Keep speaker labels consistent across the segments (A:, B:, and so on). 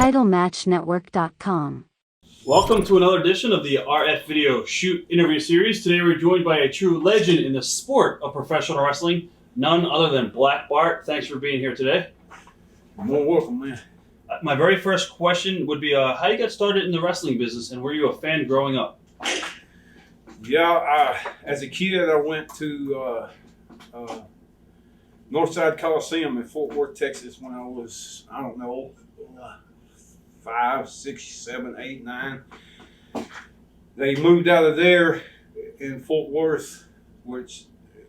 A: TitleMatchNetwork.com.
B: Welcome to another edition of the RF Video Shoot interview series. Today we're joined by a true legend in the sport of professional wrestling, none other than Black Bart. Thanks for being here today.
C: You're more welcome, man.
B: My very first question would be, how you got started in the wrestling business, and were you a fan growing up?
C: Yeah, as a kid, I went to Northside Coliseum in Fort Worth, Texas when I was, 5, 6, 7, 8, 9. They moved out of there in Fort Worth, which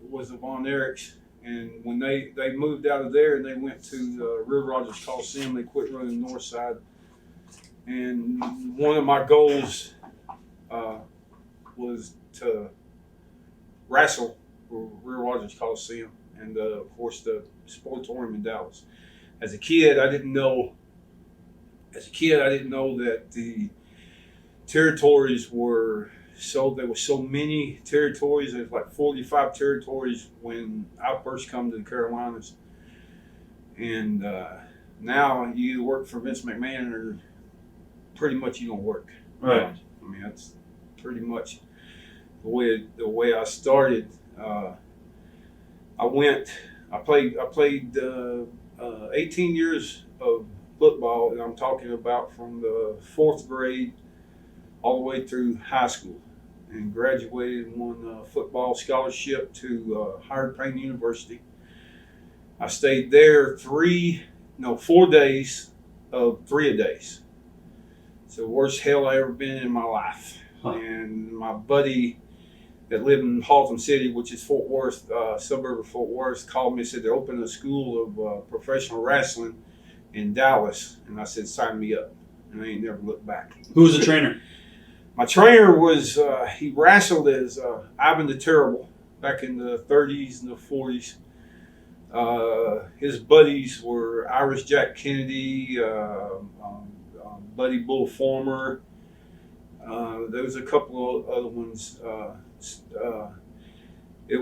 C: was the Von Erichs. And when they moved out of there and they went to Real Rogers Coliseum, they quit running Northside. And one of my goals was to wrestle for Real Rogers Coliseum and, of course, the Sportatorium in Dallas. As a kid, I didn't know that the territories were there were so many territories. There's like 45 territories when I first come to the Carolinas. And now you either work for Vince McMahon or pretty much you don't work.
B: Right.
C: I mean, that's pretty much the way I started. I played 18 years of football, and I'm talking about from the 4th grade all the way through high school, and graduated and won a football scholarship to Howard Payne University. I stayed there 4 days of 3-a-days. It's the worst hell I ever been in my life. Huh. And my buddy that lived in Haltom City, which is Fort Worth, suburb of Fort Worth, called me and said they're opening a school of professional wrestling in Dallas. And I said, sign me up. And I ain't never looked back.
B: Who was the trainer?
C: My trainer was, he wrestled as Ivan the Terrible back in the 30s and the 40s. His buddies were Irish Jack Kennedy, Buddy Bull Former. There was a couple of other ones. It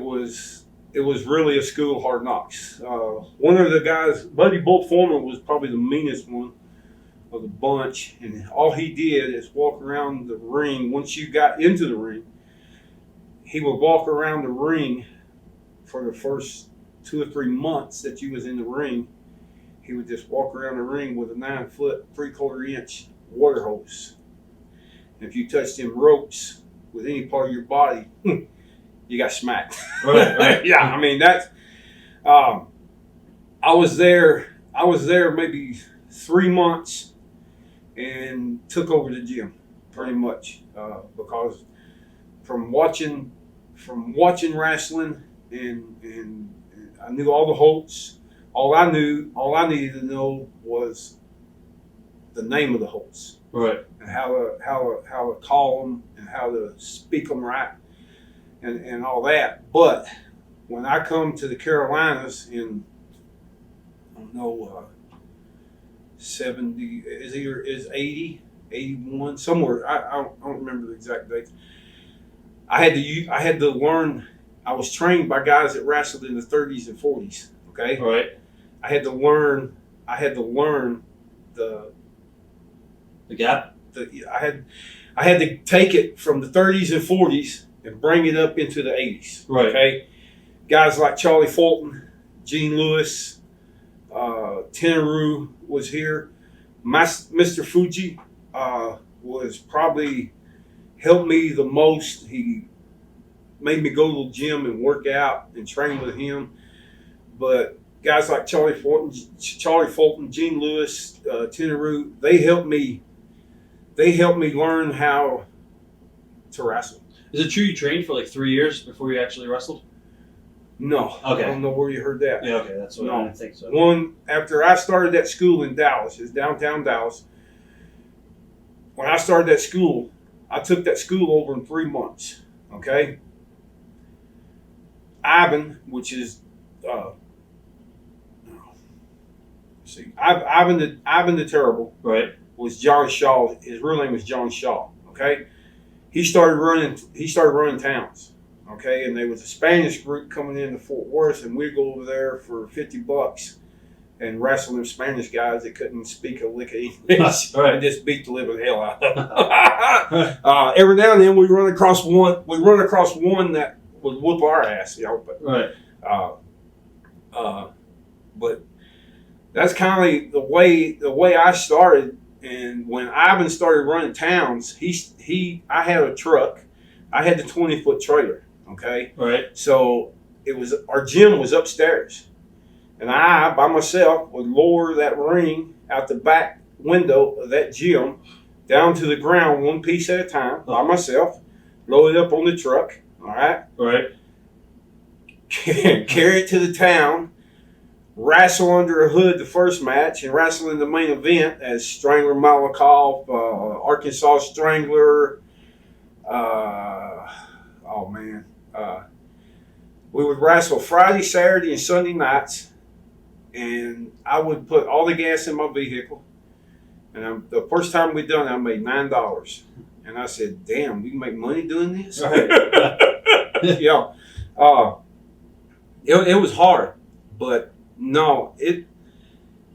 C: was really a school of hard knocks. One of the guys, Buddy Bull Former, was probably the meanest one of the bunch, and all he did is walk around the ring. Once you got into the ring, he would walk around the ring for the first 2 or 3 months that you was in the ring. He would just walk around the ring with a 9-foot, 3/4 inch water hose. And if you touched them ropes with any part of your body, you got smacked.
B: Right.
C: Yeah, I mean that's. I was there maybe 3 months. And took over the gym, pretty much, because from watching wrestling, and I knew all the holds. All I needed to know was the name of the holds,
B: right,
C: and how to call them and how to speak them right, and all that. But when I come to the Carolinas in, 70 is 80, 81, somewhere. I don't remember the exact date. I had to learn. I was trained by guys that wrestled in the 30s and 40s. Okay.
B: All right.
C: I had to learn the
B: gap.
C: I had to take it from the 30s and 40s and bring it up into the 80s.
B: Right.
C: Okay. Guys like Charlie Fulton, Gene Lewis. Tenaru was here. Mr. Fuji was probably helped me the most. He made me go to the gym and work out and train with him. But guys like Charlie Fulton, Gene Lewis, Tenaru, they helped me learn how to wrestle.
B: Is it true you trained for like 3 years before you actually wrestled?
C: No.
B: Okay.
C: I don't know where you heard that.
B: Yeah, okay, that's what I didn't think so.
C: After I started that school in Dallas, it's downtown Dallas. When I started that school, I took that school over in 3 months. Okay. Ivan, which is Ivan the Terrible,
B: right,
C: was John Shaw. His real name was John Shaw. Okay. He started running towns. Okay, and there was a Spanish group coming into Fort Worth, and we'd go over there for $50 and wrestle them Spanish guys that couldn't speak a lick of English.
B: Right.
C: And just beat the living hell out of them. Every now and then we run across one that would whoop our ass, but
B: Right.
C: But that's kind of the way I started. And when Ivan started running towns, I had a truck. I had the 20-foot trailer. Okay.
B: Right.
C: So our gym was upstairs, and I by myself would lower that ring out the back window of that gym down to the ground one piece at a time by myself, load it up on the truck. All right.
B: Right.
C: Carry it to the town. Wrestle under a hood the first match, and wrestle in the main event as Strangler Malakoff, Arkansas Strangler. We would wrestle Friday, Saturday, and Sunday nights, and I would put all the gas in my vehicle. And the first time we done it, I made $9, and I said, "Damn, we can make money doing this."
B: Right.
C: Yeah, it was hard, but. No, it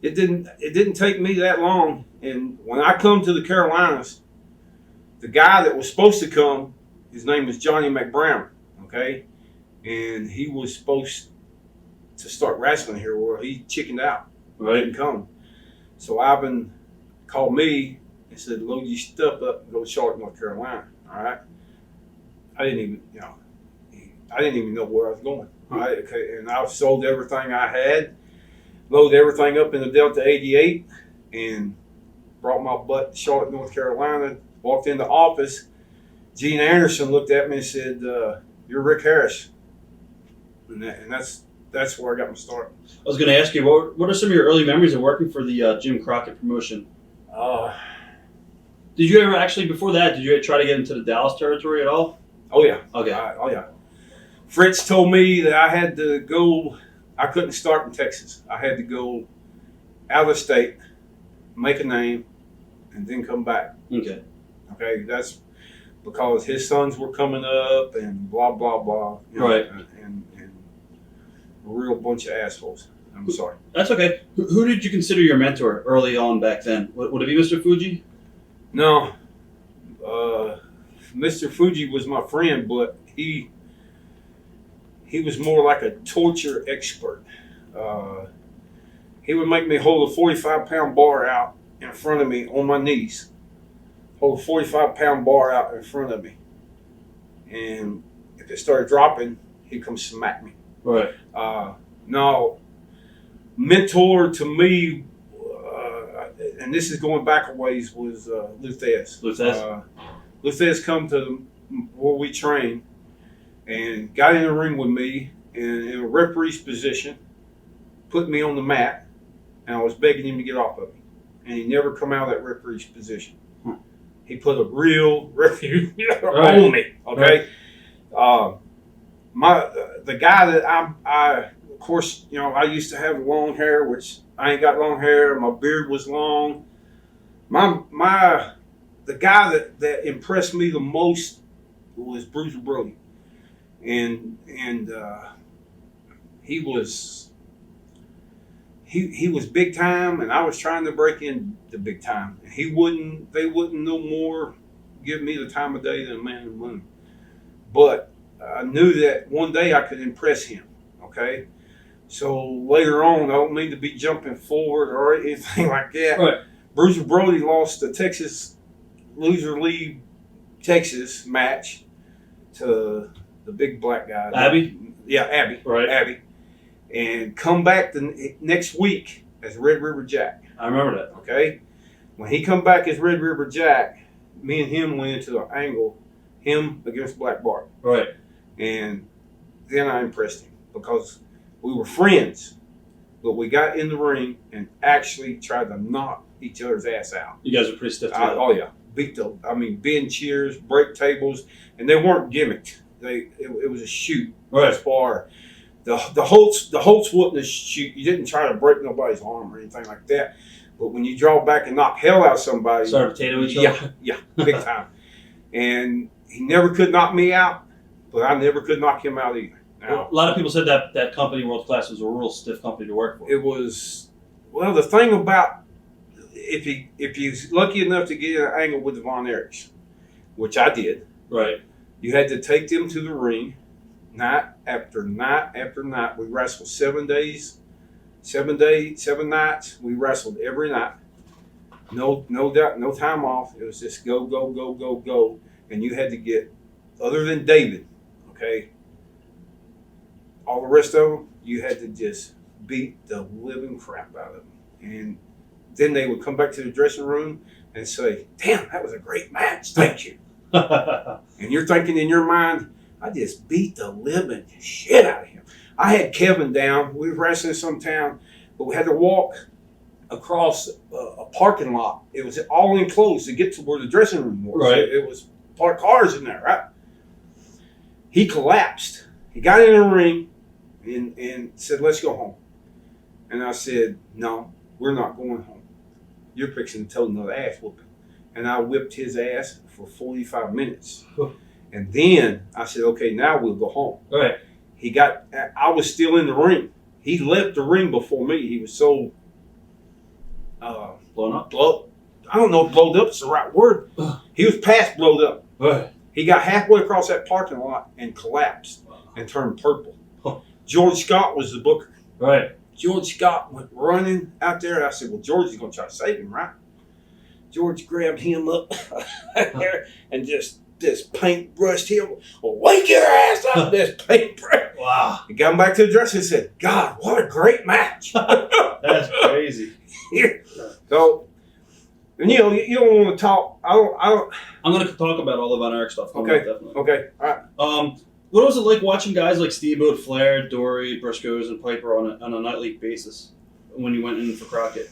C: didn't take me that long. And when I come to the Carolinas, the guy that was supposed to come, his name was Johnny McBrown, okay? And he was supposed to start wrestling here, where he chickened out.
B: Right.
C: Didn't come. So Ivan called me and said, "Load your stuff up and go to Charlotte, North Carolina." All right. I didn't even know where I was going. And I sold everything I had, loaded everything up in the Delta 88, and brought my butt to Charlotte, North Carolina. Walked in the office. Gene Anderson looked at me and said, "You're Rick Harris," and that's where I got my start.
B: I was going to ask you, what are some of your early memories of working for the Jim Crockett promotion? Did you ever actually, before that, did you try to get into the Dallas territory at all?
C: Oh yeah.
B: Okay.
C: Oh yeah. Fritz told me that I had to go. I couldn't start in Texas. I had to go out of state, make a name, and then come back.
B: Okay.
C: Okay, that's because his sons were coming up and blah blah blah.
B: Right.
C: And a real bunch of assholes. I'm sorry.
B: That's okay. Who did you consider your mentor early on back then? Would it be Mr. Fuji?
C: No. Mr. Fuji was my friend, but he was more like a torture expert. He would make me hold a 45-pound bar out in front of me on my knees. Hold a 45-pound bar out in front of me. And if it started dropping, he'd come smack me.
B: Right.
C: No, mentor to me, and this is going back a ways, was Luthez.
B: Luthez?
C: Luthez come to where we train and got in the ring with me in a referee's position, put me on the mat, and I was begging him to get off of me. And he never come out of that referee's position. He put a real referee on me, okay? Right. The guy that I of course, I used to have long hair, which I ain't got long hair. My beard was long. The guy that impressed me the most was Bruiser Brody. And he was big time, and I was trying to break into big time. They wouldn't no more give me the time of day than a man in the moon. But I knew that one day I could impress him. Okay, so later on, I don't mean to be jumping forward or anything like that.
B: Right.
C: Bruiser Brody lost the Texas Loser League Texas match to the big black guy.
B: Abby?
C: Yeah, Abby.
B: Right.
C: Abby. And come back the next week as Red River Jack.
B: I remember that.
C: Okay? When he come back as Red River Jack, me and him went into the angle, him against Black Bart.
B: Right.
C: And then I impressed him because we were friends, but we got in the ring and actually tried to knock each other's ass out.
B: You guys were pretty stiff together.
C: Oh yeah. Bend chairs, break tables, and they weren't gimmicked. It was a shoot.
B: Right.
C: As far the Holtz wasn't a shoot. You didn't try to break nobody's arm or anything like that. But when you draw back and knock hell out of somebody,
B: start potato each other.
C: Yeah, big time. And he never could knock me out, but I never could knock him out either. Now,
B: A lot of people said that company, World Class, was a real stiff company to work for.
C: it was Well, the thing about if you're lucky enough to get an angle with the Von Erichs, which I did,
B: Right.
C: you had to take them to the ring night after night after night. We wrestled 7 days, 7 nights. We wrestled every night. No doubt, no time off. It was just go, go, go, go, go. And you had to get, other than David, okay, all the rest of them, you had to just beat the living crap out of them. And then they would come back to the dressing room and say, damn, that was a great match. Thank you. And you're thinking in your mind, I just beat the living shit out of him. I had Kevin down. We were wrestling some town, but we had to walk across a parking lot. It was all enclosed to get to where the dressing room was.
B: Right.
C: It was parked cars in there, right? He collapsed. He got in the ring and said, let's go home. And I said, no, we're not going home. You're fixing to tell another ass whooping. And I whipped his ass for 45 minutes. And then I said, okay, now we'll go home.
B: Right.
C: I was still in the ring. He left the ring before me. He was so
B: Blown up?
C: I don't know if blowed up is the right word. He was past blowed up.
B: Right.
C: He got halfway across that parking lot and collapsed and turned purple. George Scott was the booker.
B: Right.
C: George Scott went running out there. And I said, well, George is going to try to save him, right? George grabbed him up there and just paintbrushed him. Well, wake your ass up, this paintbrush.
B: Wow.
C: He got him back to the dressing and said, God, what a great match.
B: That's crazy.
C: So, and you don't want to talk. I don't.
B: I'm going to talk about all the Von Erich stuff.
C: Okay.
B: Definitely.
C: Okay. All right.
B: What was it like watching guys like Steamboat, Flair, Dory, Briscoes, and Piper on a nightly basis when you went in for Crockett?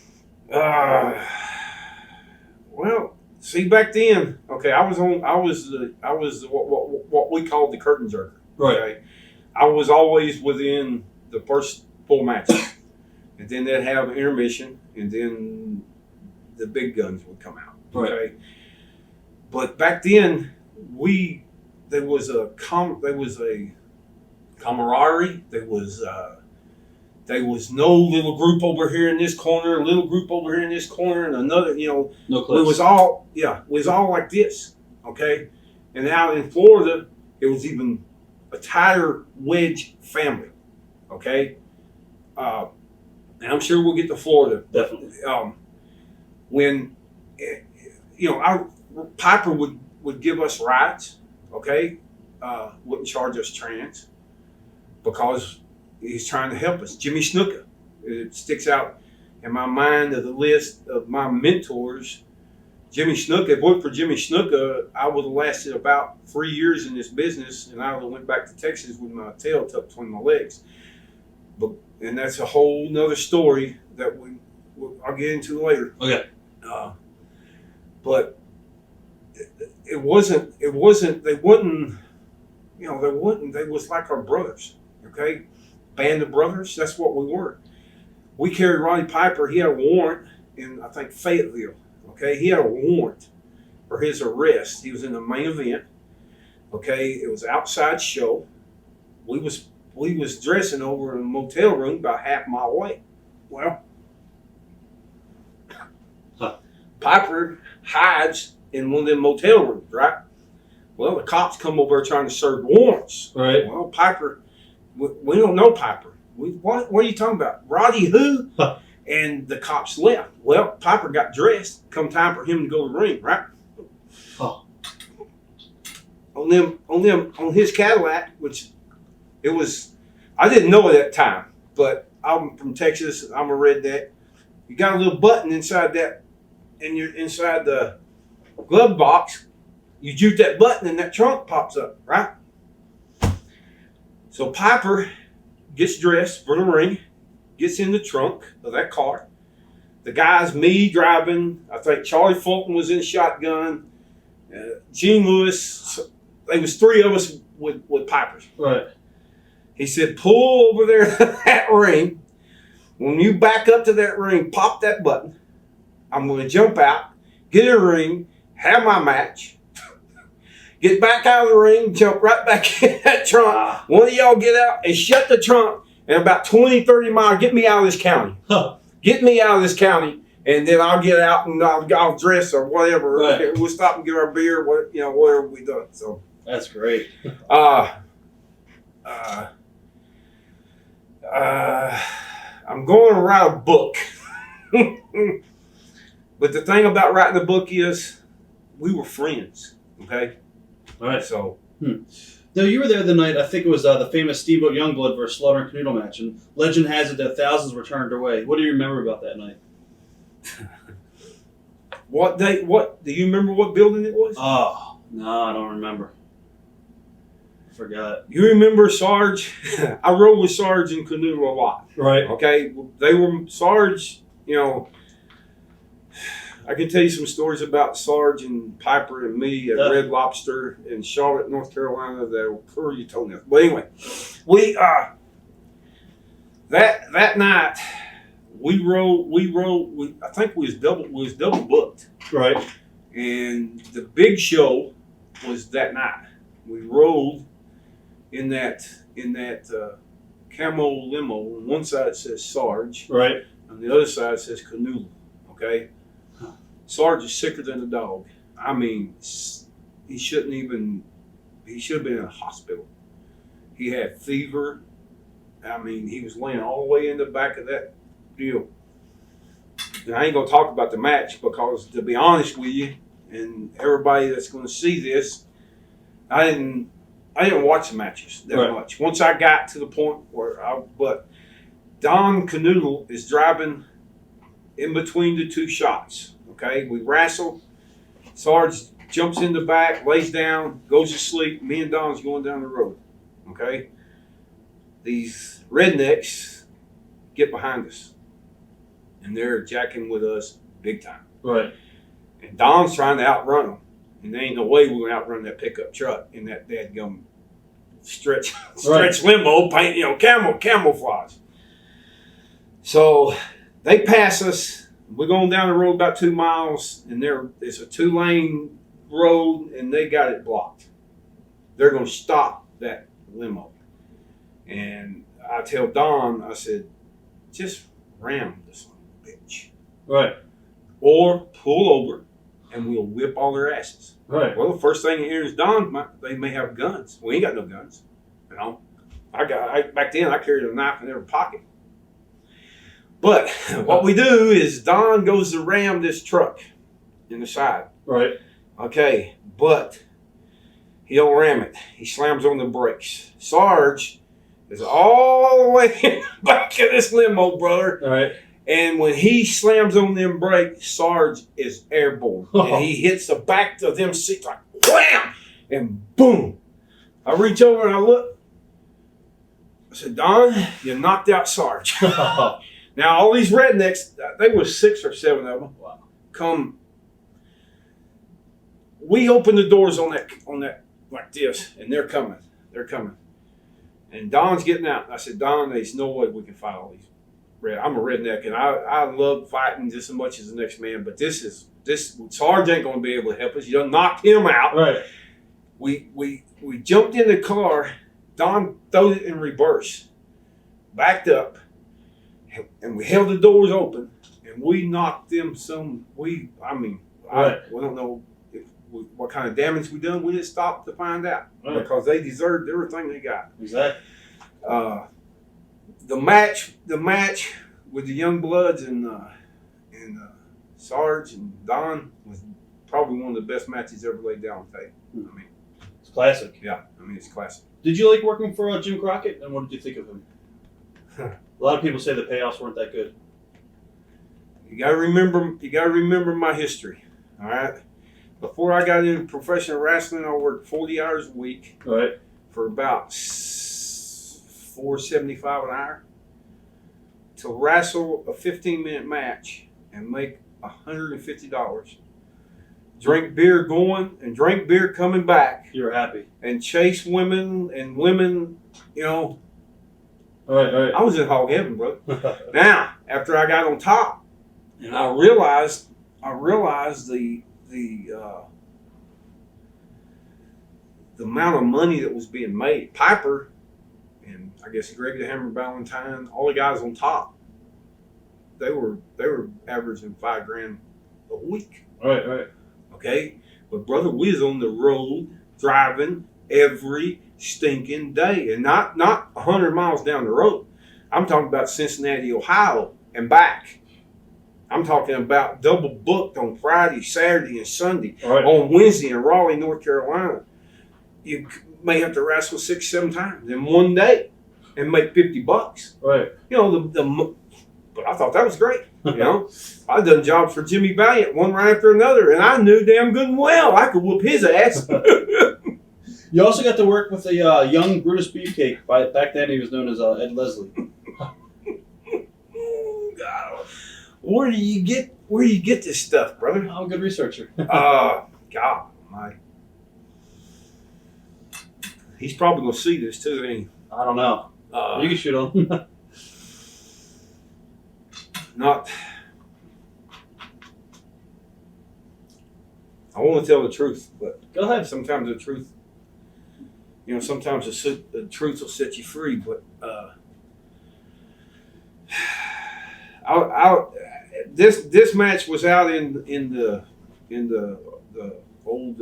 C: Well, see, back then, okay, I was what we called the curtain jerker.
B: Right.
C: Okay? I was always within the first 4 matches, and then they'd have intermission, and then the big guns would come out. Okay.
B: Right.
C: But back then, there was a camaraderie. There was no little group over here in this corner, a little group over here in this corner, and another,
B: No clips.
C: it was all like this, okay? And out in Florida, it was even a tighter wedge family, okay? And I'm sure we'll get to Florida.
B: Definitely.
C: When, Piper would give us rides, okay? Wouldn't charge us trans because he's trying to help us. Jimmy Snuka, it sticks out in my mind of the list of my mentors. Jimmy Snuka, if it weren't for Jimmy Snuka, I would have lasted about 3 years in this business, and I would have went back to Texas with my tail tucked between my legs. And that's a whole nother story that I'll get into later.
B: Okay.
C: But they was like our brothers, okay? Band of brothers, that's what we were. We carried Roddy Piper. He had a warrant in, I think, Fayetteville, okay? He had a warrant for his arrest. He was in the main event, okay? It was an outside show. We was dressing over in a motel room about half a mile away. Well, Piper hides in one of them motel rooms, right? Well, the cops come over trying to serve warrants.
B: Right.
C: Well, Piper, we don't know Piper. What are you talking about? Roddy who? And the cops left. Well, Piper got dressed. Come time for him to go to the ring, right?
B: Oh.
C: On his Cadillac, which it was, I didn't know at that time, but I'm from Texas. I'm a redneck. You got a little button inside that, and you're inside the glove box. You juke that button and that trunk pops up, right? So Piper gets dressed for the ring, gets in the trunk of that car. The guy's me driving. I think Charlie Fulton was in shotgun. Gene Lewis. There was 3 of us with Piper.
B: Right.
C: He said, pull over there to that ring. When you back up to that ring, pop that button. I'm going to jump out, get in the ring, have my match. Get back out of the ring, jump right back in that trunk. One of y'all get out and shut the trunk, and about 20, 30 miles, get me out of this county.
B: Huh.
C: Get me out of this county, and then I'll get out and I'll dress or whatever.
B: Right.
C: We'll stop and get our beer, whatever we done. So
B: That's great.
C: I'm going to write a book. But the thing about writing a book is we were friends, okay?
B: All right.
C: So.
B: Now, you were there the night, I think it was the famous Steamboat Youngblood versus Slaughter and Canoodle match, and legend has it that thousands were turned away. What do you remember about that night?
C: What do you remember what building it was?
B: Oh, no, I don't remember. Forgot.
C: You remember Sarge? I rode with Sarge and Canoodle a lot.
B: Right.
C: Okay, they were Sarge. I can tell you some stories about Sarge and Piper and me at Red Lobster in Charlotte, North Carolina. That will curl your toenails. But anyway, we that night we rode. I think we was double booked.
B: Right.
C: And the big show was that night. We rode in that camo limo. On one side it says Sarge.
B: Right.
C: On the other side it says Canoodle. Okay. Sarge is sicker than a dog. I mean, he should have been in a hospital. He had fever. I mean, he was laying all the way in the back of that deal. And I ain't gonna talk about the match because, to be honest with you, and everybody that's gonna see this, I didn't watch the matches that much. Once I got to the point but Don Canoodle is driving in between the two shots. Okay, we wrestle. Sarge jumps in the back, lays down, goes to sleep. Me and Don's going down the road. Okay, these rednecks get behind us, and they're jacking with us big time.
B: Right.
C: And Don's trying to outrun them, and there ain't no way we're gonna outrun that pickup truck in that dadgum stretch limo, paint, camouflage. So they pass us. We're going down the road about 2 miles, and it's a 2-lane road, and they got it blocked. They're going to stop that limo. And I tell Don, I said, just ram this bitch.
B: Right.
C: Or pull over, and we'll whip all their asses.
B: Right.
C: Well, the first thing you hear is, Don, they may have guns. We ain't got no guns. Back then, I carried a knife in every pocket. But what we do is Don goes to ram this truck in the side.
B: Right.
C: Okay, but he don't ram it. He slams on the brakes. Sarge is all the way back in this limo, brother.
B: All right.
C: And when he slams on them brakes, Sarge is airborne. And he hits the back of them seats like wham! And boom. I reach over and I look. I said, Don, you knocked out Sarge. Now, all these rednecks, they were 6 or 7 of them.
B: Wow.
C: Come. We open the doors on that like this, and they're coming. They're coming. And Don's getting out. And I said, Don, there's no way we can fight all these. I'm a redneck, and I love fighting just as much as the next man. But this Sarge ain't going to be able to help us. You done knocked him out.
B: Right.
C: We jumped in the car. Don threw it in reverse, backed up. And we held the doors open, and we knocked them we don't know what kind of damage we done. We didn't stop to find out because they deserved everything they got.
B: Exactly.
C: The match with the Young Bloods and Sarge and Don was probably one of the best matches ever laid down on tape. I mean,
B: it's classic.
C: Yeah, it's classic.
B: Did you like working for Jim Crockett, and what did you think of him? A lot of people say the payoffs weren't that good.
C: You gotta remember my history. All right. Before I got into professional wrestling, I worked 40 hours a week.
B: Right.
C: For about $4.75 an hour to wrestle a 15-minute match and make $150. Drink beer going and drink beer coming back.
B: You were happy.
C: And chase women,
B: All right.
C: I was in hog heaven, bro. Now, after I got on top, and I realized the amount of money that was being made. Piper and I guess Greg the Hammer Valentine, all the guys on top, they were averaging $5,000 a week.
B: Right.
C: Okay, but brother, we was on the road driving every stinking day, and not 100 miles down the road. I'm talking about Cincinnati, Ohio, and back. I'm talking about double booked on Friday, Saturday, and Sunday.
B: Right.
C: On Wednesday in Raleigh, North Carolina. You may have to wrestle 6-7 times in one day and make $50.
B: Right.
C: You know, but I thought that was great. You know, I done jobs for Jimmy Valiant, one right after another, and I knew damn good and well I could whoop his ass.
B: You also got to work with a young Brutus Beefcake. Back then, he was known as Ed Leslie.
C: God, where do you get this stuff, brother?
B: I'm a good researcher.
C: God, my. He's probably gonna see this too, ain't he?
B: I don't know. You can shoot on.
C: Not. I want to tell the truth, but
B: Go ahead.
C: sometimes the truth, sometimes the truth will set you free. But this match was out in the old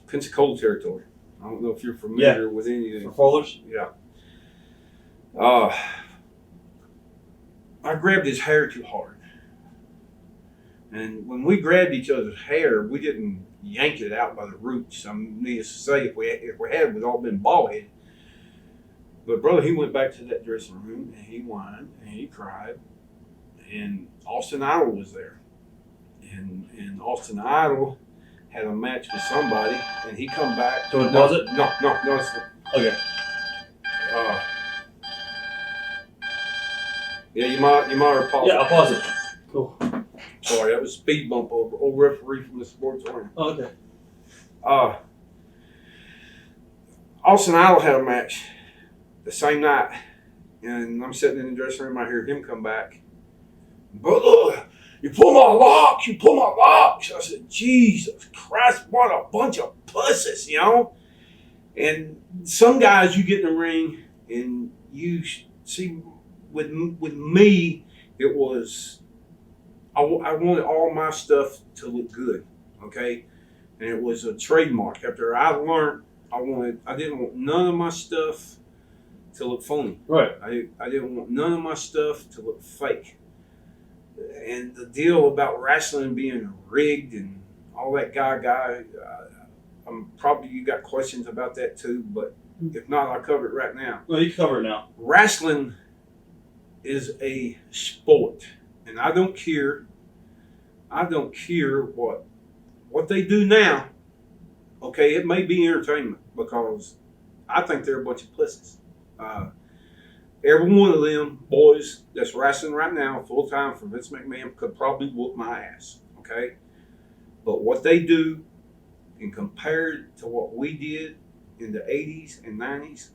C: Pensacola territory. I don't know if you're familiar with any of
B: For Fowlers?
C: Yeah. I grabbed his hair too hard. And when we grabbed each other's hair, we didn't yank it out by the roots. I mean, needless to say, if we had, we'd all been bald-headed. But brother, he went back to that dressing room, and he whined, and he cried. And Austin Idol was there. And Austin Idol had a match with somebody, and he come back.
B: So was it?
C: No. It's,
B: Okay.
C: Yeah, you might have paused.
B: Yeah, I'll pause it. Cool.
C: Sorry, that was speed bump over old referee from the sports arena.
B: Oh, okay.
C: Austin Idol had a match the same night, and I'm sitting in the dressing room. I hear him come back. Brother, you pull my locks. I said, Jesus Christ, what a bunch of pussies, And some guys, you get in the ring, and you see, with me, it was, I wanted all my stuff to look good, okay? And it was a trademark. After I learned, I didn't want none of my stuff to look phony.
B: Right.
C: I didn't want none of my stuff to look fake. And the deal about wrestling being rigged and all that guy, I'm probably you got questions about that too, but if not, I'll cover it right now.
B: Well, you can cover it now.
C: Wrestling is a sport, and I don't care what they do now. Okay, it may be entertainment because I think they're a bunch of pussies. Every one of them boys that's wrestling right now full time for Vince McMahon could probably whoop my ass. Okay, but what they do, and compared to what we did in the 80s and 90s,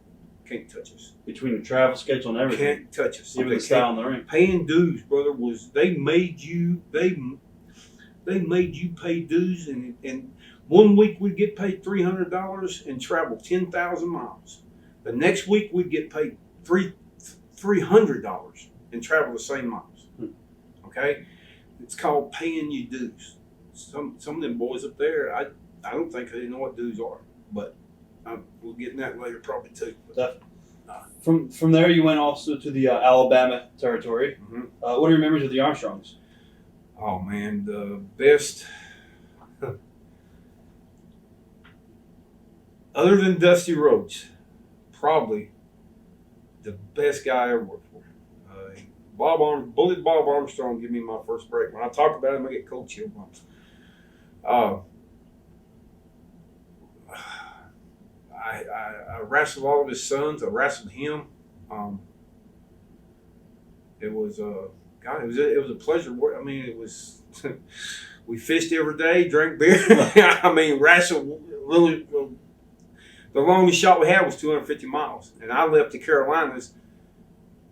C: can't touch us.
B: Between the travel schedule and everything.
C: Can't touch us.
B: Even the style in the ring.
C: Paying dues, brother, was they made you pay dues, and 1 week we'd get paid $300 and travel 10,000 miles. The next week we'd get paid $300 and travel the same miles. Okay, it's called paying you dues. Some of them boys up there, I don't think they know what dues are, but we'll get in that later probably too.
B: Definitely. From there, you went also to the Alabama territory.
C: Mm-hmm.
B: What are your memories of the Armstrongs?
C: Oh man, the best. Other than Dusty Rhodes, probably the best guy I ever worked for. Bullet Bob Armstrong gave me my first break. When I talk about him, I get cold chill bumps. I wrestled all of his sons. I wrestled him. It was it was a pleasure. I mean, it was. We fished every day, drank beer. I mean, wrestled. Really, the longest shot we had was 250 miles, and I left the Carolinas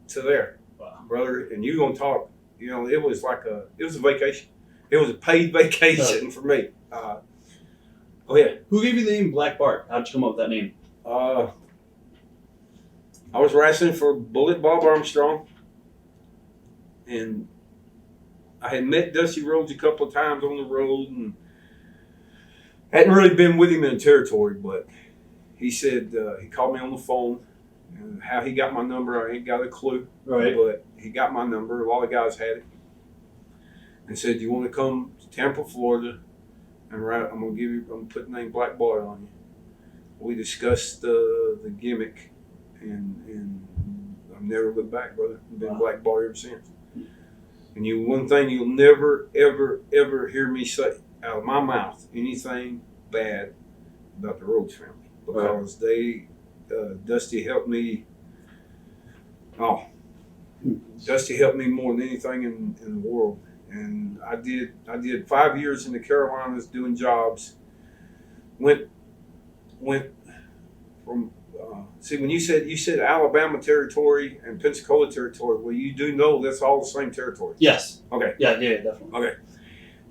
C: to there, brother. And you gonna talk? It was a vacation. It was a paid vacation for me. Go ahead.
B: Who gave you the name Black Bart? How'd you come up with that name?
C: I I was wrestling for Bullet Bob Armstrong, and I had met Dusty Rhodes a couple of times on the road, and hadn't really been with him in the territory, but he said he called me on the phone, and how he got my number, I ain't got a clue.
B: Right.
C: But he got my number. A lot of guys had it, and said, "You want to come to Tampa, Florida, and I'm gonna put the name Black Bart on you." We discussed the gimmick, and I've never looked back, brother. I've been Black Bart ever since. And one thing you'll never, ever, ever hear me say out of my mouth anything bad about the Rhodes family, because Dusty helped me. Oh, Dusty helped me more than anything in the world. And I did 5 years in the Carolinas doing jobs. Went from see, when you said Alabama territory and Pensacola territory, well, you do know that's all the same territory.
B: Yes.
C: Okay.
B: Yeah, definitely.
C: Okay.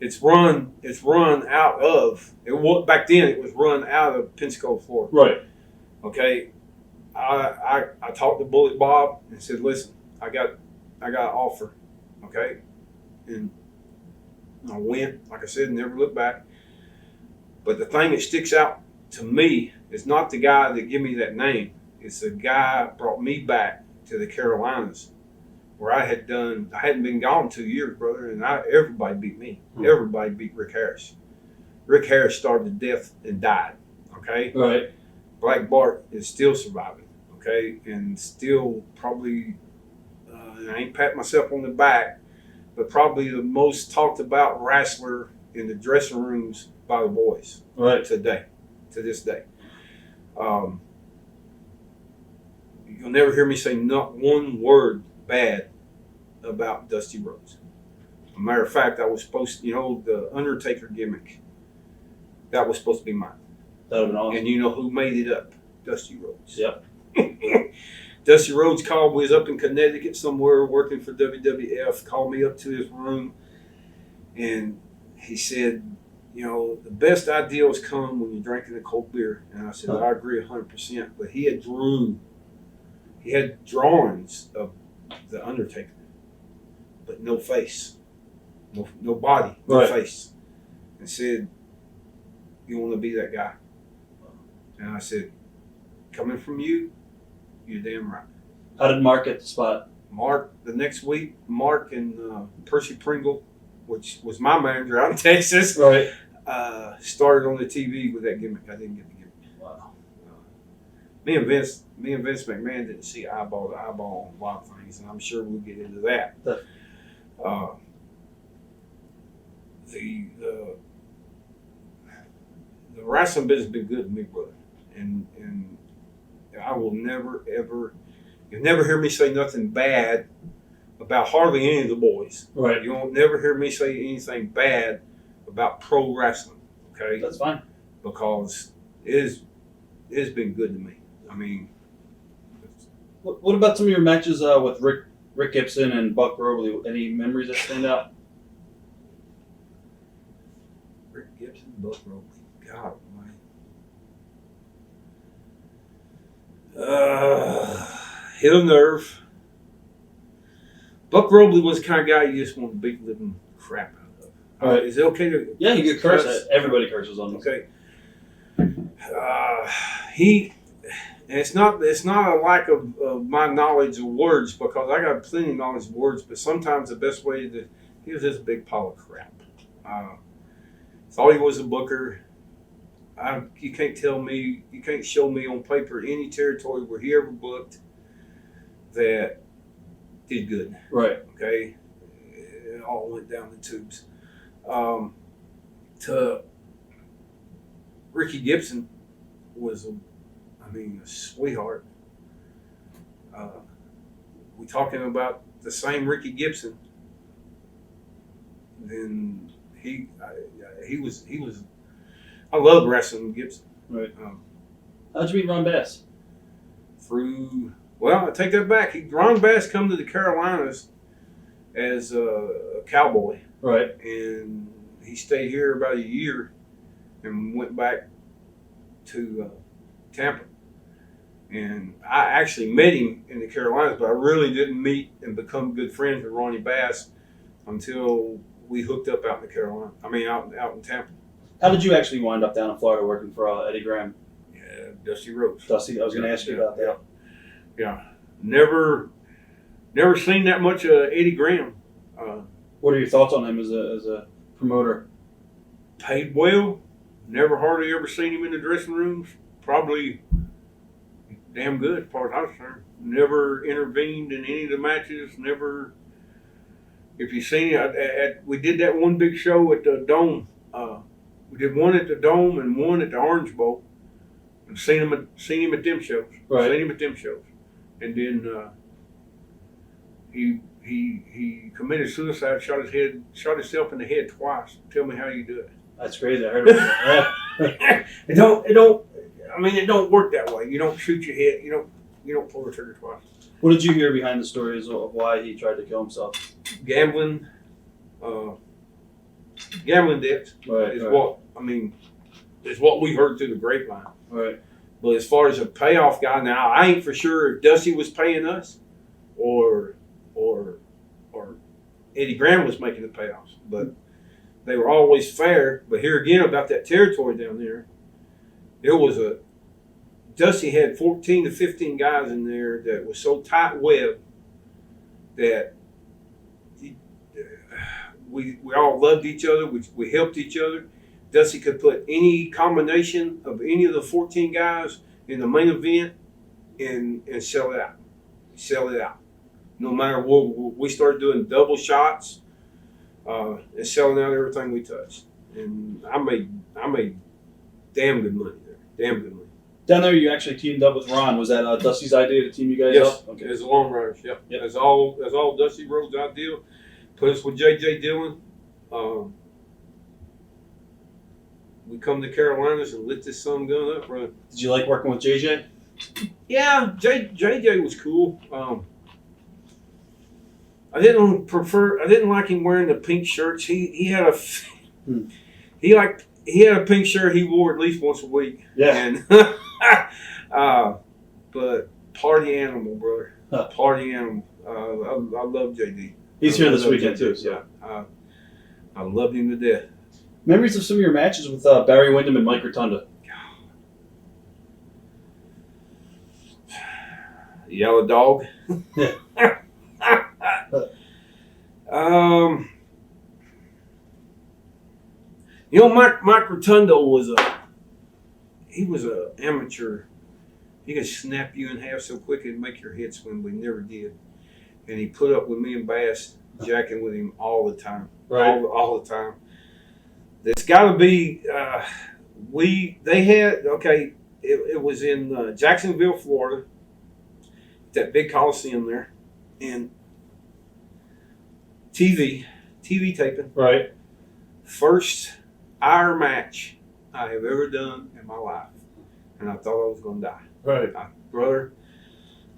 C: It's run out of back then. It was run out of Pensacola, Florida.
B: Right.
C: Okay. I talked to Bullet Bob and said, "Listen, I got an offer." Okay. And I went, like I said, never looked back. But the thing that sticks out to me is not the guy that gave me that name. It's the guy that brought me back to the Carolinas, where I hadn't been gone 2 years, brother, and everybody beat me. Everybody beat Rick Harris. Rick Harris starved to death and died. Okay?
B: Right.
C: Black Bart is still surviving. Okay? And still probably, I ain't patting myself on the back, but probably the most talked about wrestler in the dressing rooms by the boys.
B: Right.
C: To this day. You'll never hear me say not one word bad about Dusty Rhodes. As a matter of fact, I was supposed to, the Undertaker gimmick, that was supposed to be mine.
B: That would have been awesome.
C: And you know who made it up? Dusty Rhodes.
B: Yep.
C: Dusty Rhodes called me, was up in Connecticut somewhere working for WWF, called me up to his room, and he said, the best ideas come when you're drinking a cold beer. And I said, I agree 100%. But he had drawings of the Undertaker, but no face, no body, no face. And said, "You want to be that guy?" And I said, "Coming from you, you're damn right."
B: How did Mark get the spot?
C: Mark, the next week, Mark and Percy Pringle, which was my manager out in Texas,
B: right,
C: started on the TV with that gimmick. I didn't get the gimmick.
B: Wow.
C: Me and Vince McMahon didn't see eyeball to eyeball on a lot of things, and I'm sure we'll get into that. The wrestling business has been good to me, brother, and I will never ever. You'll never hear me say nothing bad about hardly any of the boys.
B: Right.
C: You won't never hear me say anything bad about pro wrestling. Okay.
B: That's fine.
C: Because it's been good to me. I mean,
B: what about some of your matches with Rick Gibson and Buck Robley? Any memories that stand out?
C: Rick Gibson, Buck Robley. God, man. Hit a nerve. Buck Robley was the kind of guy you just want to beat the living crap out of.
B: All right.
C: Is it okay to?
B: Yeah, you can curse. Everybody curses on this.
C: Okay. It's not a lack of my knowledge of words, because I got plenty of knowledge of words, but sometimes the best way he was just a big pile of crap. Thought he was a booker. You can't show me on paper any territory where he ever booked that did good.
B: Right.
C: Okay. It all went down the tubes. To Ricky Gibson was a sweetheart. We talking about the same Ricky Gibson. Then he was. I love wrestling Gibson.
B: Right. How'd you meet Ron Bass?
C: I take that back. Ron Bass come to the Carolinas as a cowboy.
B: Right.
C: And he stayed here about a year and went back to Tampa. And I actually met him in the Carolinas, but I really didn't meet and become good friends with Ronnie Bass until we hooked up out in the Carolina. I mean, out in Tampa.
B: How did you actually wind up down in Florida working for Eddie Graham?
C: Yeah, Dusty Rhodes.
B: Dusty, I was going to ask you about that.
C: Yeah, never seen that much of Eddie Graham.
B: What are your thoughts on him as a promoter?
C: Paid well. Never hardly ever seen him in the dressing rooms. Probably damn good as far as I was concerned. Never intervened in any of the matches. Never. If you seen it, we did that one big show at the Dome. We did one at the Dome and one at the Orange Bowl. And seen him at them shows.
B: Right.
C: Seen him at them shows. And then he committed suicide. Shot himself in the head twice. Tell me how you do it.
B: That's crazy. I heard about that.
C: It don't. I mean, it don't work that way. You don't shoot your head. You don't pull the trigger twice.
B: What did you hear behind the stories of why he tried to kill himself?
C: Gambling debts is what I mean. Is what we heard through the grapevine.
B: Right.
C: But as far as a payoff guy, now I ain't for sure if Dusty was paying us, or Eddie Graham was making the payoffs. But they were always fair. But here again about that territory down there, Dusty had 14 to 15 guys in there that was so tight-webbed that we all loved each other. We helped each other. Dusty could put any combination of any of the 14 guys in the main event and sell it out. Sell it out. No matter what, we started doing double shots and selling out everything we touched. And I made damn good money there. Damn good money.
B: Down there, you actually teamed up with Ron. Was that Dusty's idea to team you guys
C: Yes,
B: up? Okay.
C: It's a long runners. Yep. That's all Dusty Rhodes' idea. Put us with J.J. Dillon. We come to Carolinas and lit this son gun up, bro.
B: Did you like working with JJ?
C: Yeah, JJ was cool. I didn't like him wearing the pink shirts. He had a pink shirt he wore at least once a week.
B: Yeah.
C: And but party animal, brother.
B: Huh.
C: Party animal. I love JD.
B: He's here this weekend
C: JD.
B: too. So.
C: I loved him to death.
B: Memories of some of your matches with Barry Windham and Mike Rotunda.
C: Yellow Dog. Mike Rotundo was an amateur. He could snap you in half so quick it'd make your head swim, but he never did. And he put up with me and Bass jacking with him all the time.
B: Right.
C: All the time. It's got to be, it was in Jacksonville, Florida, that big Coliseum there, and TV taping.
B: Right.
C: First hour match I have ever done in my life, and I thought I was going to die.
B: Right.
C: Brother,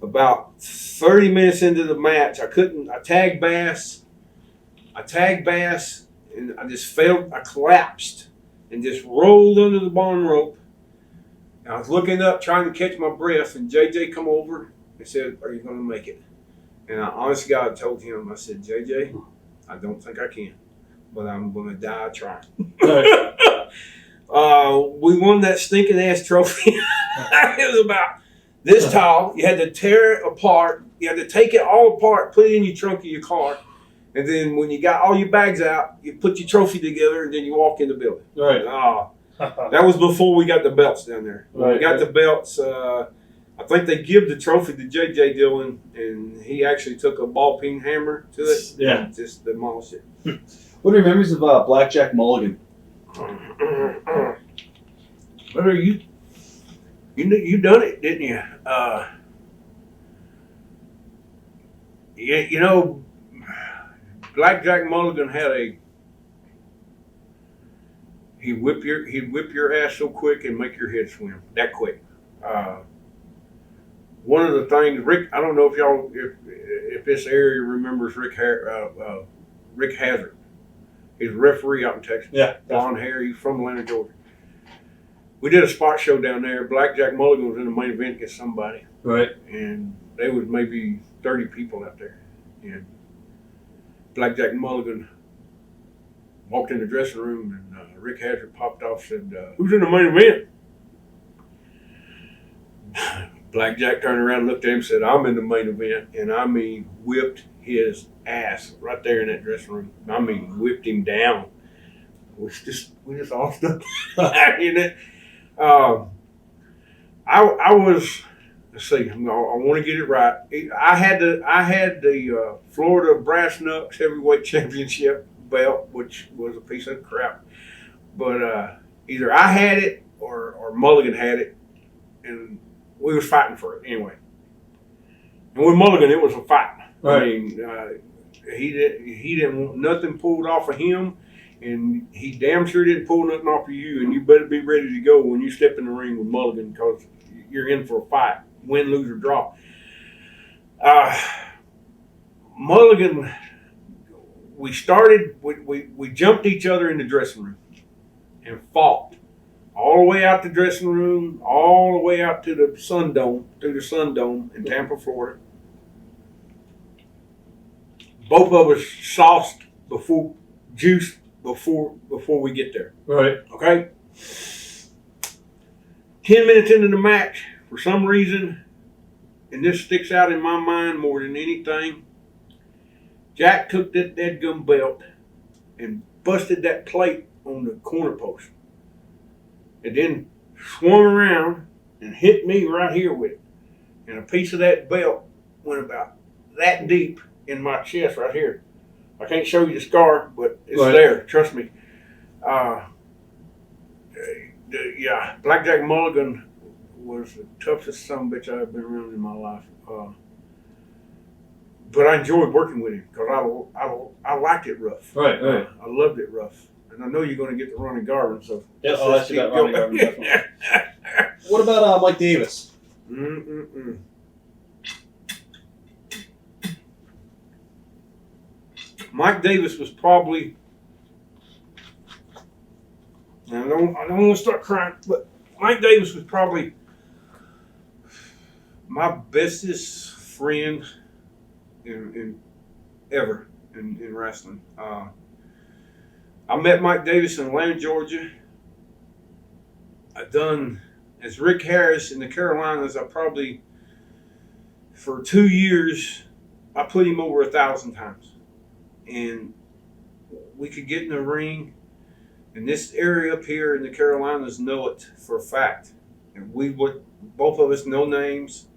C: about 30 minutes into the match, I tagged Bass, and I just fell, I collapsed and just rolled under the barn rope. And I was looking up trying to catch my breath, and JJ come over and said, "Are you going to make it?" And I honest to God told him, I said, "JJ, I don't think I can, but I'm going to die trying."
B: Right.
C: We won that stinking ass trophy. It was about this tall. You had to tear it apart. You had to take it all apart, put it in your trunk of your car. And then when you got all your bags out, you put your trophy together, and then you walk in the building.
B: Right.
C: That was before we got the belts down there. When we got the belts, I think they give the trophy to J.J. Dillon, and he actually took a ball peen hammer to it.
B: Yeah.
C: And just demolished it.
B: What are your memories of Blackjack Mulligan?
C: Brother, you done it, didn't you? You know, Blackjack Mulligan he'd whip your ass so quick and make your head swim that quick. One of the things, Rick, I don't know if this area remembers Rick Hazard. He's a referee out in Texas.
B: Yeah.
C: Blonde hair. He's from Atlanta, Georgia. we did a spot show down there. Blackjack Mulligan was in the main event against somebody.
B: Right.
C: And there was maybe 30 people out there. And Blackjack Mulligan walked in the dressing room, and Rick Hazard popped off and said, "Who's in the main event?" Blackjack turned around and looked at him and said, "I'm in the main event." And I mean, whipped his ass right there in that dressing room. I mean, whipped him down. We just all stuck in it. I was, let's see, I want to get it right. I had the Florida Brass Knucks Heavyweight Championship belt, which was a piece of crap. But either I had it or Mulligan had it, and we was fighting for it anyway. And with Mulligan, it was a fight.
B: Right.
C: I mean, he didn't want nothing pulled off of him, and he damn sure didn't pull nothing off of you. And you better be ready to go when you step in the ring with Mulligan, because you're in for a fight, win, lose, or draw. Mulligan, we jumped each other in the dressing room and fought all the way out the dressing room, all the way out to the Sun Dome, in Tampa, Florida. Both of us sauced juiced before we get there.
B: Right.
C: Okay? 10 minutes into the match, for some reason, and this sticks out in my mind more than anything, Jack took that deadgum belt and busted that plate on the corner post. And then swung around and hit me right here with it. And a piece of that belt went about that deep in my chest right here. I can't show you the scar, but it's
B: right
C: there. Trust me. Blackjack Mulligan was the toughest son of a bitch I've been around in my life. But I enjoyed working with him because I liked it rough.
B: Right.
C: I loved it rough. And I know you're going to get to Ronnie Garvin, so
B: yeah, I'll ask you about Ronnie Garvin. Definitely. What about Mike Davis?
C: Mike Davis was probably, I don't want to start crying, but Mike Davis was probably my bestest friend ever in wrestling. I met Mike Davis in Atlanta, Georgia. I done as Rick Harris in the Carolinas. I probably, for 2 years, I put him over 1,000 times. And we could get in the ring, and this area up here in the Carolinas know it for a fact. And we would, both of us, no names,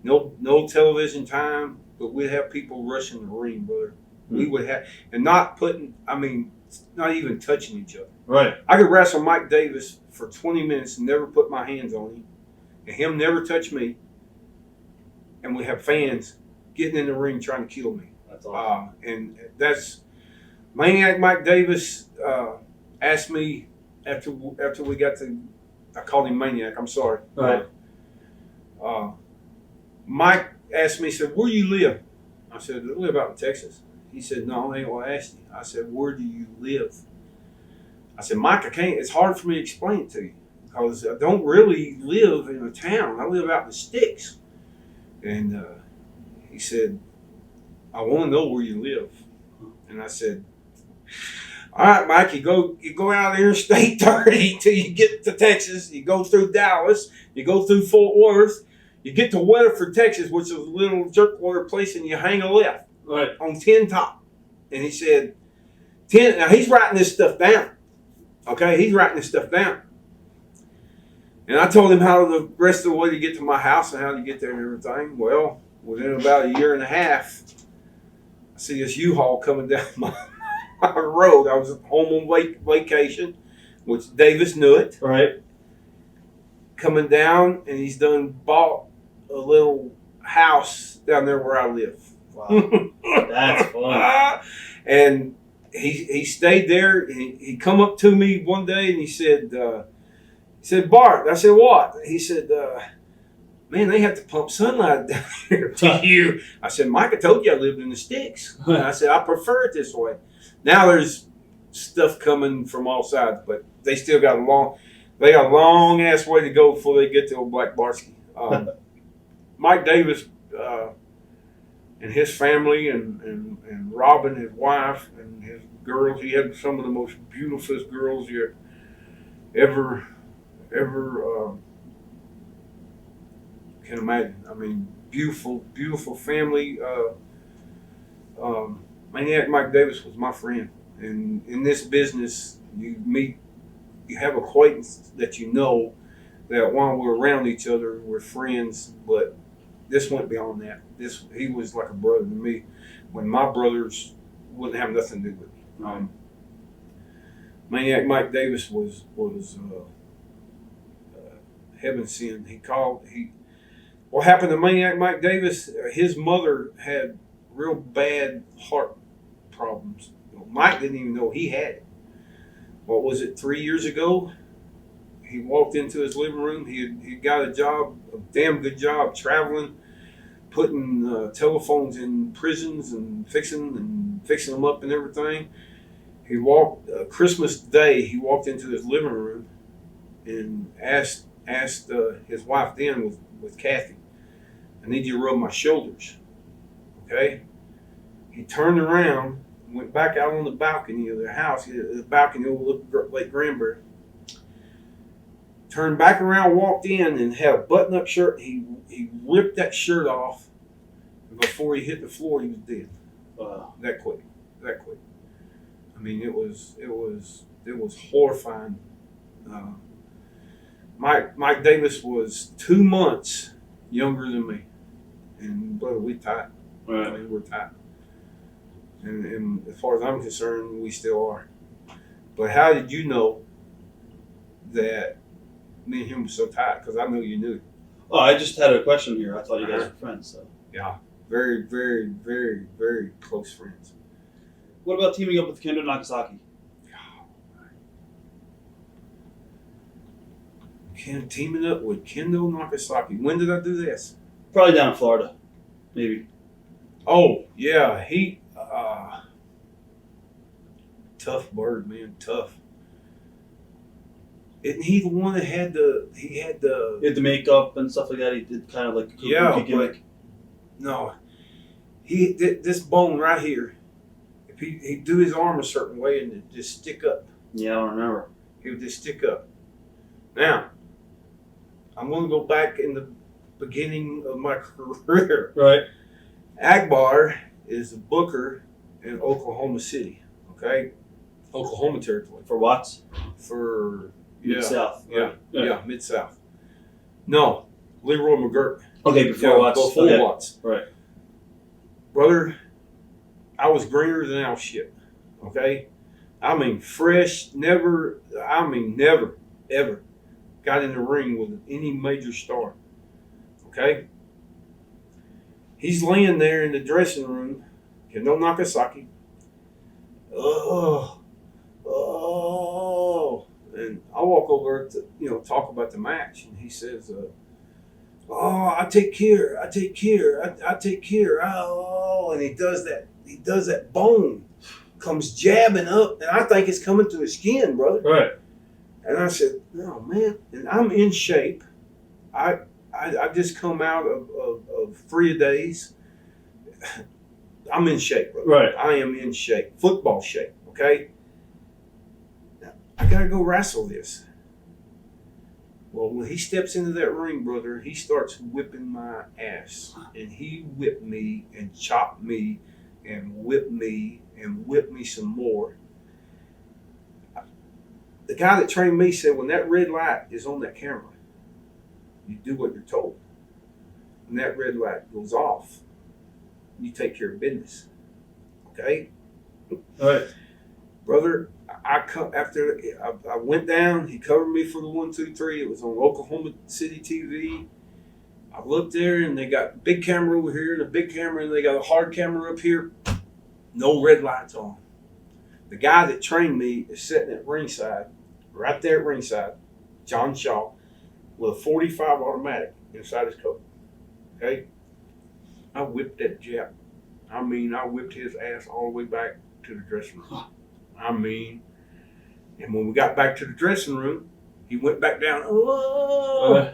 C: no television time, but we'd have people rushing the ring, brother. Mm-hmm. We would have, and not even touching each other.
B: Right.
C: I could wrestle Mike Davis for 20 minutes and never put my hands on him, and him never touch me, and we have fans getting in the ring trying to kill me.
B: That's awesome.
C: And that's Maniac Mike Davis asked me after we got to, I called him Maniac, I'm sorry.
B: Right.
C: Mike asked me, he said, "Where do you live?" I said, "I live out in Texas." He said, "No, I ain't what I asked you." I said, "Where do you live?" I said, "Mike, it's hard for me to explain it to you because I don't really live in a town. I live out in the sticks." And he said, "I want to know where you live." And I said, "All right, Mike, you go out Interstate 30 till you get to Texas. You go through Dallas. You go through Fort Worth. You get to Weatherford, Texas, which is a little jerkwater place, and you hang a left on 10 top." And he said, 10. Now, he's writing this stuff down. Okay, he's writing this stuff down. And I told him how the rest of the way to get to my house and how to get there and everything. Well, within about a year and a half, I see this U-Haul coming down my road. I was home on vacation, which Davis knew it.
B: Right.
C: Coming down, and he's done bought a little house down there where I live.
B: Wow, that's fun.
C: And he stayed there. And he come up to me one day and he said, "Bart." I said, "What?" He said, "Man, they have to pump sunlight down here to you." I said, "Mike, I told you I lived in the sticks." And I said, "I prefer it this way." Now there's stuff coming from all sides, but they still got They got a long ass way to go before they get to old Black Barsky. Mike Davis and his family and Robin, his wife, and his girls. He had some of the most beautiful girls you ever can imagine. I mean, beautiful family. Maniac Mike Davis was my friend, and in this business, you have acquaintance that you know that while we're around each other, we're friends. But this went beyond that. He was like a brother to me, when my brothers wouldn't have nothing to do with me. Maniac Mike Davis was heaven sent. What happened to Maniac Mike Davis? His mother had real bad heart problems. Mike didn't even know he had it. What was it, 3 years ago? He walked into his living room. He got a job, a damn good job, traveling, putting telephones in prisons and fixing them up and everything. He walked Christmas Day. He walked into his living room and asked his wife then with Kathy, "I need you to rub my shoulders." Okay. He turned around, went back out on the balcony of their house, the balcony over Lake Granbury. Turned back around, walked in, and had a button-up shirt. He ripped that shirt off, and before he hit the floor, he was dead. That quick. I mean, it was horrifying. Mike Davis was 2 months younger than me, and brother, we tight.
B: Right.
C: I mean, we're tight. And as far as I'm concerned, we still are. But how did you know that me and him were so tight? Because I know you knew.
B: Oh, I just had a question here. I thought you guys were friends. So.
C: Yeah, very, very, very, very close friends.
B: What about teaming up with Kendo Nagasaki?
C: Teaming up with Kendo Nagasaki. When did I do this?
B: Probably down in Florida, maybe.
C: Oh yeah, he tough bird, man, tough. Isn't he the one that had the
B: makeup and stuff like that? He did kind of like a gimmick.
C: No, he did this bone right here. If he'd do his arm a certain way and it'd just stick up.
B: Yeah, I don't remember.
C: He would just stick up. Now, I'm going to go back in the beginning of my career.
B: Right.
C: Akbar is a booker in Oklahoma City. Okay, Oklahoma territory.
B: For Watts?
C: For
B: Mid-South. Right?
C: Yeah, Mid-South. No, Leroy McGurk.
B: Okay, before Watts.
C: Before Watts.
B: Right.
C: Brother, I was greener than our shit. Okay? I mean, fresh, never, ever got in the ring with any major star. Okay? He's laying there in the dressing room, Kendo Nagasaki. Oh. And I walk over to, talk about the match, and he says, I take care. Oh, and he does that bone comes jabbing up, and I think it's coming through his skin, brother.
B: Right.
C: And I said, "No, man." And I'm in shape. I just come out of 3 days. I'm in shape, brother.
B: Right.
C: I am in shape, football shape. Okay. Now, I gotta go wrestle this. Well, when he steps into that ring, brother, he starts whipping my ass. And he whipped me and chopped me and whipped me and whipped me some more. The guy that trained me said, when that red light is on that camera, you do what you're told. When that red light goes off, you take care of business. Okay?
B: All right.
C: Brother, after I went down, he covered me for the 1, 2, 3. It was on Oklahoma City TV. I looked there, and they got a big camera over here and a big camera, and they got a hard camera up here. No red lights on. The guy that trained me is sitting at ringside, right there at ringside, John Shaw, with a .45 automatic inside his coat. Okay? I whipped that Jap. I whipped his ass all the way back to the dressing room. And when we got back to the dressing room,
A: He went back down. Oh,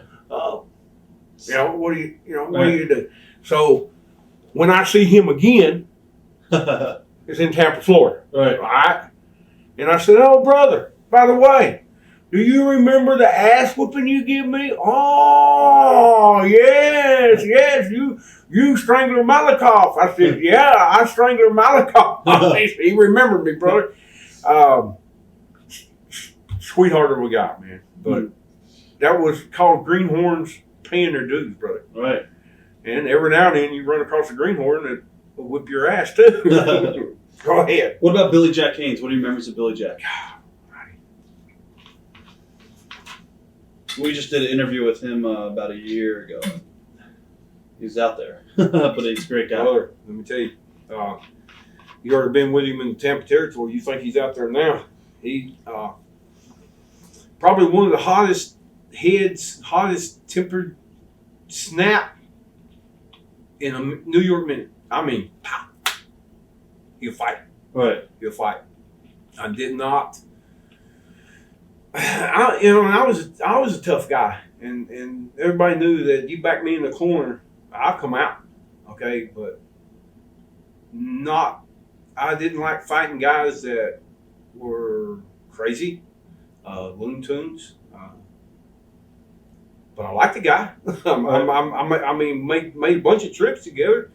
A: what do you do? So when I see him again, it's in Tampa, Florida.
B: Right.
A: Right. And I said, "Oh, brother, by the way, do you remember the ass whooping you give me? Oh, yes, you Strangler Malakoff." I said, "Yeah, I Strangler Malakoff." He remembered me, brother. Sweetheart of a guy, man. But that was called greenhorns paying their dues, brother.
B: Right.
A: And every now and then you run across a greenhorn that will whip your ass too. Go ahead.
B: What about Billy Jack Haynes? What do you remember of Billy Jack? We just did an interview with him about a year ago. He's out there, but he's a great guy.
A: Brother, let me tell you, you already been with him in the Tampa territory. You think he's out there now? He probably one of the hottest heads, hottest tempered snap in a New York minute. I mean, pow. He'll fight.
B: Right.
A: He'll fight. I did not. I was a tough guy, and everybody knew that you back me in the corner, I'll come out. Okay, but not. I didn't like fighting guys that were crazy, Looney Tunes. But I like the guy. I mean, made a bunch of trips together,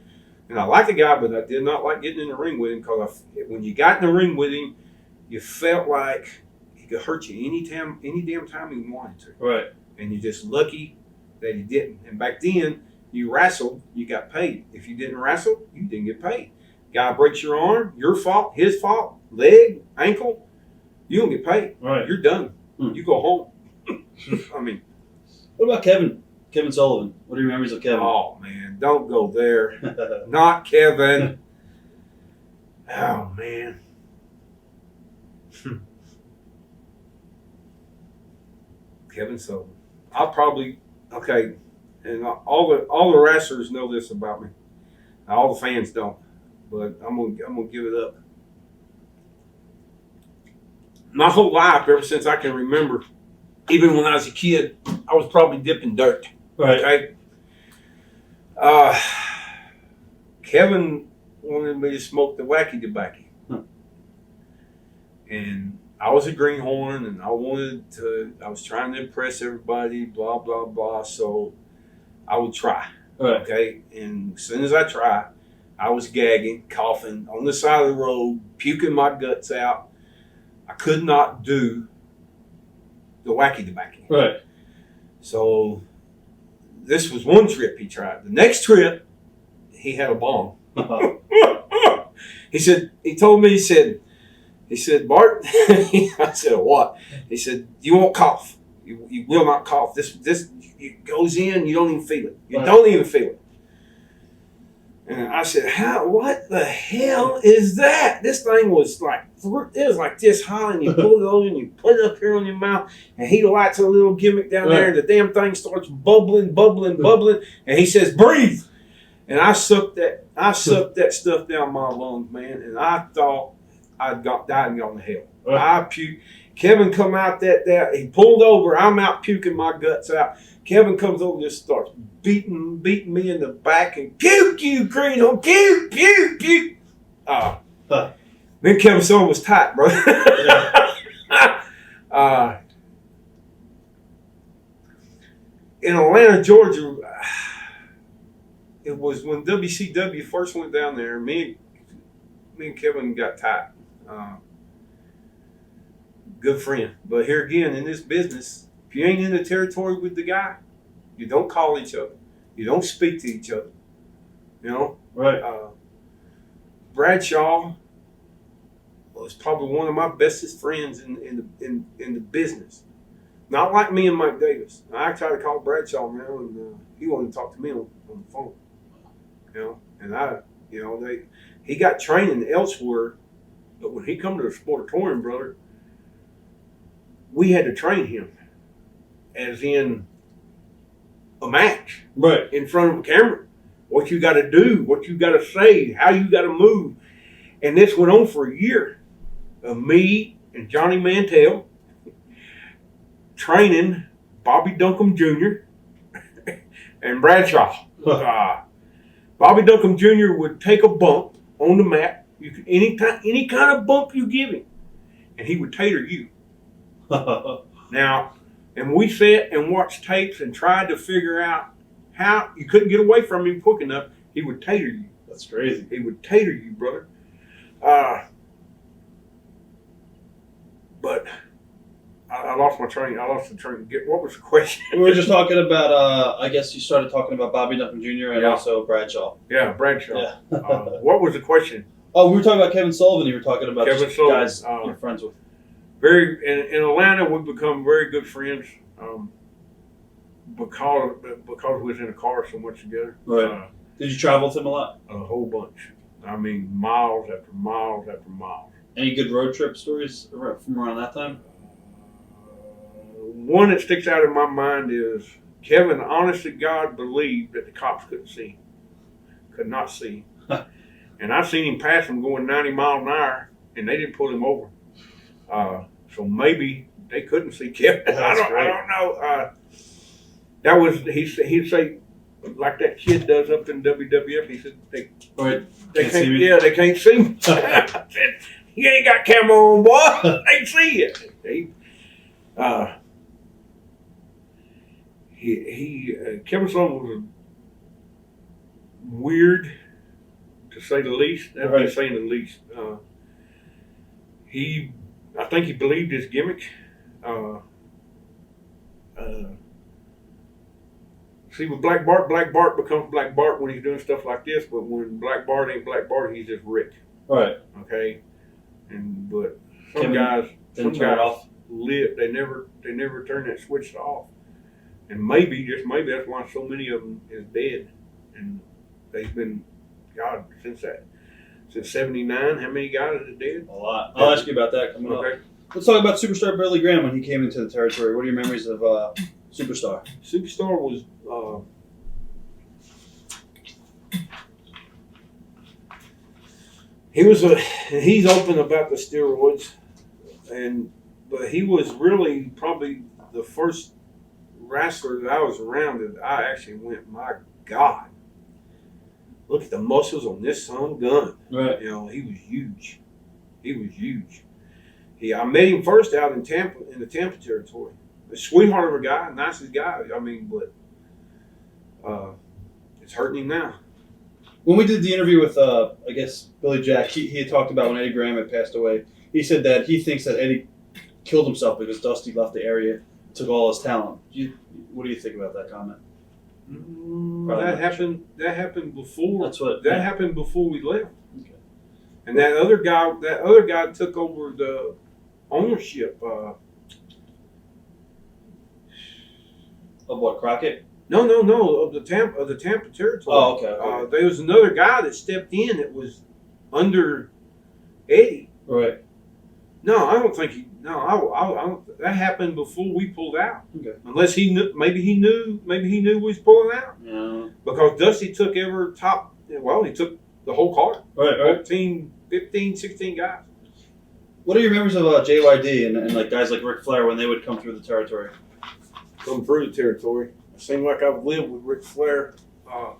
A: and I like the guy. But I did not like getting in the ring with him because when you got in the ring with him, you felt like he could hurt you any damn time he wanted to.
B: Right.
A: And you're just lucky that he didn't. And back then, you wrestled, you got paid. If you didn't wrestle, you didn't get paid. Guy breaks your arm, your fault, his fault, leg, ankle, you don't get paid.
B: Right.
A: You're done. You go home. I mean.
B: What about Kevin? Kevin Sullivan. What do you remember of Kevin?
A: Oh, man, don't go there. Not Kevin. Oh, man. Kevin Sullivan. I'll probably, okay, and all the wrestlers know this about me. All the fans don't, but I'm gonna give it up. My whole life, ever since I can remember, even when I was a kid, I was probably dipping dirt.
B: Right.
A: Okay. Kevin wanted me to smoke the wacky tobacco. And I was a greenhorn, and I was trying to impress everybody, blah, blah, blah. So I would try.
B: Right.
A: Okay. And as soon as I tried, I was gagging, coughing on the side of the road, puking my guts out. I could not do the wacky tobacco.
B: Right. So
A: this was one trip he tried. The next trip, he had a bomb. He said, "Bart," I said, "What?" He said, "You won't cough. You will not cough. This it goes in, you don't even feel it. You don't even feel it." And I said, what the hell is that? This thing was like, it was like this high, and you pull it over and you put it up here on your mouth, and he lights a little gimmick down there, and the damn thing starts bubbling, and he says, "Breathe." And I sucked that stuff down my lungs, man, and I thought I'd died and gone to hell. I puked. Kevin come out he pulled over, I'm out puking my guts out. Kevin comes over and just starts beating me in the back and puke, you greenhorn, puke, puke, puke. Then Kevin Sullivan was tight, bro. In Atlanta, Georgia, it was when WCW first went down there. Me and Kevin got tight. Good friend. But here again, in this business, if you ain't in the territory with the guy, you don't call each other. You don't speak to each other. You know?
B: Right.
A: Bradshaw was probably one of my bestest friends in the business. Not like me and Mike Davis. I tried to call Bradshaw now, and he wanted to talk to me on the phone. You know? And he got training elsewhere, but when he come to the Sportatorium, brother, we had to train him as in a match.
B: Right.
A: In front of a camera. What you got to do, what you got to say, how you got to move. And this went on for a year. Me and Johnny Mantell training Bobby Duncombe Jr. and Bradshaw. Bobby Duncombe Jr. would take a bump on the mat. You could, any kind of bump you give him, and he would tater you. Now, and we sat and watched tapes and tried to figure out how you couldn't get away from him quick enough. He would tater you.
B: That's crazy.
A: He would tater you, brother. But I lost my train. I lost the train. What was the question?
B: We were just talking about, I guess you started talking about Bobby Duncombe Jr. and also Bradshaw.
A: Yeah, Bradshaw.
B: Yeah.
A: What was the question?
B: Oh, we were talking about Kevin Sullivan. You were talking about
A: Kevin
B: just
A: Sullivan,
B: guys you're friends with.
A: In Atlanta, we've become very good friends because we was in a car so much together.
B: Right. Did you travel with him a lot?
A: A whole bunch. I mean, miles after miles after miles.
B: Any good road trip stories from around that time?
A: One that sticks out in my mind is Kevin, honest to God, believed that the cops couldn't see him. Could not see him. And I seen him pass him going 90 miles an hour, and they didn't pull him over. So maybe they couldn't see Kevin. I don't know. That was he'd say, like that kid does up in WWF. He said they can't see me. Yeah, they can't see me. I said, you ain't got camera on, boy. They see you. Kevin Sullivan was weird, to say the least. That's right. Saying the least. I think he believed his gimmick. See, with Black Bart becomes Black Bart when he's doing stuff like this. But when Black Bart ain't Black Bart, he's just Rick. Right. Okay. But some guys live. They never turn that switch off. And maybe, just maybe, that's why so many of them is dead. And they've been, God, since 79, how many guys are dead?
B: A lot. I'll ask you about that coming up. Let's talk about Superstar Billy Graham when he came into the territory. What are your memories of Superstar?
A: Superstar was, he's open about the steroids, but he was really probably the first wrestler that I was around that I actually went, my God, look at the muscles on this son of a gun. Right. You know, he was huge. I met him first out in Tampa, in the Tampa territory. A sweetheart of a guy, nicest guy. I mean, but it's hurting him now.
B: When we did the interview with, I guess, Billy Jack, he had talked about when Eddie Graham had passed away. He said that he thinks that Eddie killed himself because Dusty left the area, took all his talent. What do you think about that comment?
A: That happened before. That happened before we left.
B: Okay.
A: And that other guy took over the ownership.
B: Of what, Crockett?
A: No, of the Tampa territory.
B: Oh, okay.
A: There was another guy that stepped in that was under Eddie.
B: Right.
A: No, I don't think he. No, I don't. That happened before we pulled out.
B: Okay.
A: Unless he knew, maybe he knew we was pulling out.
B: Yeah.
A: Because Dusty took every top. Well, he took the whole card.
B: Right.
A: 14, 15, 16 guys.
B: What are your memories of JYD and like guys like Ric Flair when they would come through the territory?
A: Come through the territory. It seemed like I've lived with Ric Flair. I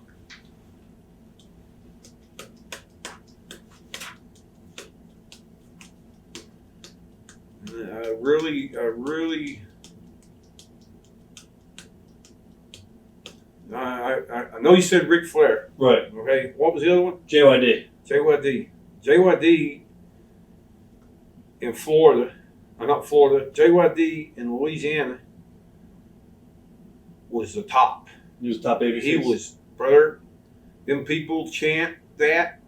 A: know you said Ric Flair.
B: Right.
A: Okay. What was the other one?
B: JYD.
A: JYD in Florida. Not Florida. JYD in Louisiana was the top.
B: He was top 86.
A: He was, brother. Them people chant that.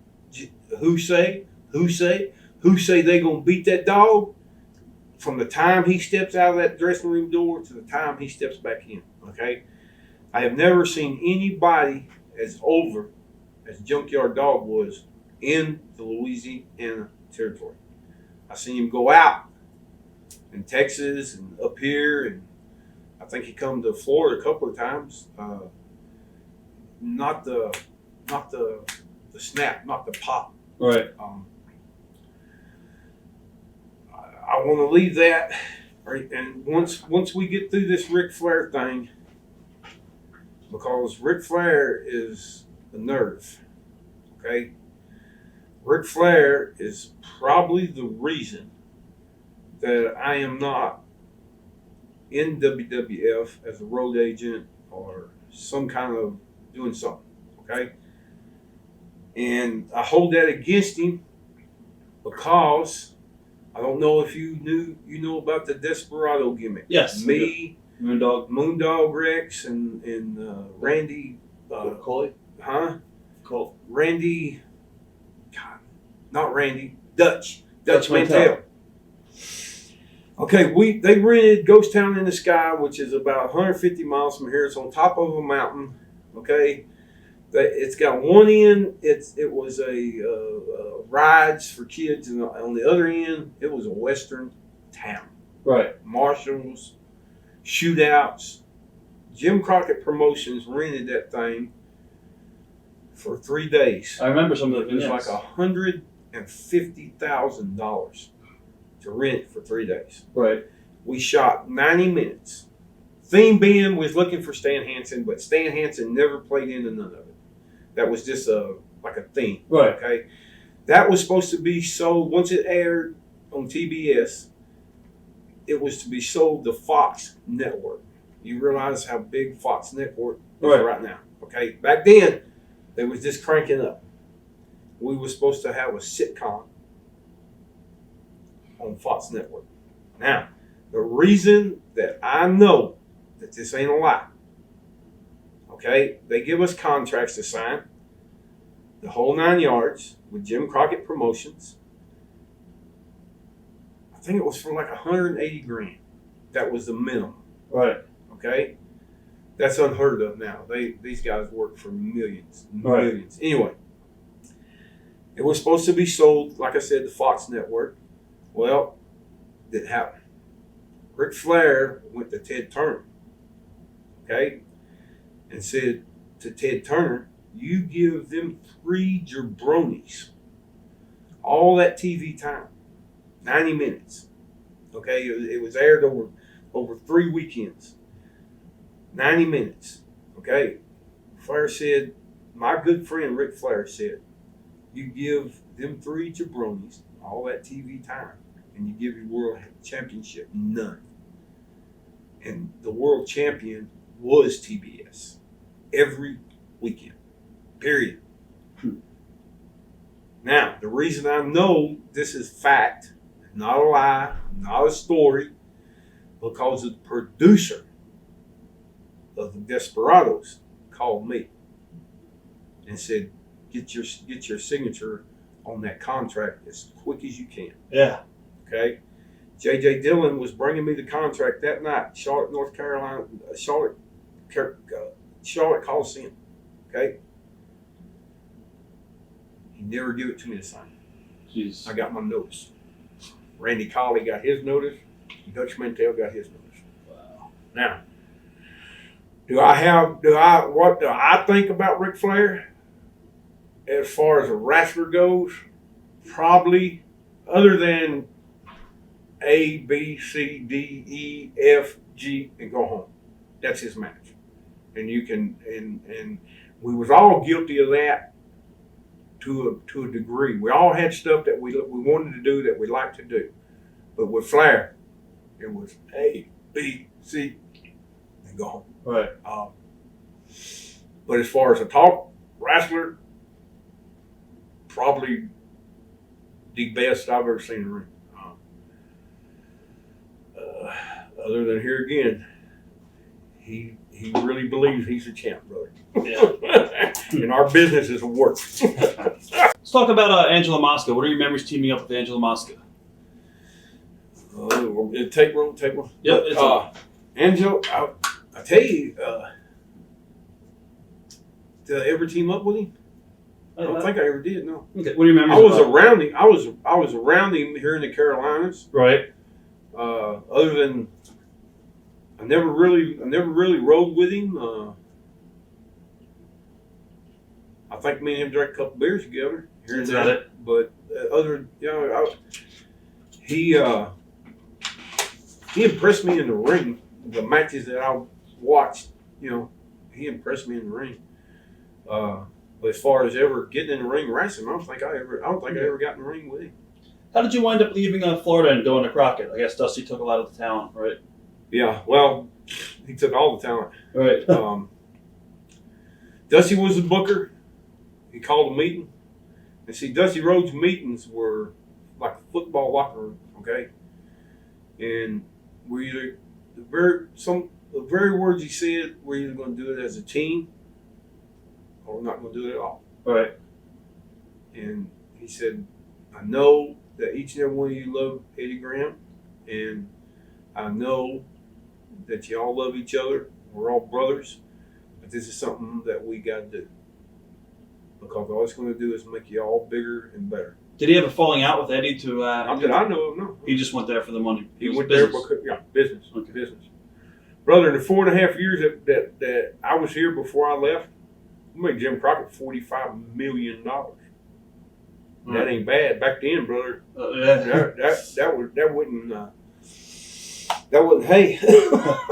A: Who say they gonna beat that dog? From the time he steps out of that dressing room door to the time he steps back in. Okay, I have never seen anybody as over as Junkyard Dog was in the Louisiana territory. I seen him go out in Texas and up here, and I think he come to Florida a couple of times. Not the snap, not the pop.
B: Right.
A: I want to leave that Right, and once we get through this Ric Flair thing, because Ric Flair is the nerve, okay? Ric Flair is probably the reason that I am not in WWF as a road agent or some kind of doing something, okay? And I hold that against him because I don't know if you know about the Desperado gimmick.
B: Yes.
A: Me,
B: Moondog
A: Rex, and Randy.
B: Coley?
A: Huh?
B: Cole.
A: Randy. God, not Randy. Dutch
B: Mantell.
A: Mantell. Okay, they rented Ghost Town in the Sky, which is about 150 miles from here. It's on top of a mountain. Okay, it's got one end. It was a rides for kids, and on the other end, it was a western town.
B: Right.
A: Marshals, shootouts. Jim Crockett Promotions rented that thing for 3 days.
B: I remember some of the
A: It was
B: vignettes.
A: like $150,000 to rent it for 3 days.
B: Right.
A: We shot 90 minutes. Theme band was looking for Stan Hansen, but Stan Hansen never played into none of it. That was just like a theme.
B: Right.
A: Okay. That was supposed to be sold once it aired on TBS. It was to be sold to Fox Network. You realize how big Fox Network is right now. Okay. Back then, they was just cranking up. We were supposed to have a sitcom on Fox Network. Now, the reason that I know that this ain't a lie, okay, they give us contracts to sign, the whole 9 yards with Jim Crockett Promotions. I think it was for like 180 grand. That was the minimum.
B: Right.
A: Okay, that's unheard of now. These guys work for millions.
B: Right.
A: Anyway, it was supposed to be sold, like I said, to Fox Network. Well, didn't happen. Ric Flair went to Ted Turner, okay, and said to Ted Turner, "You give them 3 jabronis all that TV time, 90 minutes, okay? It was aired over 3 weekends, 90 minutes, okay?" Flair said, my good friend Ric Flair said, "You give them 3 jabronis all that TV time, and you give your world championship none." And the world champion was TBS every weekend, period. Now, the reason I know this is fact, not a lie, not a story, because the producer of the Desperados called me and said, get your signature on that contract as quick as you can.
B: Yeah.
A: Okay. J.J. Dillon was bringing me the contract that night, Charlotte, North Carolina, Charlotte Coliseum. Okay. He never gave it to me to sign.
B: Jeez.
A: I got my notice. Randy Colley got his notice. Dutch Mantell got his notice.
B: Wow.
A: Now, what do I think about Ric Flair? As far as a wrestler goes, probably, other than A, B, C, D, E, F, G, and go home. That's his match. And you can, and we was all guilty of that to a degree. We all had stuff that we wanted to do that we liked to do. But with Flair, it was A, B, C, and go home.
B: Right.
A: But as far as a talk wrestler, probably the best I've ever seen in the ring. Other than here again, he really believes he's a champ, brother.
B: Yeah.
A: And our business is a work.
B: Let's talk about Angela Mosca. What are your memories teaming up with Angela Mosca?
A: Take one.
B: Yep.
A: Angel, I tell you, did I ever team up with him? I don't think I ever did. No.
B: Okay. What are your memories?
A: I was around him. I was around him here in the Carolinas.
B: Right.
A: Other than I never really rode with him. I think me and him drank a couple beers together here and
B: That's
A: there. But he he impressed me in the ring. The matches that I watched, he impressed me in the ring. But as far as ever getting in the ring wrestling, I don't think I ever got in the ring with him.
B: How did you wind up leaving Florida and going to Crockett? I guess Dusty took a lot of the talent, right?
A: Yeah, well, he took all the talent.
B: Right.
A: Dusty was the booker. He called a meeting. And see, Dusty Rhodes meetings were like a football locker room, okay? And we're either the very words he said, we're either going to do it as a team or we're not going to do it at all.
B: Right.
A: And he said, I know that each and every one of you love Eddie Graham, and I know that you all love each other. We're all brothers, but this is something that we got to do. Because all it's going to do is make you all bigger and better.
B: Did he have a falling out with Eddie to?
A: How did I know him? No.
B: He just went there for the money.
A: He went there because business. Okay. Business. Brother, in the 4.5 years that I was here before I left, we made Jim Crockett $45 million. Right. That ain't bad. Back then, brother, that wouldn't. Hey,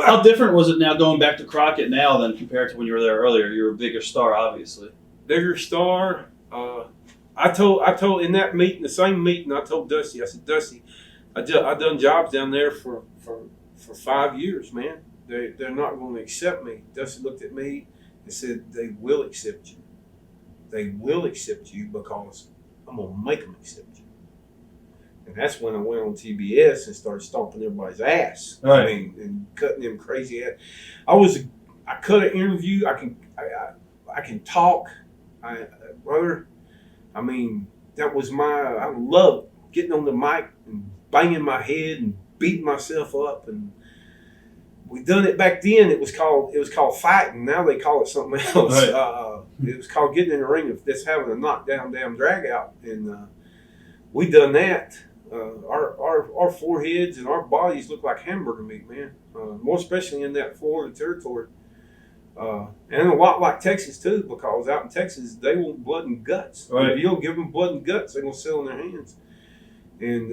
B: how different was it now going back to Crockett now than compared to when you were there earlier? You were a bigger star, obviously.
A: Bigger star. I told in that meeting, the same meeting, I told Dusty. I said, Dusty, I done jobs down there for 5 years, man. They're not going to accept me. Dusty looked at me and said, they will accept you. They will accept you because I'm going to make them accept you. And that's when I went on TBS and started stomping everybody's ass.
B: Right.
A: I mean, and cutting them crazy ass. I cut an interview. I can talk. Brother, I mean, I love getting on the mic and banging my head and beating myself up. And we done it back then. It was called fighting. Now they call it something else. Right. It was called getting in the ring of just having a knockdown, damn drag out. And we done that. Our foreheads and our bodies look like hamburger meat, man. More especially in that Florida territory. And a lot like Texas too, because out in Texas they want blood and guts.
B: Right.
A: If you don't give them blood and guts, they're gonna sell in their hands. And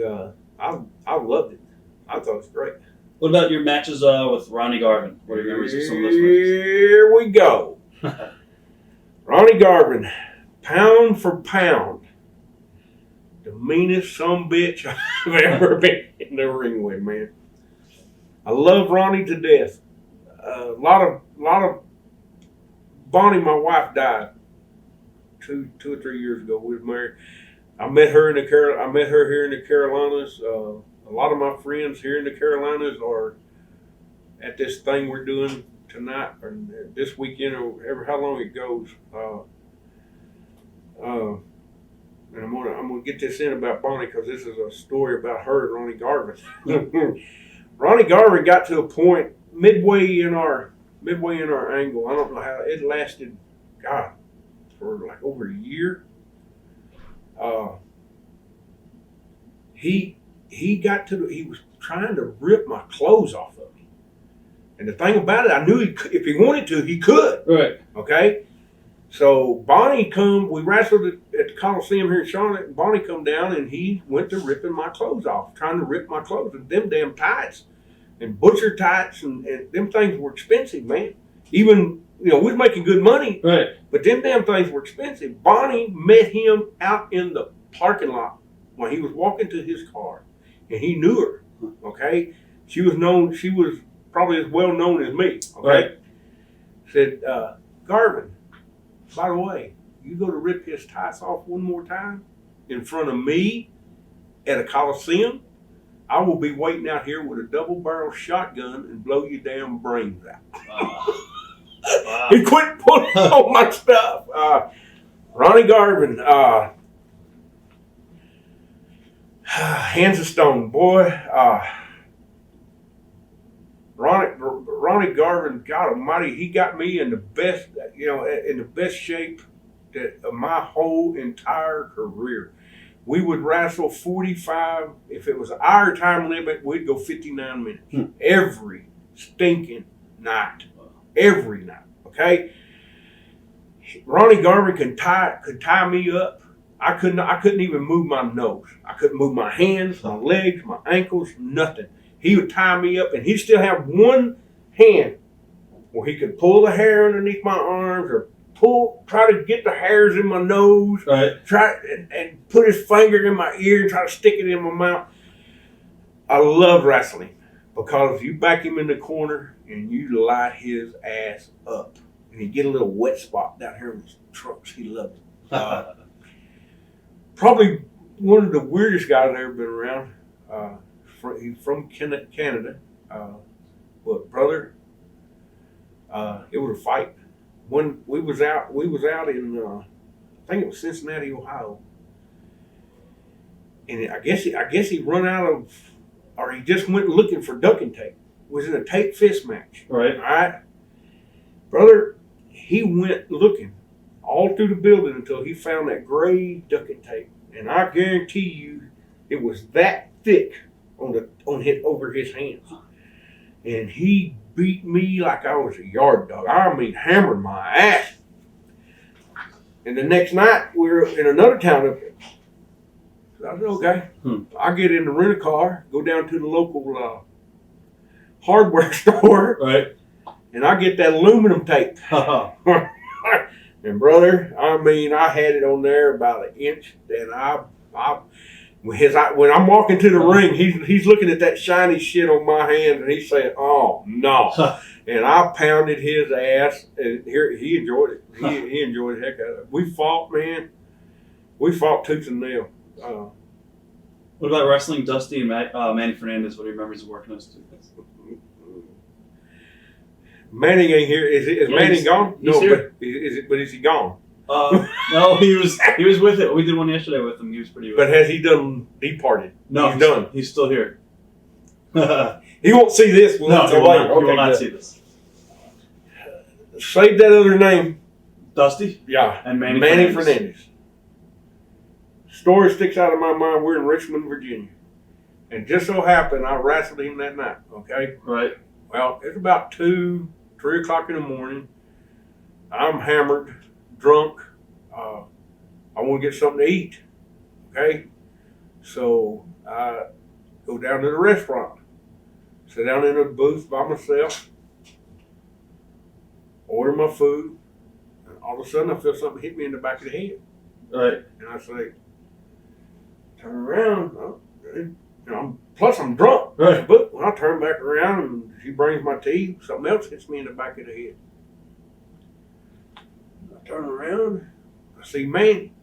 A: I loved it. I thought it was great.
B: What about your matches with Ronnie Garvin? What are your memories of some of those matches?
A: Here we go. Ronnie Garvin, pound for pound, the meanest sumbitch I've ever been in the ring with, man. I love Ronnie to death. A lot of Bonnie, my wife, died two or 3 years ago. We were married. I met her here in the Carolinas. A lot of my friends here in the Carolinas are at this thing we're doing tonight or this weekend or how long it goes. And I'm gonna get this in about Bonnie because this is a story about her and Ronnie Garvin. Ronnie Garvin got to a point midway in our angle. I don't know how it lasted. God, for like over a year. He was trying to rip my clothes off of me. And the thing about it, I knew if he wanted to, he could.
B: Right.
A: Okay. So Bonnie we wrestled at the Coliseum here in Charlotte, and Bonnie come down and he went to ripping my clothes off, trying to rip my clothes with them damn tights and butcher tights and them things were expensive, man. Even, we was making good money,
B: right?
A: But them damn things were expensive. Bonnie met him out in the parking lot when he was walking to his car, and he knew her, okay? She was probably as well known as me, okay? Right. Said, Garvin, by the way, you go to rip his tights off one more time in front of me at a Coliseum, I will be waiting out here with a double-barrel shotgun and blow your damn brains out. Wow. He quit pulling on my stuff. Ronnie Garvin, hands of stone, boy. Ronnie Garvin, God Almighty, he got me in the best, in the best shape of my whole entire career. We would wrestle 45. If it was our time limit, we'd go 59 minutes every stinking night. Every night, okay? Ronnie Garvin could tie me up. I couldn't even move my nose. I couldn't move my hands, my legs, my ankles, nothing. he would tie me up, and he'd still have one hand where he could pull the hair underneath my arms or try to get the hairs in my nose, and put his finger in my ear and try to stick it in my mouth. I love wrestling because you back him in the corner and you light his ass up. And he get a little wet spot down here in his trunks. He loved it. Probably one of the weirdest guys I've ever been around. He's from Canada. But brother, it was a fight. When we was out in I think it was Cincinnati, Ohio. And I guess he run out of, or he just went looking for ducking tape. Was in a tape fist match.
B: Right.
A: All right. Brother, he went looking all through the building until he found that gray ducking tape. And I guarantee you it was that thick over his hands. And he beat me like I was a yard dog. I mean, hammered my ass. And the next night, we were in another town up there. So I said, okay. I get in the rent-a-car, go down to the local hardware store,
B: right,
A: and I get that aluminum tape. And brother, I mean, I had it on there about an inch, and when I'm walking to the ring, he's looking at that shiny shit on my hand, and he's saying, "Oh no!" And I pounded his ass, and he enjoyed it. He enjoyed the heck out of it. We fought, man. We fought tooth and nail.
B: What about wrestling Dusty and Manny Fernandez? What do you remember of working those two guys?
A: Manny ain't here. Is Manny gone?
B: He's
A: No,
B: here.
A: But is he gone?
B: No, he was with it. We did one yesterday with him. He was pretty.
A: But has he departed?
B: No,
A: he's done.
B: He's still here.
A: He won't see this.
B: No, he will not see this.
A: Save that other name.
B: Dusty?
A: Yeah.
B: And Manny
A: Fernandez. Story sticks out of my mind. We're in Richmond, Virginia. And just so happened I wrestled him that night, okay?
B: Right.
A: Well, it's about 2, 3 o'clock in the morning. I'm hammered, drunk. I want to get something to eat, okay? So I go down to the restaurant, sit down in a booth by myself, order my food, and all of a sudden I feel something hit me in the back of the head.
B: Right.
A: And I say, turn around. Plus I'm drunk.
B: Right.
A: But when I turn back around and she brings my tea, something else hits me in the back of the head. I turn around, I see Manny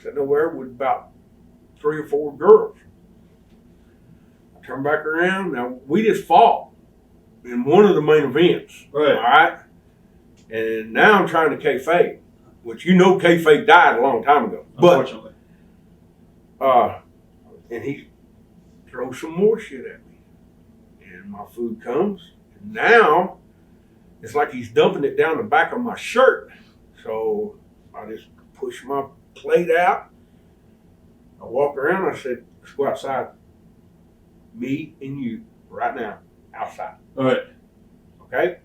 A: sitting over there with about 3 or 4 girls. I turn back around. Now, we just fought in one of the main events.
B: Right.
A: All right? And now I'm trying to kayfabe, which kayfabe died a long time ago.
B: Unfortunately.
A: And he throws some more shit at me. And my food comes. And now, it's like he's dumping it down the back of my shirt. So I just push my plate out. I walk around. I said, let's go outside. Me and you, right now, outside.
B: All right.
A: Okay?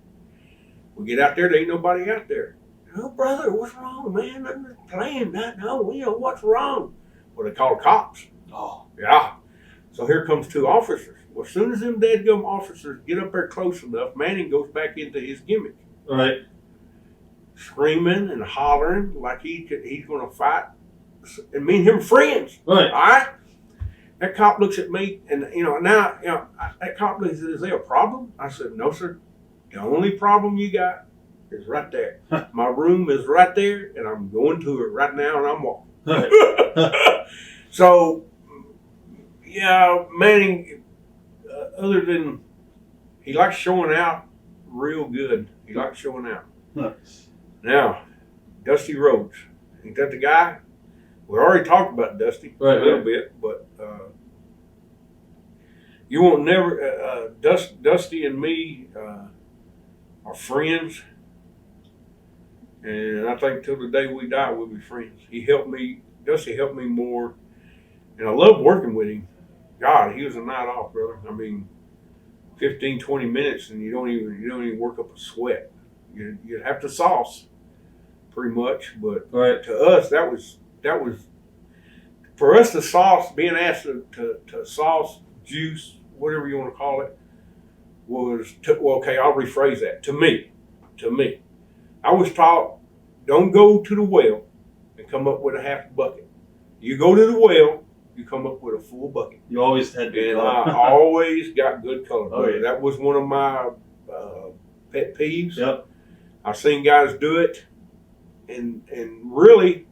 A: We get out there. There ain't nobody out there. Oh, brother, what's wrong, man? I'm just playing that. No, what's wrong? Well, they call the cops.
B: Oh.
A: Yeah. So here comes 2 officers. Well, as soon as them dadgum officers get up there close enough, Manny goes back into his gimmick.
B: All right.
A: Screaming and hollering like he's going to fight. And me and him friends.
B: Right.
A: All right? That cop looks at me, and, that cop looks, is there a problem? I said, no, sir. The only problem you got is right there. My room is right there, and I'm going to it right now, and I'm walking.
B: Right.
A: So, yeah, Manning, other than, he likes showing out real good. He likes showing out.
B: Huh.
A: Now, Dusty Rhodes. Ain't that the guy? We already talked about Dusty a little bit, but you won't never, Dusty and me are friends. And I think till the day we die, we'll be friends. Dusty helped me more. And I love working with him. God, he was a night off, brother. I mean, 15, 20 minutes and you don't even work up a sweat. You'd have to sauce pretty much, but
B: Right.
A: to us that was for us to sauce, being asked to sauce, juice,
C: whatever you want to call it, was, okay, I'll rephrase that. To me, I was taught, don't go to the well and come up with a half bucket. You go to the well, you come up with a full bucket.
B: You always had good
C: And
B: color.
C: I always got good color.
B: Oh, yeah.
C: That was one of my pet peeves.
B: Yep.
C: I've seen guys do it, and really,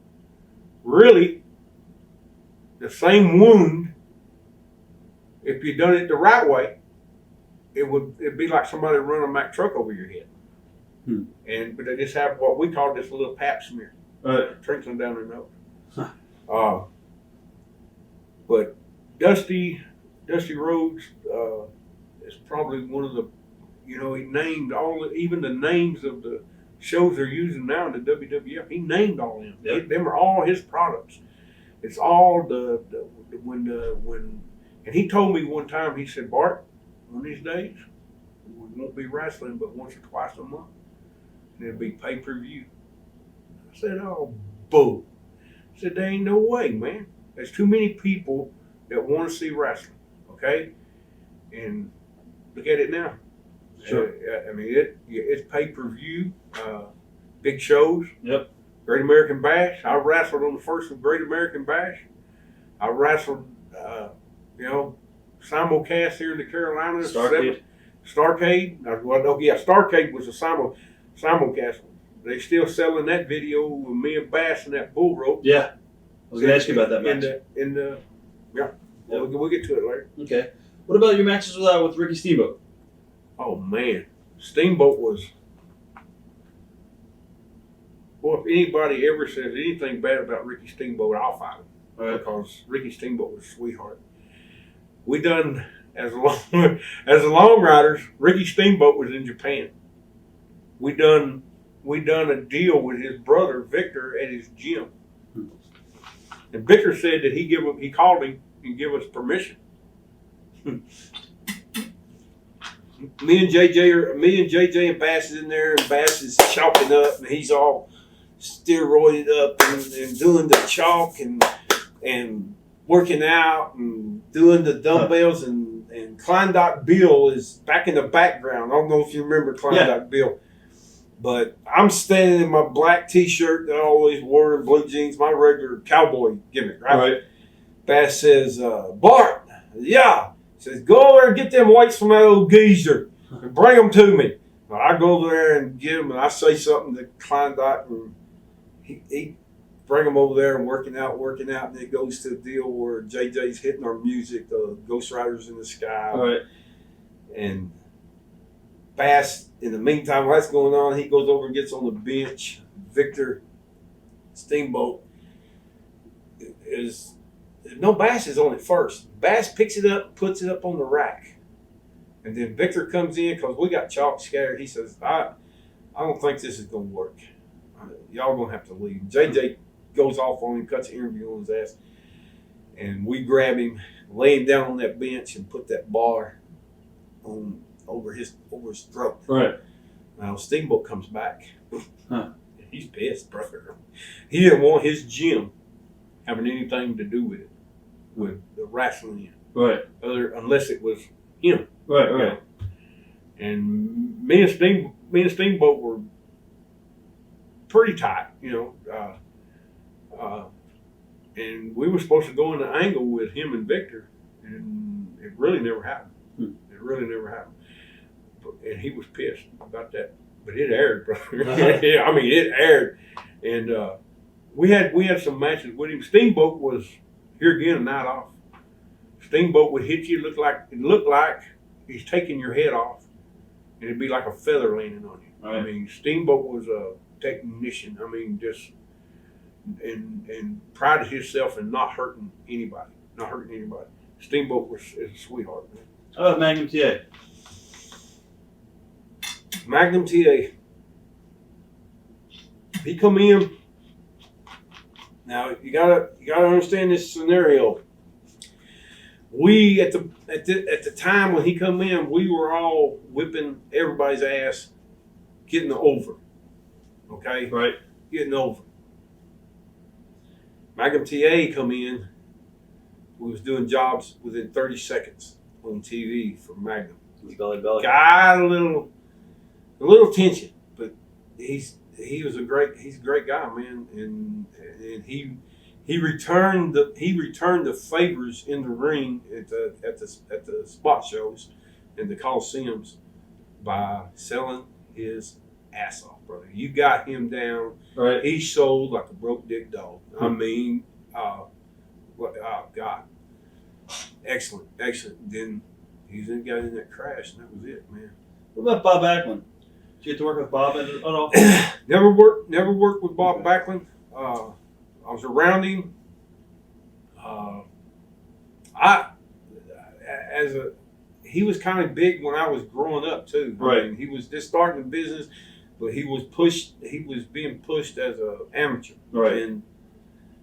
C: the same wound, if you done it the right way, it'd be like somebody running a Mack truck over your head. But they just have what we call just a little pap smear, trickling down their nose. But Dusty Rhodes is probably one of the, he named even the names of the shows they're using now in the WWF. He named all them.
B: Yep.
C: Them are all his products. It's all and he told me one time, he said, Bart, one of these days, we won't be wrestling but once or twice a month. And it'll be pay-per-view. I said, oh, boo. I said, there ain't no way, man. There's too many people that want to see wrestling, okay? And look at it now.
B: Sure.
C: I mean, it's pay-per-view, big shows.
B: Yep.
C: Great American Bash. I wrestled on the first of Great American Bash. I wrestled, simulcast here in the Carolinas.
B: Starcade.
C: Starcade was a simulcast. They still selling that video with me and Bass and that bull rope.
B: Yeah. I was going to ask you about that match.
C: We'll get to it later.
B: Okay. What about your matches with Ricky Steamboat?
C: Oh, man. Steamboat was... Well, if anybody ever says anything bad about Ricky Steamboat, I'll fight him. Because Ricky Steamboat was a sweetheart. We done, as the Long Riders, Ricky Steamboat was in Japan. We done a deal with his brother, Victor, at his gym. And Victor said that he called him and give us permission. Me and JJ and Bass is in there, and Bass is chalking up, and he's all steroided up and doing the chalk and working out and doing the dumbbells, and Klondike Bill is back in the background. I don't know if you remember Klondike Bill, but I'm standing in my black T-shirt that I always wore, and blue jeans, my regular cowboy gimmick, right? Bass says, Bart, yeah. He says, go over and get them weights from that old geezer and bring them to me. Well, I go over there and get them, and I say something to Klondike, and he bring them over there and working out, and it goes to the deal where JJ's hitting our music, the Ghost Riders in the Sky.
B: Right.
C: And Bass, in the meantime, while that's going on, he goes over and gets on the bench. Victor Steamboat Bass is on it first. Bass picks it up, puts it up on the rack. And then Victor comes in because we got chalk scattered. He says, I don't think this is going to work. Y'all going to have to leave. JJ goes off on him, cuts an interview on his ass. And we grab him, lay him down on that bench, and put that bar over his throat.
B: Right.
C: Now, Steamboat comes back. He's pissed, brother. He didn't want his gym having anything to do with it, with the wrestling.
B: Right.
C: Unless it was him.
B: Right.
C: And me and Steamboat were pretty tight, and we were supposed to go in the angle with him and Victor, and it really never happened. And he was pissed about that, but it aired, brother. Yeah, I mean, it aired, and we had some matches with him. Steamboat was here again a night off. Steamboat would hit you, look like he's taking your head off, and it'd be like a feather landing on you. Right. I mean, Steamboat was a technician. I mean, just and prided himself in not hurting anybody. Steamboat is a sweetheart, man.
B: How about Magnum TA?
C: Magnum TA. He come in. Now you gotta understand this scenario. We at the time when he come in, we were all whipping everybody's ass, getting over. Okay?
B: Right.
C: Getting over. Magnum TA come in, we was doing jobs within 30 seconds.
A: on TV for Magnum.
B: Belly belly.
A: Got a little tension, but he's a great guy, man, and he returned the favors in the ring at the spot shows and the Coliseums by selling his ass off, brother. You got him down.
B: Right.
A: He sold like a broke dick dog. I mean, oh God, excellent. Then he then got in that crash, and that was it, man.
B: What about Bob Backlund? Did you get to work with Bob at all?
A: Never worked with Bob Backlund. I was around him. He was kind of big when I was growing up too.
B: Right.
A: I mean, he was just starting the business, but he was being pushed as an amateur.
B: Right.
A: And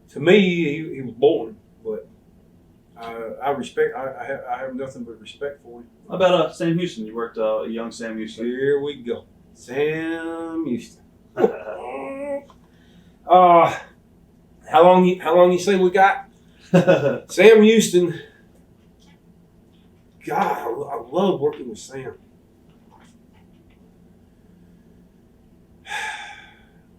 A: to me, he was born, but I have nothing but respect for him.
B: How about Sam Houston? You worked young Sam Houston.
A: Here we go, Sam Houston. How long you say we got? Sam Houston. God, I love working with Sam.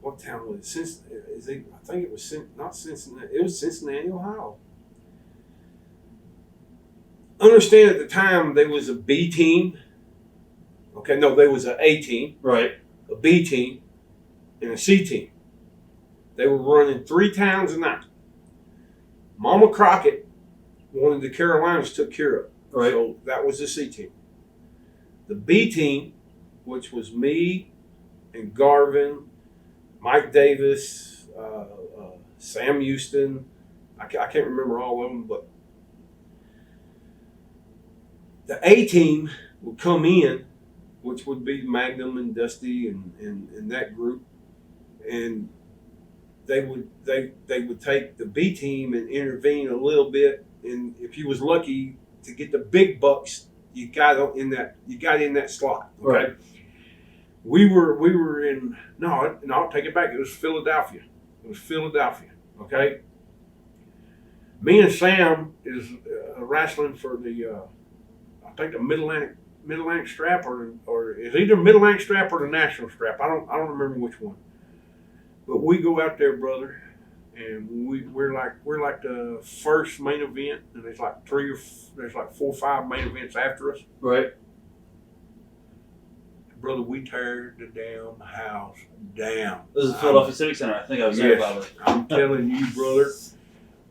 A: What town was it? I think it was not Cincinnati. It was Cincinnati, Ohio. Understand at the time there was a B team. Okay, no, there was an A team.
B: Right.
A: A B team, and a C team. They were running 3 towns a night. Mama Crockett wanted the Carolinas took care of.
B: Right.
A: So that was the C team. The B team, which was me and Garvin, Mike Davis, Sam Houston. I can't remember all of them, but the A team would come in, which would be Magnum and Dusty and that group, and they would take the B team and intervene a little bit, and if you was lucky to get the big bucks, you got in that slot. Okay.
B: Right.
A: We were in no, take it back. It was Philadelphia. Okay. Me and Sam is wrestling for the I think the Mid Atlantic strap or it's either Mid Atlantic strap or the national strap. I don't remember which one. But we go out there, brother, and we're like the first main event, and there's like 4 or 5 main events after us.
B: Right.
A: Brother, we tear the damn house down.
B: This is the Philadelphia Civic Center. I think I was there about it.
A: I'm telling you, brother,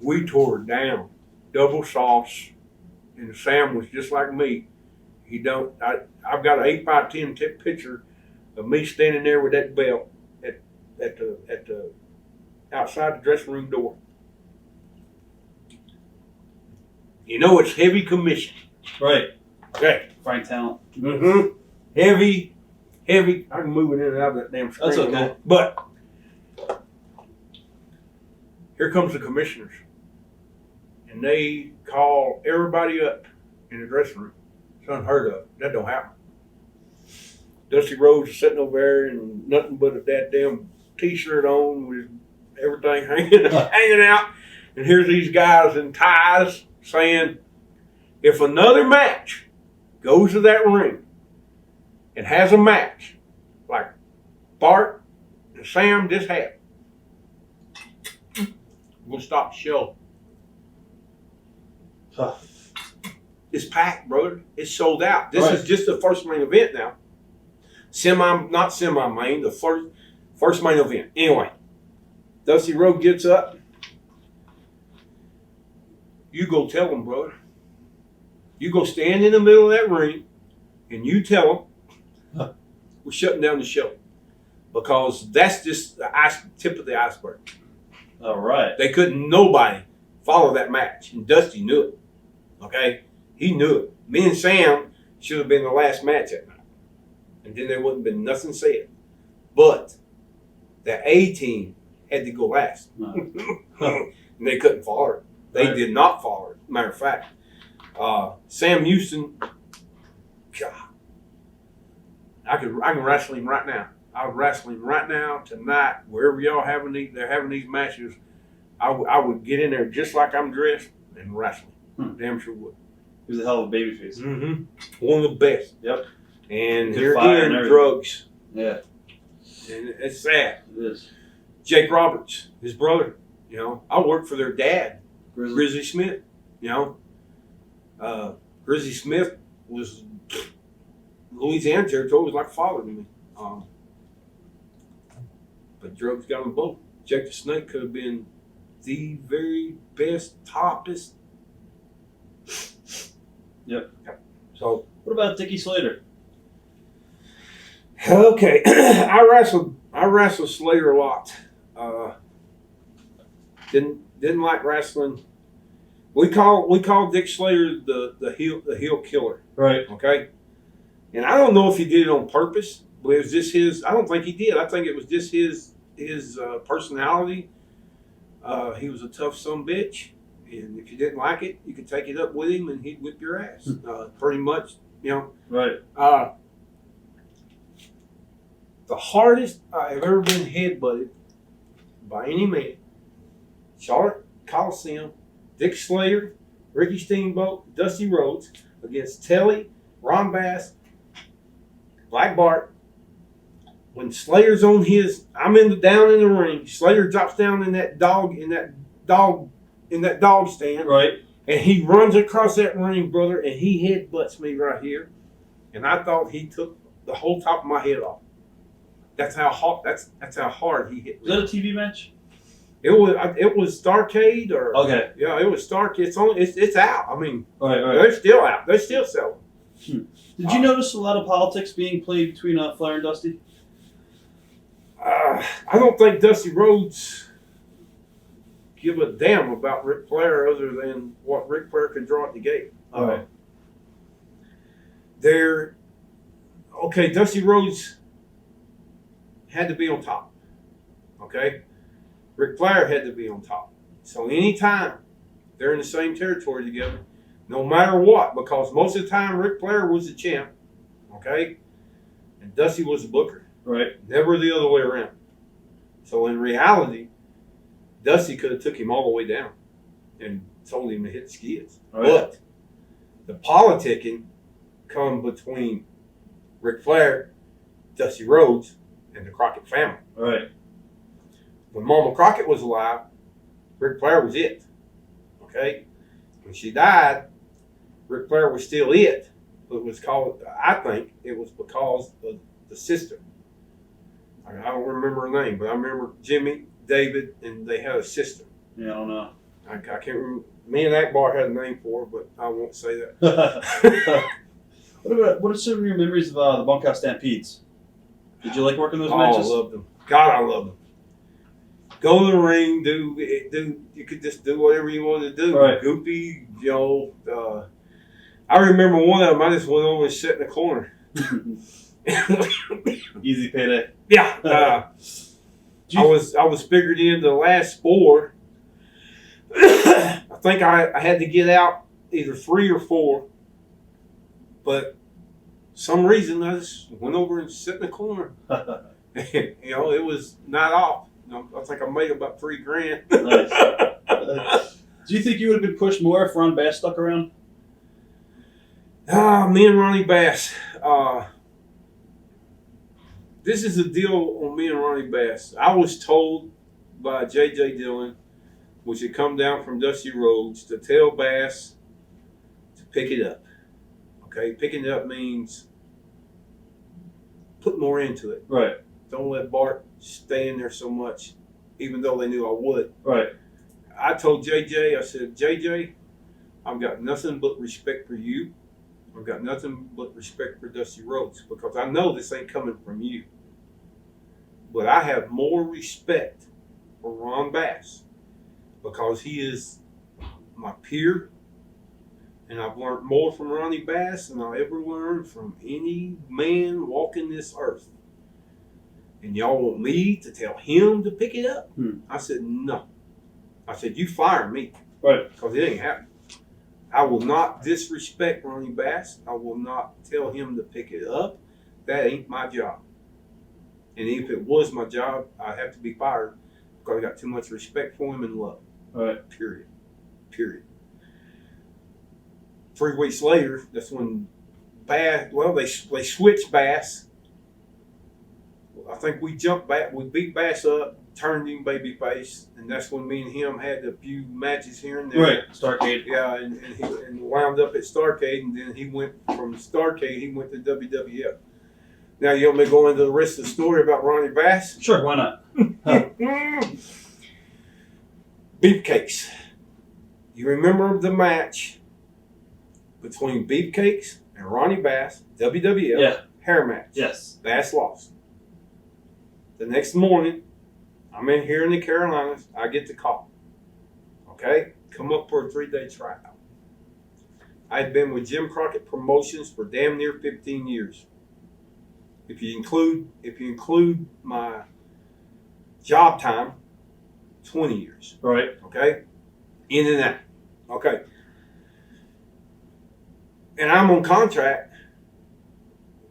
A: we tore it down. Double sauce, and Sam was just like me. I've got an 8x10 tip picture of me standing there with that belt at the outside the dressing room door. You know it's heavy commission.
B: Right.
A: Okay.
B: Frank Talent.
A: Mm-hmm. Heavy. I can move it in and out of that damn screen.
B: That's okay.
A: But here comes the commissioners. And they call everybody up in the dressing room. It's unheard of. That don't happen. Dusty Rhodes is sitting over there in nothing but a damn t-shirt on with everything hanging out. And here's these guys in ties saying, if another match goes to that ring and has a match like Bart and Sam just had, we'll stop the show.
B: Huh.
A: It's packed, brother. It's sold out. This
B: Right.
A: is just the first main event now. Not semi-main, the first main event. Anyway, Dusty Rhodes gets up. You go tell them, brother. You go stand in the middle of that ring and you tell them we're shutting down the show. Because that's just the tip of the iceberg.
B: All right.
A: Nobody follow that match. And Dusty knew it. Okay? He knew it. Me and Sam should have been the last match that night. And then there wouldn't have been nothing said. But the A team had to go last.
B: No.
A: And they couldn't follow it. They
B: Right.
A: did not follow it. Matter of fact, Sam Houston, God, I can wrestle him right now. I would wrestle him right now, tonight, wherever y'all they're having these matches. I would get in there just like I'm dressed and wrestle him. Damn sure would.
B: He was a hell of a babyface.
A: Mm-hmm. One of the best.
B: Yep.
A: And
B: Good
A: here
B: fire
A: again,
B: and
A: drugs.
B: Yeah.
A: And it's sad.
B: It is.
A: Jake Roberts, his brother, you know, I worked for their dad,
B: Grizzly.
A: Grizzly Smith, you know. Grizzly Smith was Louisiana territory, was like a father to me. But drugs got them both. Jake the Snake could have been the very best, toppest.
B: Yep.
A: So,
B: What about Dickie Slater?
A: okay, I wrestled Slater a lot. Didn't like wrestling. We call Dick Slater the heel killer.
B: Right.
A: Okay, and I don't know if he did it on purpose, but it was just his. I don't think he did. I think it was just his personality. He was a tough son-bitch, and if you didn't like it, you could take it up with him, and he'd whip your ass. Pretty much, you know.
B: Right.
A: The hardest I have ever been headbutted by any man, Charlotte Coliseum, Dick Slater, Ricky Steamboat, Dusty Rhodes, against Telly, Ron Bass, Black Bart. When Slater's on his, down in the ring. Slater drops down in that dog stand,
B: Right.
A: and he runs across that ring, brother, and he headbutts me right here, and I thought he took the whole top of my head off. That's how hard. That's how hard he hit me.
B: Was that a TV match?
A: It was Starcade or
B: Okay.
A: yeah, it was Starcade. It's out. I mean,
B: Right. Right.
A: they're still out. They're still selling.
B: Did you notice a lot of politics being played between Flair and Dusty?
A: I don't think Dusty Rhodes give a damn about Ric Flair other than what Ric Flair can draw at the gate.
B: Right.
A: Dusty Rhodes had to be on top. Okay? Ric Flair had to be on top. So anytime they're in the same territory together, no matter what, because most of the time Ric Flair was the champ, okay? And Dusty was the booker.
B: Right.
A: Never the other way around. So in reality, Dusty could have took him all the way down and told him to hit the skids.
B: Right.
A: But the politicking come between Ric Flair, Dusty Rhodes, and the Crockett family.
B: Right.
A: When Mama Crockett was alive, Ric Flair was it. Okay? When she died, Ric Flair was still it. But it was called, I think it was because of the sister. I don't remember her name, but I remember Jimmy, David, and they had a sister.
B: Yeah, I don't know.
A: I can't remember. Me and Akbar had a name for her, but I won't say that.
B: What are some of your memories of the Bunkhouse Stampedes? Did you like working those
A: I
B: matches?
A: loved them. God, I loved them. Go to the ring, do. You could just do whatever you wanted to do.
B: Right.
A: Goofy, you know. I remember one of them. I just went over and sat in the corner.
B: Easy payday.
A: Yeah. I was figured in the last 4. I think I had to get out either 3 or 4. But some reason I just went over and sat in the corner. You know, it was not off. You know, I think I made about $3,000.
B: Nice. Do you think you would have been pushed more if Ron Bass stuck around?
A: Me and Ronnie Bass. This is the deal on me and Ronnie Bass. I was told by J.J. Dillon, which had come down from Dusty Rhodes, to tell Bass to pick it up. Okay, picking it up means put more into it.
B: Right.
A: Don't let Bart stay in there so much, even though they knew I would.
B: Right.
A: I told JJ, I said, JJ, I've got nothing but respect for you. I've got nothing but respect for Dusty Rhodes because I know this ain't coming from you. But I have more respect for Ron Bass because he is my peer, and I've learned more from Ronnie Bass than I'll ever learn from any man walking this earth. And y'all want me to tell him to pick it up? I said, no. I said, you fire me.
B: Right.
A: Because it ain't happening. I will not disrespect Ronnie Bass. I will not tell him to pick it up. That ain't my job. And if it was my job, I'd have to be fired because I got too much respect for him and love.
B: Right.
A: Period. Period. 3 weeks later, that's when Bass, well, they switched Bass. I think we jumped back, we beat Bass up, turned him babyface, and that's when me and him had a few matches here and there.
B: Right, Starcade.
A: Yeah, and wound up at Starcade, and then he went from Starcade, he went to WWF. Now, you want me to go into the rest of the story about Ronnie Bass?
B: Sure, why not?
A: Beefcakes. You remember the match between Beefcakes and Ronnie Bass, WWF,
B: Yeah.
A: hair match.
B: Yes.
A: Bass lost. The next morning, I'm in here in the Carolinas, I get the call. Okay? Come up for a 3-day tryout. I'd been with Jim Crockett Promotions for damn near 15 years. If you include my job time, 20 years.
B: Right.
A: Okay? In and out. Okay. And I'm on contract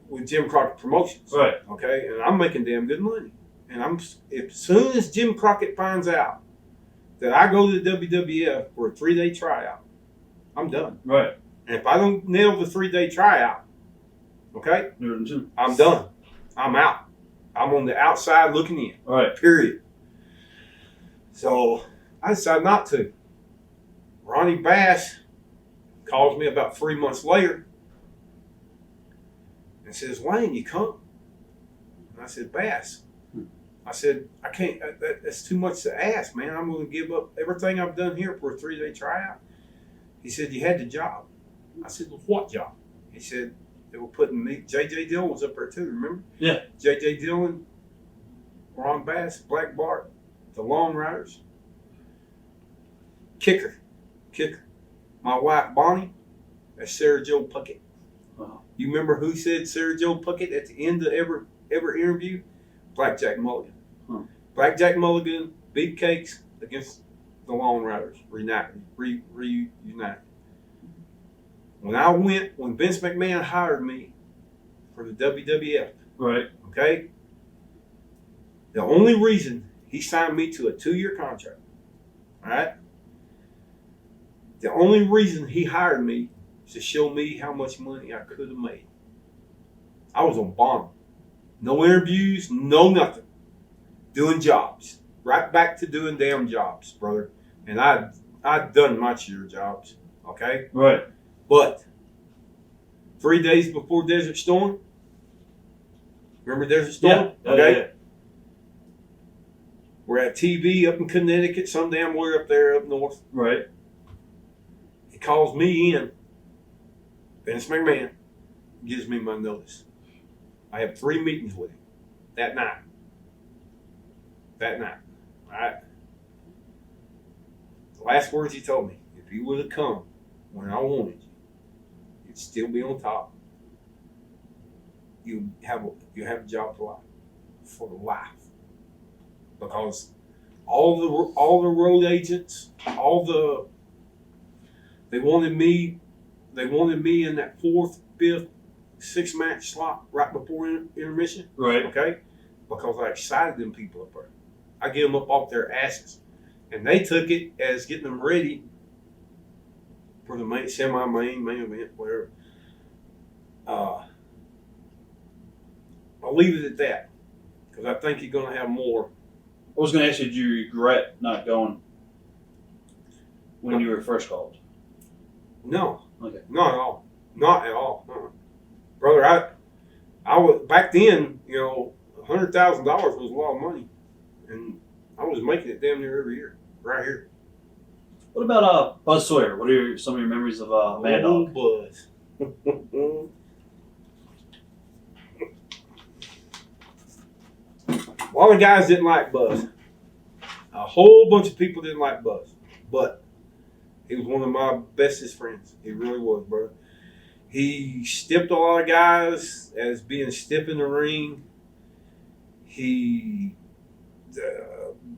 A: with Jim Crockett Promotions.
B: Right.
A: Okay? And I'm making damn good money. And as soon as Jim Crockett finds out that I go to the WWF for a 3-day tryout, I'm done.
B: Right.
A: And if I don't nail the 3-day tryout, okay,
B: Too.
A: I'm done. I'm out. I'm on the outside looking in.
B: Right.
A: Period. So I decided not to. Ronnie Bass calls me about 3 months later and says, "Wayne, you come?" And I said, "Bass." I said, "I can't. That's too much to ask, man. I'm going to give up everything I've done here for a 3-day tryout." He said, "You had the job." I said, "Well, what job?" He said, "They were putting me." J.J. Dillon was up there too. Remember?
B: Yeah.
A: J.J. Dillon, Ron Bass, Black Bart, the Long Riders. Kicker. My wife Bonnie, that's Sarah Jo Puckett.
B: Wow.
A: You remember who said Sarah Jo Puckett at the end of every interview? Blackjack Mulligan.
B: Huh.
A: Blackjack Mulligan, Beefcakes against the Long Riders, reunited. When Vince McMahon hired me for the WWF,
B: Right.
A: okay, the only reason he signed me to a 2-year contract, all right, the only reason he hired me is to show me how much money I could have made. I was on bond. No interviews, no nothing. Doing jobs. Right back to doing damn jobs, brother. And I'd done my share of jobs, okay?
B: Right.
A: But 3 days before Desert Storm, remember Desert Storm?
B: Yeah.
A: Okay.
B: Yeah.
A: We're at TV up in Connecticut, some damn where up there up north.
B: Right.
A: He calls me in. Vince McMahon gives me my notice. I have 3 meetings with him that night. All right. The last words he told me, if you would have come when I wanted you, you'd still be on top. You have a job for life. Because all the road agents, they wanted me in that 4th, 5th, 6th match slot right before intermission.
B: Right.
A: Okay? Because I excited them people up there. I get them up off their asses. And they took it as getting them ready for the main event, whatever. I'll leave it at that. Because I think you're going to have more.
B: I was going to ask you, did you regret not going when you were first called?
A: No.
B: Okay.
A: Not at all. Not at all. Brother, I was back then, $100,000 was a lot of money. And I was making it damn near every year. Right here.
B: What about Buzz Sawyer? What are some of your memories of Mad Dog?
A: Buzz. A lot of guys didn't like Buzz. A whole bunch of people didn't like Buzz. But he was one of my bestest friends. He really was, brother. He stiffed a lot of guys as being stiff in the ring.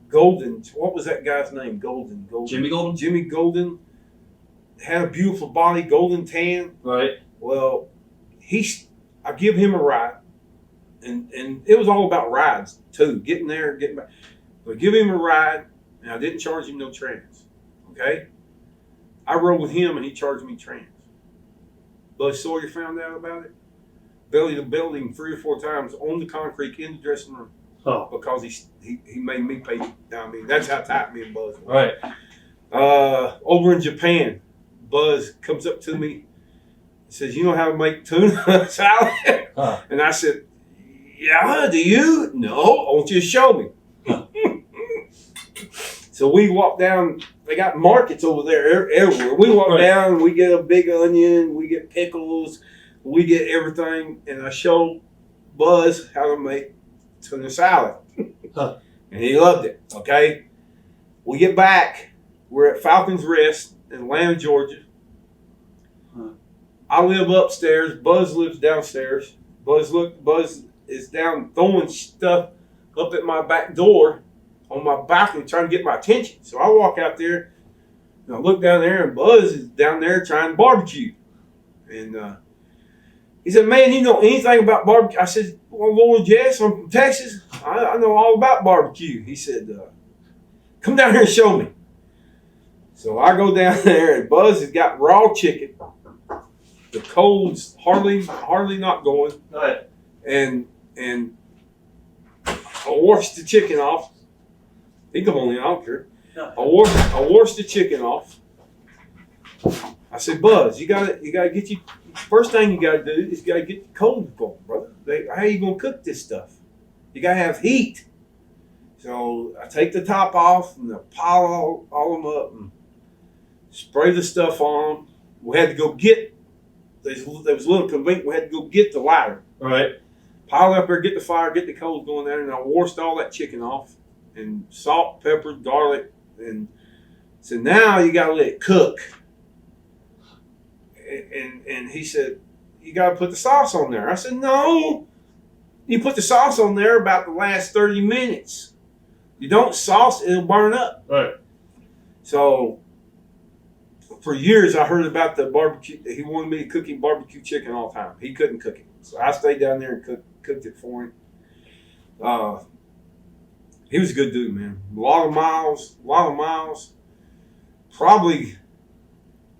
A: Golden, what was that guy's name? Golden.
B: Jimmy Golden?
A: Jimmy Golden had a beautiful body, golden tan.
B: Right.
A: Well, I give him a ride. And it was all about rides, too. Getting there, getting back. But give him a ride, and I didn't charge him no trans. Okay? I rode with him, and he charged me trans.
C: Buzz Sawyer found out about it. Belly to building 3 or 4 times on the concrete in the dressing room.
B: Oh.
C: Because he made me pay. I mean, that's how tight me and Buzz were.
B: Right.
C: Over in Japan, Buzz comes up to me and says, "You know how to make tuna salad?"
B: Huh.
C: And I said, "Yeah, do you?" "No, I want you to show me." So we walk down. They got markets over there everywhere. We walk down. We get a big onion. We get pickles. We get everything. And I show Buzz how to make tuna salad.
B: Huh.
C: And he loved it. Okay. We get back. We're at Falcon's Rest in Atlanta, Georgia.
B: Huh.
C: I live upstairs. Buzz lives downstairs. Buzz is down throwing stuff up at my back door on my balcony trying to get my attention. So I walk out there and I look down there and Buzz is down there trying to barbecue. And he said, "Man, you know anything about barbecue?" I said, "Well, Lord, yes, I'm from Texas. I know all about barbecue." He said, "Come down here and show me." So I go down there and Buzz has got raw chicken. The cold's hardly not going.
B: Right.
C: And I wash the chicken off. He come on in, I don't care.
B: No.
C: I wash the chicken off. I said, "Buzz, you gotta get you. First thing you gotta do is you gotta get the coals going, brother. How you gonna cook this stuff? You gotta have heat." So I take the top off and I pile all them up and spray the stuff on them. We had to go get. There was a little convenient. We had to go get the lighter.
B: Right.
C: Pile up there, get the fire, get the coals going there, and I washed all that chicken off and salt, pepper, garlic, and so now you gotta let it cook. And he said, "You gotta put the sauce on there." I said, "No, you put the sauce on there about the last 30 minutes. You don't sauce, it'll burn up."
B: Right.
C: So for years I heard about the barbecue. He wanted me to cook him barbecue chicken all the time. He couldn't cook it. So I stayed down there and cooked it for him. He was a good dude, man. A lot of miles. Probably,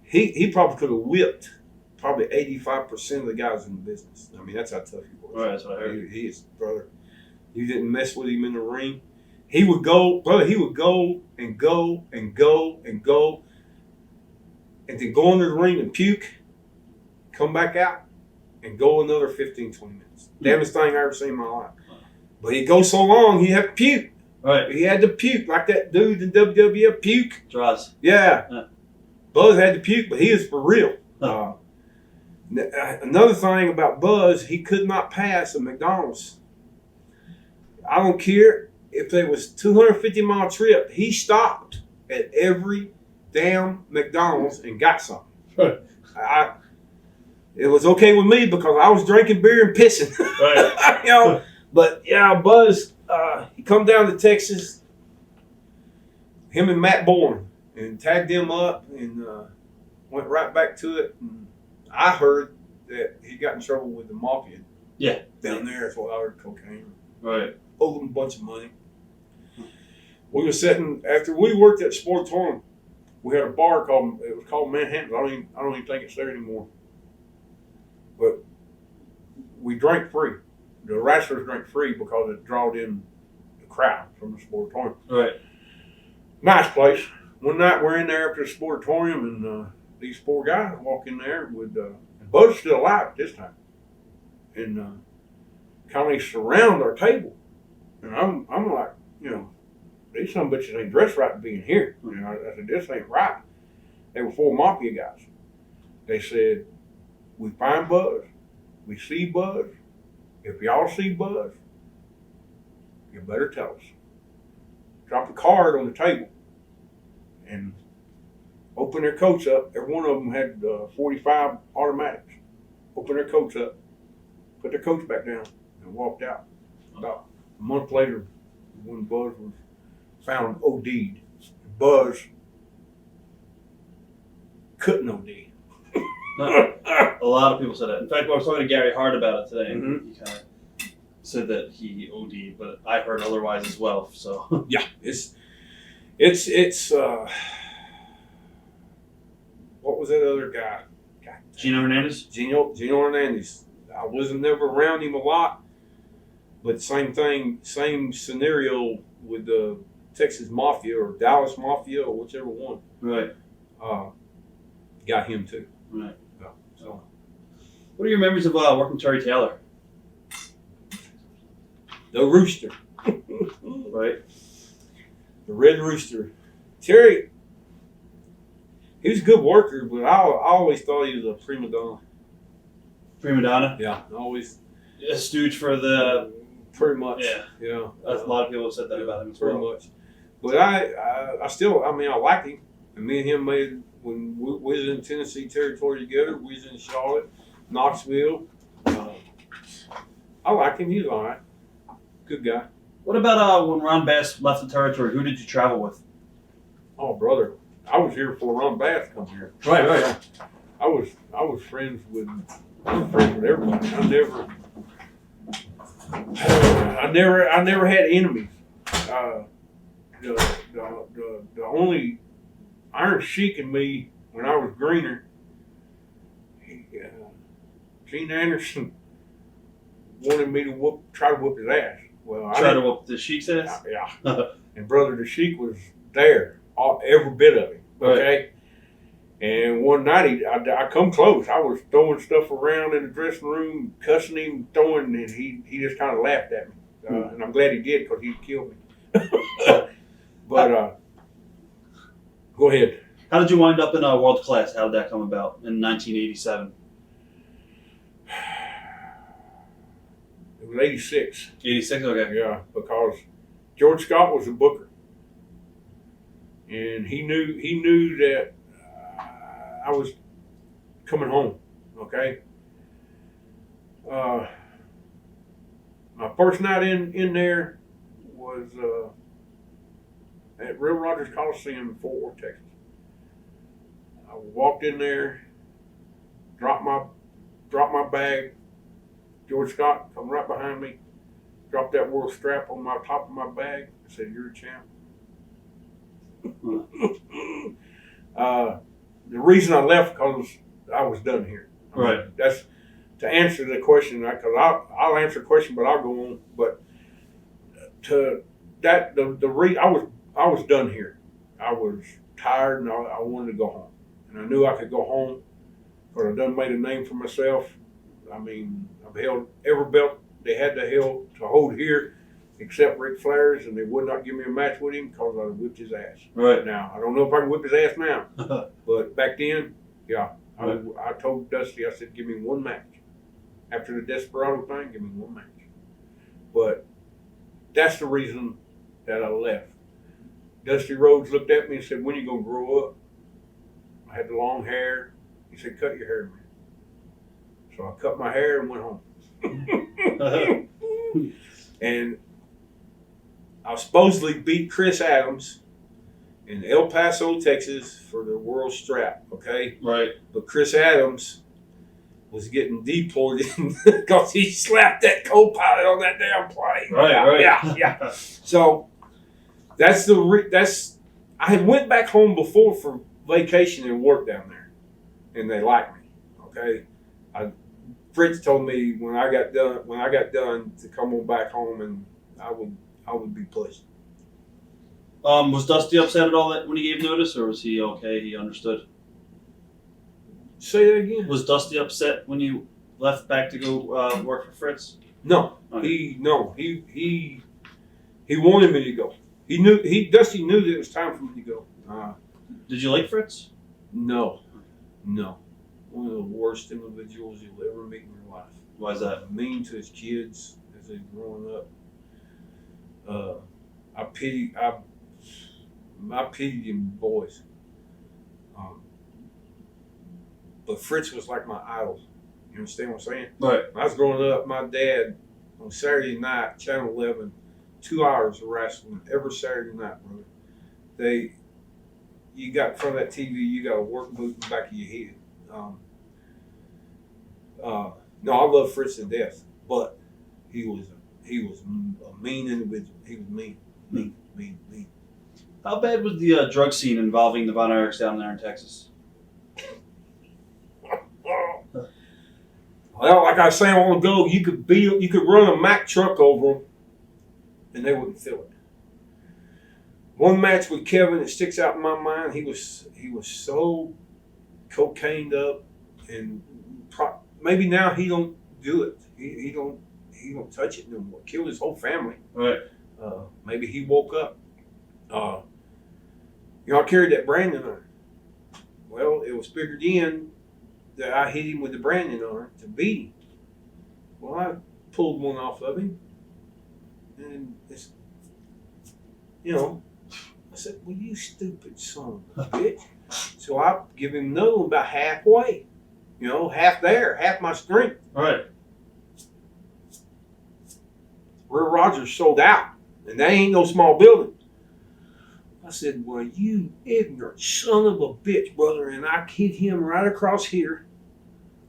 C: he probably could have whipped probably 85% of the guys in the business. I mean, that's how tough he was.
B: Right, that's what I heard.
C: He is, brother. You didn't mess with him in the ring. He would go, brother, he would go and go and go and go and then go into the ring and puke, come back out, and go another 15, 20 minutes. Damnest thing I ever seen in my life. But he'd go so long, he'd have to puke.
B: Right.
C: He had to puke like that dude in WWF puke.
B: Draws.
C: Yeah. Buzz had to puke, but he was for real. Another thing about Buzz, he could not pass a McDonald's. I don't care if there was 250-mile trip, he stopped at every damn McDonald's and got something.
B: Right.
C: It was okay with me because I was drinking beer and pissing.
B: Right.
C: You know, but yeah, Buzz, he come down to Texas, him and Matt Bourne, and tagged them up and went right back to it. And I heard that he got in trouble with the mafia.
B: Yeah.
C: Down there, that's what I heard, cocaine.
B: Right.
C: Owed them a bunch of money. We were sitting, after we worked at Sportatorium, we had a bar called Manhattan. I don't even think it's there anymore. But we drank free. The wrestlers drank free because it drawed in the crowd from the Sportatorium.
B: Right.
C: Nice place. One night we're in there after the Sportatorium, and these 4 guys walk in there with Buzz still alive at this time, and kind of surround our table. And I'm like, you know, these some bitches ain't dressed right to be in here. You know, I said, this ain't right. They were 4 mafia guys. They said, "We find Buzz. We see Buzz. If y'all see Buzz, you better tell us." Drop a card on the table and open their coats up. Every one of them had 45 automatics. Open their coats up, put their coats back down, and walked out. About a month later, when Buzz was found OD'd, Buzz couldn't OD.
B: A lot of people said that. In fact, I was talking to Gary Hart about it today, and
C: Mm-hmm.
B: he kind of said that he OD'd, but I heard otherwise as well. So
C: Yeah, it's what was that other guy? God
B: Gino Hernandez?
A: Gino Hernandez. I wasn't never around him a lot, but same thing, same scenario with the Texas Mafia or Dallas Mafia or whichever one.
B: Right.
A: Got him too.
B: Right.
A: Yeah, so.
B: What are your memories of working Terry Taylor?
A: The Rooster.
B: Right.
A: The Red Rooster. Terry, he was a good worker, but I always thought he was a prima donna.
B: Prima donna?
A: Yeah, always.
B: A stooge for the...
A: Pretty much.
B: Yeah. A lot of people have said that about him as
A: pretty
B: well.
A: much. But I still, I liked him. And me and him made, when we was in Tennessee territory together, we was in Charlotte, Knoxville. I liked him. He was all right. Good guy.
B: What about when Ron Bass left the territory? Who did you travel with?
A: Oh, brother. I was here before Ron Bass come here.
B: Right.
A: I was friends with everybody. I never had enemies. The only Iron Sheik in me when I was greener, Gene Anderson wanted me to try to whoop his ass. Well,
B: Try to whoop the Sheik's ass?
A: Yeah. And brother, the Sheik was there, every bit of him. Okay. Right. And one night I come close. I was throwing stuff around in the dressing room, cussing him, and he just kind of laughed at me. And I'm glad he did because he'd kill me. But go ahead.
B: How did you wind up in world class? How did that come about in 1987?
A: It was 86.
B: 86, okay.
A: Yeah, because George Scott was a booker, and he knew that I was coming home. Okay. My first night in there was at Real Rogers Coliseum in Fort Worth, Texas. I walked in there, dropped my bag. George Scott come right behind me, dropped that world strap on my top of my bag, and said, "You're a champ." The reason I left because I was done here.
B: Right.
A: That's to answer the question, because I'll answer the question, but I'll go on. But to that, I was done here. I was tired and I wanted to go home, and I knew I could go home because I done made a name for myself. I mean, I've held every belt they had to hold here, except Ric Flair's, and they would not give me a match with him because I whipped his ass.
B: Right.
A: Now, I don't know if I can whip his ass now, but back then, yeah, I told Dusty, I said, give me one match. After the Desperado thing, give me one match. But that's the reason that I left. Dusty Rhodes looked at me and said, when are you going to grow up? I had the long hair. He said, cut your hair, man. So I cut my hair and went home. And I supposedly beat Chris Adams in El Paso, Texas for the world strap, okay?
B: Right.
A: But Chris Adams was getting deported because he slapped that co-pilot on that damn plane.
B: Right.
A: Yeah. So I had went back home before for vacation and worked down there, and they liked me, okay? Fritz told me when I got done to come on back home, and I would be pleased.
B: Was Dusty upset at all that when he gave notice, or was he okay? He understood.
A: Say that again.
B: Was Dusty upset when you left back to go work for Fritz?
A: No,
B: okay.
A: He wanted me to go. Dusty knew that it was time for me to go.
B: Did you like Fritz?
A: No. One of the worst individuals you'll ever meet in your life.
B: Why is that?
A: Mean to his kids as they're growing up. I pitied him, boys. But Fritz was like my idol. You understand what I'm saying?
B: Right.
A: When I was growing up, my dad on Saturday night, Channel 11, 2 hours of wrestling every Saturday night, brother. You got in front of that TV, you got a work boot in the back of your head. No, I love Fritz to death, but he was a mean individual. He was mean.
B: How bad was the drug scene involving the Von Erichs down there in Texas?
A: Well, like I was saying a while ago, you could run a Mack truck over them, and they wouldn't feel it. One match with Kevin that sticks out in my mind. He was so cocained up, and maybe now he don't do it. He don't touch it no more. Killed his whole family.
B: Right.
A: Maybe he woke up. I carried that branding iron. Well, it was figured in that I hit him with the branding iron to beat him. Well, I pulled one off of him, and it's, I said, well, you stupid son of a bitch. So I give him another one about halfway. Half there, half my strength.
B: Right.
A: Real Rogers sold out, and that ain't no small building. I said, well, you ignorant son of a bitch, brother. And I hit him right across here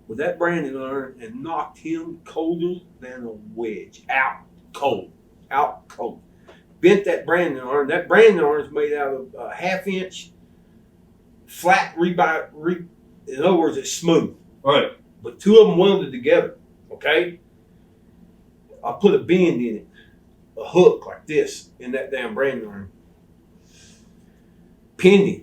A: with that branding iron and knocked him colder than a wedge. Out cold. Bent that branding iron. That branding iron is made out of a half-inch flat rebar. In other words, it's smooth.
B: Right.
A: But two of them welded together, okay? I put a bend in it, a hook like this in that damn branding iron. Pinned him.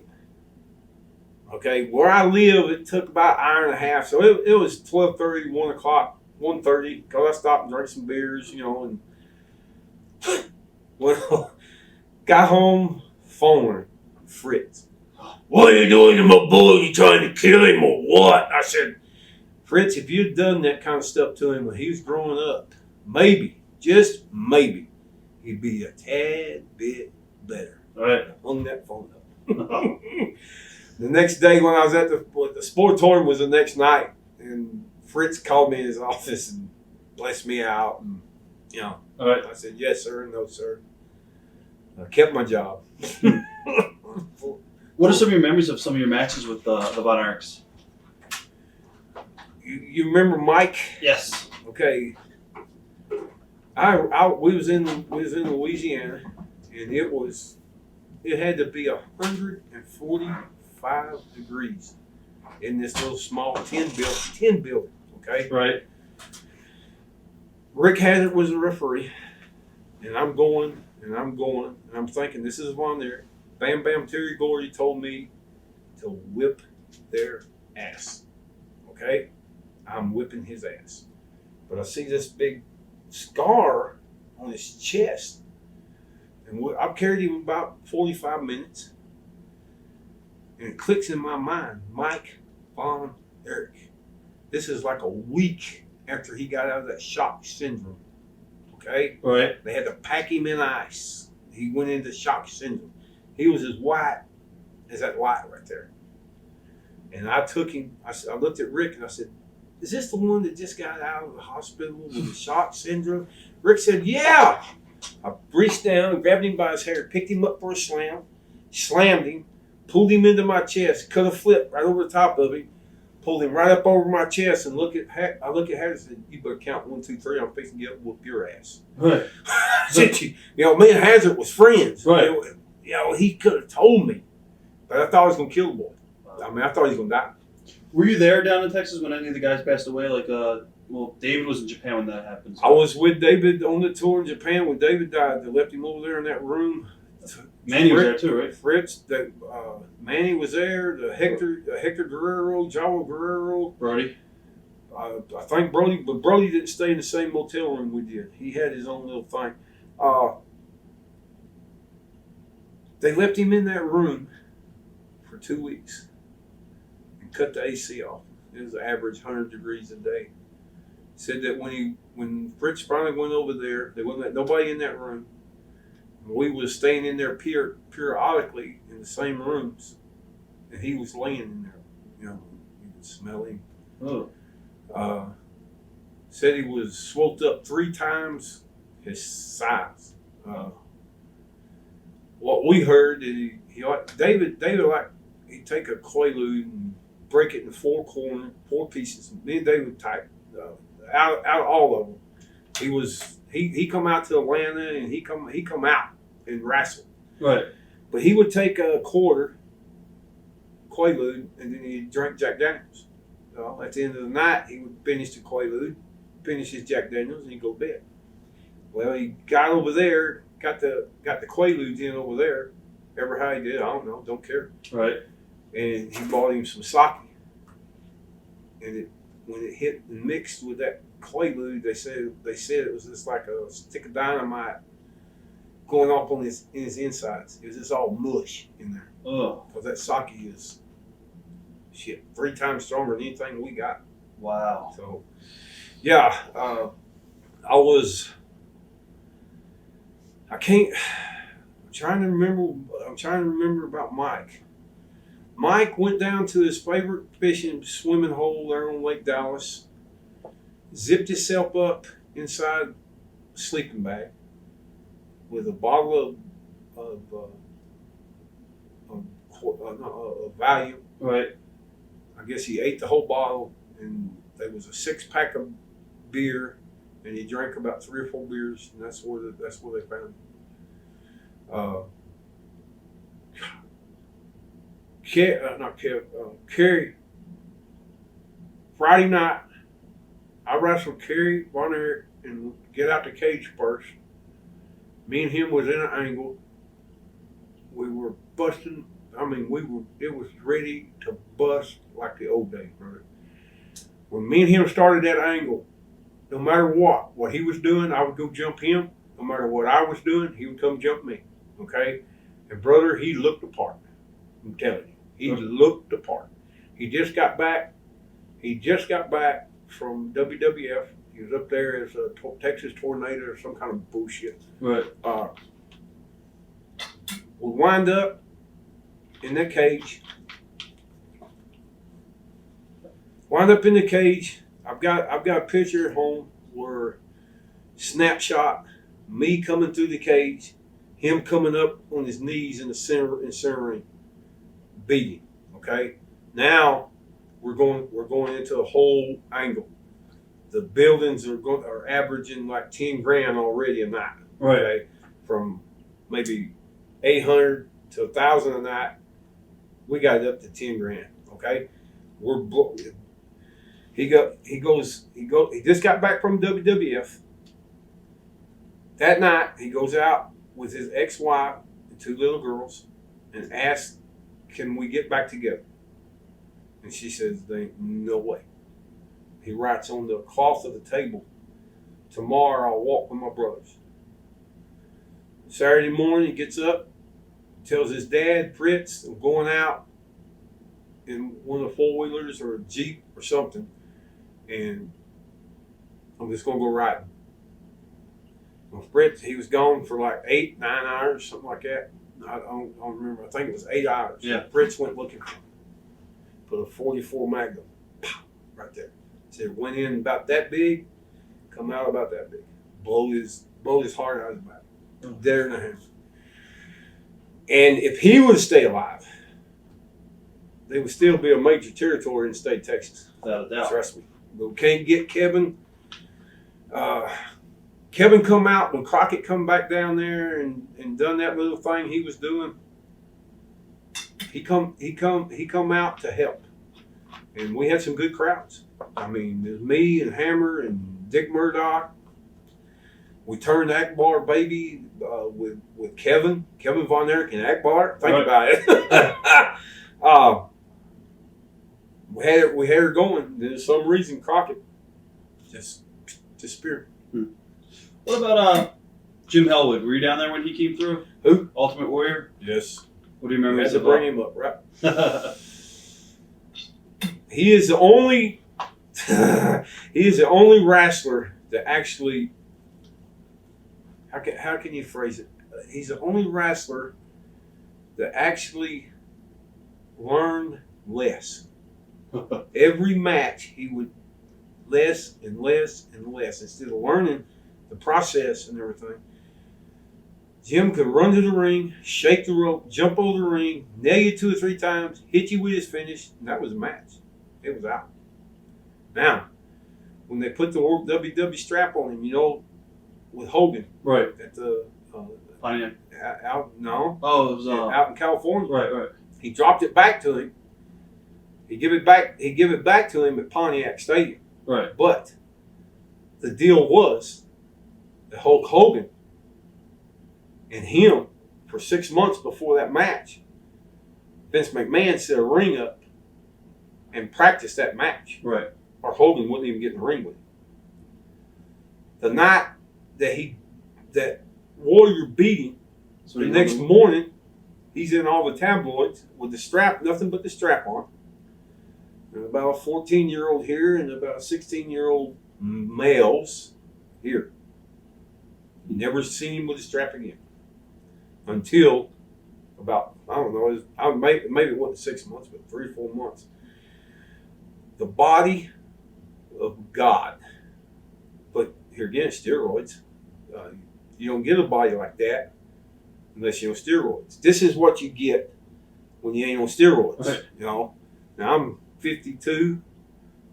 A: Okay, where I live, it took about an hour and a half. So it was 12:30, 1 o'clock, 1:30, because I stopped and drank some beers, and well, got home, phone Fritz. What are you doing to my boy? You trying to kill him or what? I said, Fritz, if you'd done that kind of stuff to him when he was growing up, maybe, just maybe, he'd be a tad bit better.
B: Right.
A: I hung that phone up. The next day when I was at the Sportatorium was the next night, and Fritz called me in his office and blessed me out, and
B: All right.
A: I said yes sir, no sir. I kept my job.
B: What are some of your memories of some of your matches with the Von Erichs?
A: You remember Mike?
B: Yes.
A: Okay. We was in Louisiana, and it had to be 145 degrees in this little small tin building. Okay.
B: Right.
A: Rick Hazard was the referee, and I'm going, and I'm thinking this is one there. Bam Bam Terry Gordy told me to whip their ass. Okay, I'm whipping his ass, but I see this big scar on his chest. And I've carried him about 45 minutes. And it clicks in my mind, Mike Von Erich. This is like a week after he got out of that shock syndrome. Okay?
B: Right.
A: They had to pack him in ice. He went into shock syndrome. He was as white as that light right there. And I took him, I looked at Rick and I said, is this the one that just got out of the hospital with the shock syndrome? Rick said, yeah. I reached down and grabbed him by his hair, picked him up for a slam, slammed him, pulled him into my chest, cut a flip right over the top of him, pulled him right up over my chest, and I look at Harry and said, you better count 1, 2, 3. I'm fixing to get up and whoop your ass.
B: Right.
A: Me and Hazard was friends.
B: Right.
A: He could have told me, but I thought I was going to kill the boy. I thought he was going to die.
B: Were you there down in Texas when any of the guys passed away? David was in Japan when that happened. So.
A: I was with David on the tour in Japan when David died. They left him over there in that room.
B: Manny was there too, right?
A: Fritz, Manny was there. The Hector Guerrero, Jawa Guerrero,
B: Brody.
A: I think Brody, but Brody didn't stay in the same motel room we did. He had his own little thing. They left him in that room for 2 weeks and cut the AC off. It was an average 100 degrees a day. Said that when Fritz finally went over there, they wouldn't let nobody in that room. We was staying in there periodically in the same rooms, and he was laying in there. You could smell him.
B: Oh.
A: Said he was swelled up 3 times his size. What we heard is David he'd take a Quaalude and break it in 4 pieces. Me and David would type. Out of all of them, he come out to Atlanta and he come out and wrestle.
B: Right.
A: But he would take a quarter Quaalude and then he'd drink Jack Daniels. at the end of the night, he would finish the Quaalude, finish his Jack Daniels, and he'd go to bed. Well, he got over there, got the Quaaludes in over there. Ever how he did, I don't know, don't care.
B: Right.
A: And he bought him some sake. And when it hit and mixed with that Quaalude, they said it was just like a stick of dynamite going off on in his insides. It was just all mush in there.
B: Oh.
A: Because that sake is 3 times stronger than anything we got.
B: Wow.
A: So, yeah, I'm trying to remember about Mike. Mike went down to his favorite fishing swimming hole there on Lake Dallas, zipped himself up inside a sleeping bag with a bottle of Valium.
B: Right.
A: I guess he ate the whole bottle, and there was a 6-pack of beer, and he drank about 3 or 4 beers, and that's where they found him. Kerry. Friday night, I wrestled Kevin Von Erich and get out the cage first. Me and him was in an angle. We were busting. It was ready to bust like the old days, brother. When me and him started that angle, no matter what he was doing, I would go jump him. No matter what I was doing, he would come jump me. Okay? And brother, he looked the part. I'm telling you. He looked the part. He just got back from WWF. He was up there as a Texas Tornado or some kind of bullshit.
B: Right.
A: We wind up in that cage. Wind up in the cage. I've got a picture at home where snapshot me coming through the cage, him coming up on his knees in the center ring, beating. Okay. Now we're going into a whole angle. The buildings are averaging like 10 grand already a night.
B: Right.
A: Okay? From maybe 800 to 1,000 a night. We got it up to 10 grand. Okay. He just got back from WWF. That night he goes out with his ex-wife and 2 little girls and asks, "Can we get back together?" And she says, "No way." He writes on the cloth of the table, "Tomorrow I'll walk with my brothers." Saturday morning he gets up, tells his dad, Fritz, I'm going out in one of the 4-wheelers or a Jeep or something, and I'm just going to go riding. Well, Fritz, he was gone for like 8, 9 hours, something like that. I don't remember. I think it was 8 hours.
B: Yeah.
A: Fritz went looking for him. Put a 44 Magnum, pow, right there. Said went in about that big, come out about that big. Blow his heart out of his back. There in the hand. And if he would stay alive, there would still be a major territory in the state of Texas.
B: Without a doubt.
A: Trust me. But we can't get Kevin. Kevin come out when Crockett come back down there and done that little thing he was doing. He come out to help, and we had some good crowds. I mean, there's me and Hammer and Dick Murdoch. We turned Akbar baby with Kevin Von Erich and Akbar. Think about it. We had her going. Then for some reason Crockett just disappeared.
B: What about Jim Hellwood? Were you down there when he came through?
A: Who?
B: Ultimate Warrior?
A: Yes.
B: What do you remember?
A: You had to bring him up, right? He is the only wrestler that actually, how can you phrase it? He's the only wrestler that actually learned less. Every match he would less and less and less instead of learning the process and everything. Jim could run to the ring, shake the rope, jump over the ring, nail you 2 or 3 times, hit you with his finish, and that was a match. It was out. Now, when they put the WW strap on him, with Hogan.
B: Right.
A: At the
B: Pontiac.
A: out no.
B: Oh, it was
A: out in California.
B: Right.
A: He dropped it back to him, He give it back to him at Pontiac Stadium.
B: Right.
A: But the deal was that Hulk Hogan and him, for 6 months before that match, Vince McMahon set a ring up and practiced that match.
B: Right.
A: Or Hogan wouldn't even get in the ring with him. The night that Warrior beat him,
B: So
A: the next morning, he's in all the tabloids with the strap, nothing but the strap on. And about a 14-year-old here and about 16-year-old males here. Never seen him with a strap again. Until about, I don't know, maybe it wasn't 6 months, but 3 or 4 months. The body of God. But here again, steroids. You don't get a body like that unless you're on steroids. This is what you get when you ain't on steroids.
B: Right.
A: You know. Now I'm 52,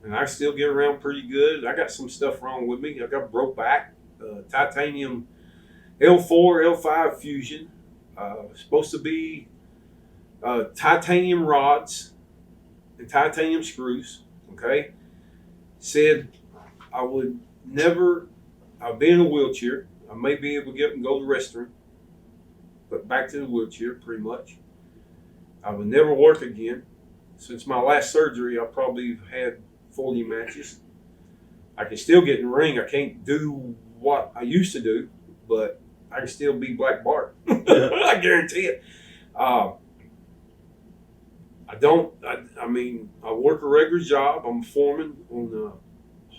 A: and I still get around pretty good. I got some stuff wrong with me. I got broke back, titanium L4, L5 fusion. Supposed to be titanium rods and titanium screws. Okay. Said I would never. I'll be in a wheelchair. I may be able to get up and go to the restroom, but back to the wheelchair pretty much. I would never work again. Since my last surgery, I probably had 40 matches. I can still get in the ring. I can't do what I used to do, but I can still be Black Bart. I guarantee it. I work a regular job. I'm a foreman on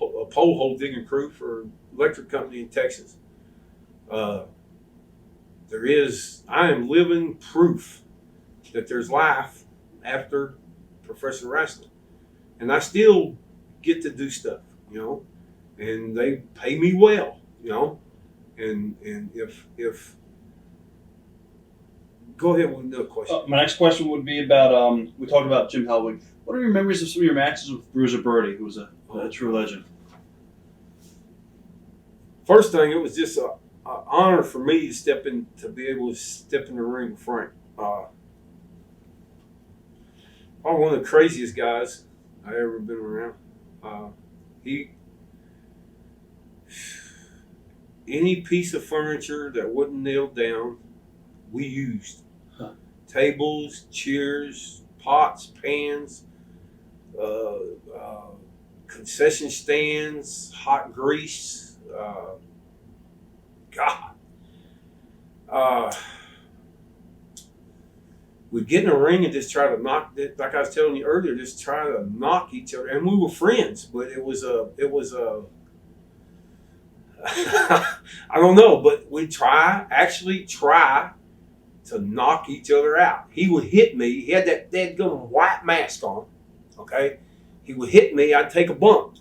A: a pole hole digging crew for an electric company in Texas. I am living proof that there's life after professional wrestling. And I still get to do stuff, you know, and they pay me well, you know, and if go ahead with another question.
B: My next question would be about, we talked about Jim Hellwig. What are your memories of some of your matches with Bruiser Brody, who was a true legend?
A: First thing, it was just an honor for me to be able to step in the ring with Frank. Probably one of the craziest guys I ever been around. Any piece of furniture that wasn't nailed down, we used. Tables, chairs, pots, pans, concession stands, hot grease. We'd get in a ring and just try to knock it, like I was telling you earlier, just try to knock each other. And we were friends, but it was a I don't know, but we'd actually try to knock each other out. He would hit me. He had that dead-gum white mask on, okay? He would hit me. I'd take a bump.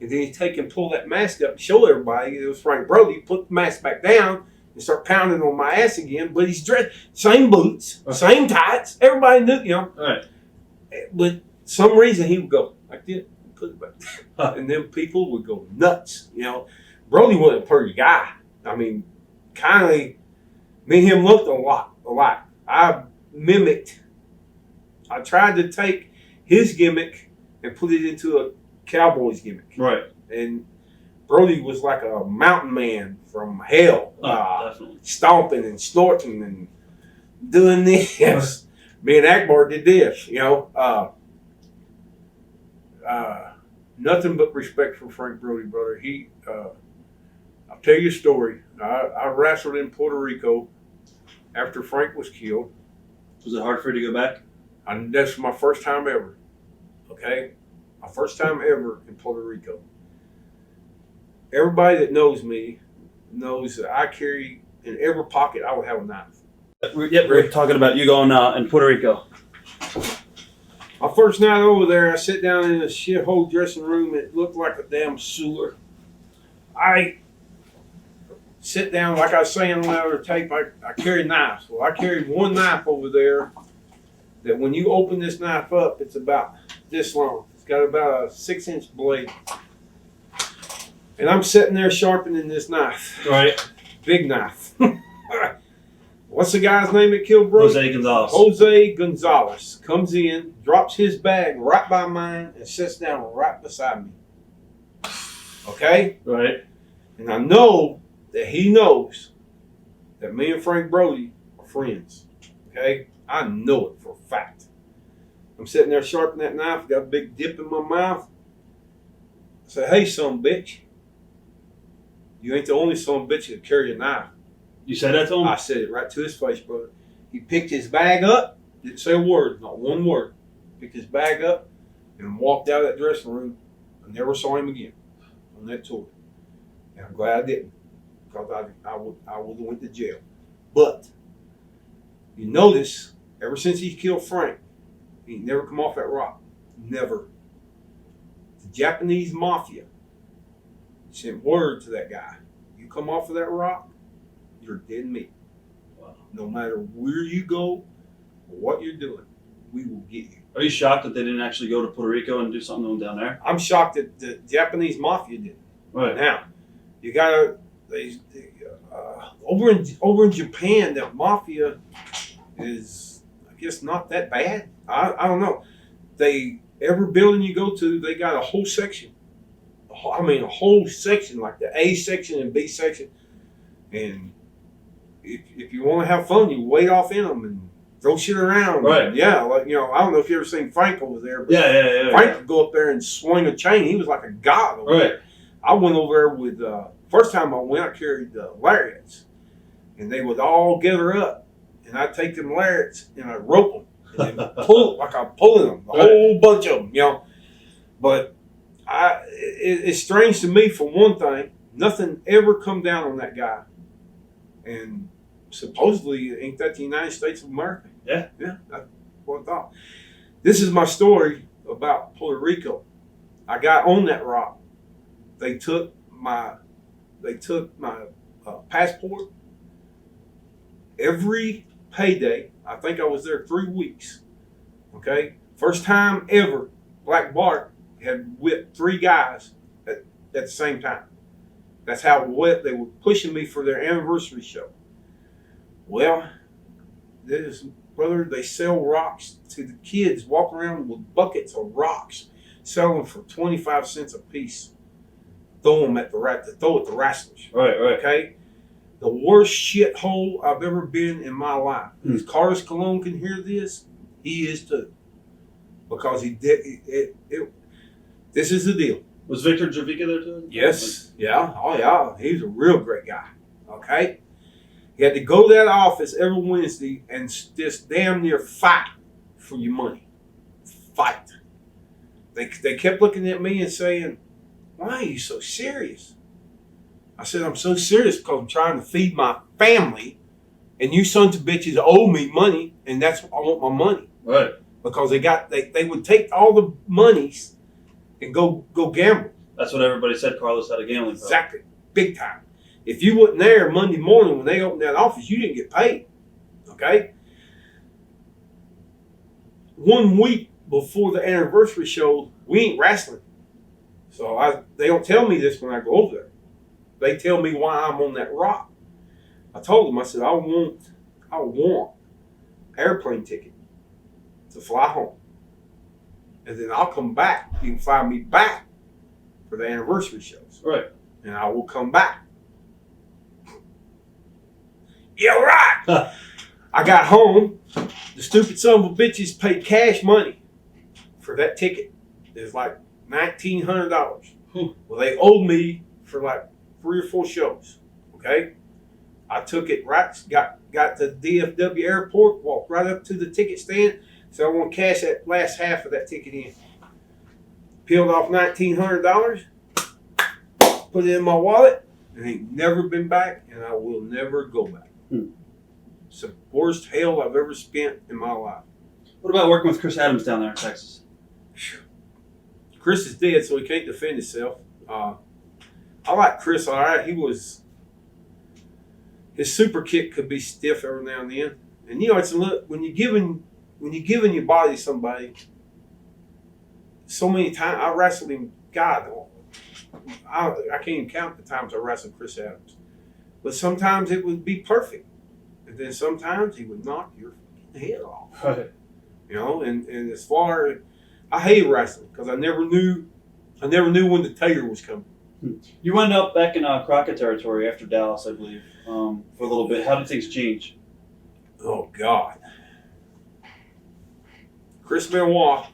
A: And then he'd take and pull that mask up and show everybody it was Frank Brody. Put the mask back down and start pounding on my ass again. But he's dressed, same boots, same tights. Everybody knew, you know.
B: All right.
A: But some reason he would go like this and put it back down. And then people would go nuts, you know. Brody wasn't a pretty guy. I mean, kind of, me and him looked a lot alike. I tried to take his gimmick and put it into a Cowboys gimmick.
B: Right.
A: And Brody was like a mountain man from hell.
B: Definitely.
A: Stomping and snorting and doing this. Me and Akbar did this, you know. Nothing but respect for Frank Brody, brother. I'll tell you a story. I wrestled in Puerto Rico after Frank was killed.
B: Was it hard for you to go back?
A: That's my first time ever. Okay? My first time ever in Puerto Rico. Everybody that knows me knows that I carry in every pocket, I would have a knife.
B: We're talking about you going in Puerto Rico.
A: My first night over there, I sit down in a shithole dressing room. It looked like a damn sewer. I sit down, like I was saying on the other tape, I carry knives. Well, I carried one knife over there that when you open this knife up, it's about this long. It's got about a 6-inch blade. And I'm sitting there sharpening this knife.
B: Right.
A: Big knife. What's the guy's name that killed Brody?
B: Jose Gonzalez.
A: Jose Gonzalez comes in, drops his bag right by mine, and sits down right beside me. Okay?
B: Right.
A: And I know that he knows that me and Frank Brody are friends. Okay? I know it for a fact. I'm sitting there sharpening that knife, got a big dip in my mouth. I say, hey, son of a bitch. You ain't the only son of a bitch that carry a knife.
B: You said that to him?
A: I said it right to his face, brother. He picked his bag up, didn't say a word, not one word. Picked his bag up and walked out of that dressing room. I never saw him again on that tour. And I'm glad I didn't, because I would have went to jail. But you notice, ever since he killed Frank, he never come off that rock. Never. The Japanese mafia sent word to that guy. You come off of that rock, you're dead meat.
B: Wow.
A: No matter where you go or what you're doing, we will get you.
B: Are you shocked that they didn't actually go to Puerto Rico and do something down there?
A: I'm shocked that the Japanese mafia did.
B: Right.
A: Now, you gotta over in Japan, the mafia is, I guess, not that bad. I don't know. Every building you go to, they got a whole section. A whole section, like the A section and B section. And if you want to have fun, you wait off in them and throw shit around.
B: Right.
A: And yeah, like, you know, I don't know if you ever seen Frank over there, but
B: Yeah.
A: Frank could go up there and swing a chain. He was like a god over there. I went over there with, first time I went, I carried lariats. And they would all gather up. And I'd take them lariats and I'd rope them. And then pull, like I'm pulling them, a whole bunch of them, you know. But it's strange to me, for one thing, nothing ever come down on that guy. And supposedly, ain't that the United States of America?
B: Yeah.
A: Yeah, that's what I thought. This is my story about Puerto Rico. I got on that rock. They took my passport. Every payday, I think I was there 3 weeks. Okay? First time ever, Black Bart had whipped 3 guys at the same time. That's how wet they were pushing me for their anniversary show. Well, brother, they sell rocks to the kids, walk around with buckets of rocks, sell them for 25 cents a piece. Throw at the wrestlers.
B: Right.
A: Okay? The worst shithole I've ever been in my life. If Carlos Colon can hear this, he is too. Because he did this is the deal.
B: Was Victor Javica there too?
A: Yes. Yeah. Oh yeah. He's a real great guy. Okay? He had to go to that office every Wednesday and just damn near fight for your money. Fight. They kept looking at me and saying, why are you so serious? I said, I'm so serious because I'm trying to feed my family, and you sons of bitches owe me money, and I want my money.
B: Right.
A: Because they would take all the monies and go gamble.
B: That's what everybody said Carlos had a gambling problem.
A: Exactly. Big time. If you wasn't there Monday morning when they opened that office, you didn't get paid. Okay? 1 week before the anniversary show, we ain't wrestling. So they don't tell me this when I go over there. They tell me why I'm on that rock. I told them, I said, I want airplane ticket to fly home. And then I'll come back. You can fly me back for the anniversary shows.
B: Right.
A: And I will come back. Yeah, right. I got home. The stupid son of a bitches paid cash money for that ticket. It's like $1,900. Well, they owed me for like 3 or 4 shows. Okay? I took it right, got to DFW airport, walked right up to the ticket stand. So I want to cash that last half of that ticket in. Peeled off $1,900, put it in my wallet, and ain't never been back, and I will never go back. It's the worst hell I've ever spent in my life.
B: What about working with Chris Adams down there in Texas?
A: Chris is dead, so he can't defend himself. I like Chris, all right. His super kick could be stiff every now and then. And, you know, it's a look, when you're giving your body to somebody, so many times, I wrestled him, God, I can't even count the times I wrestled Chris Adams. But sometimes it would be perfect. and then sometimes he would knock your head off.
B: Right.
A: You know, and as far as I hate wrestling because I never knew when the tater was coming.
B: You wound up back in Crockett territory after Dallas, I believe, for a little bit. How did things change?
A: Oh God, Chris Benoit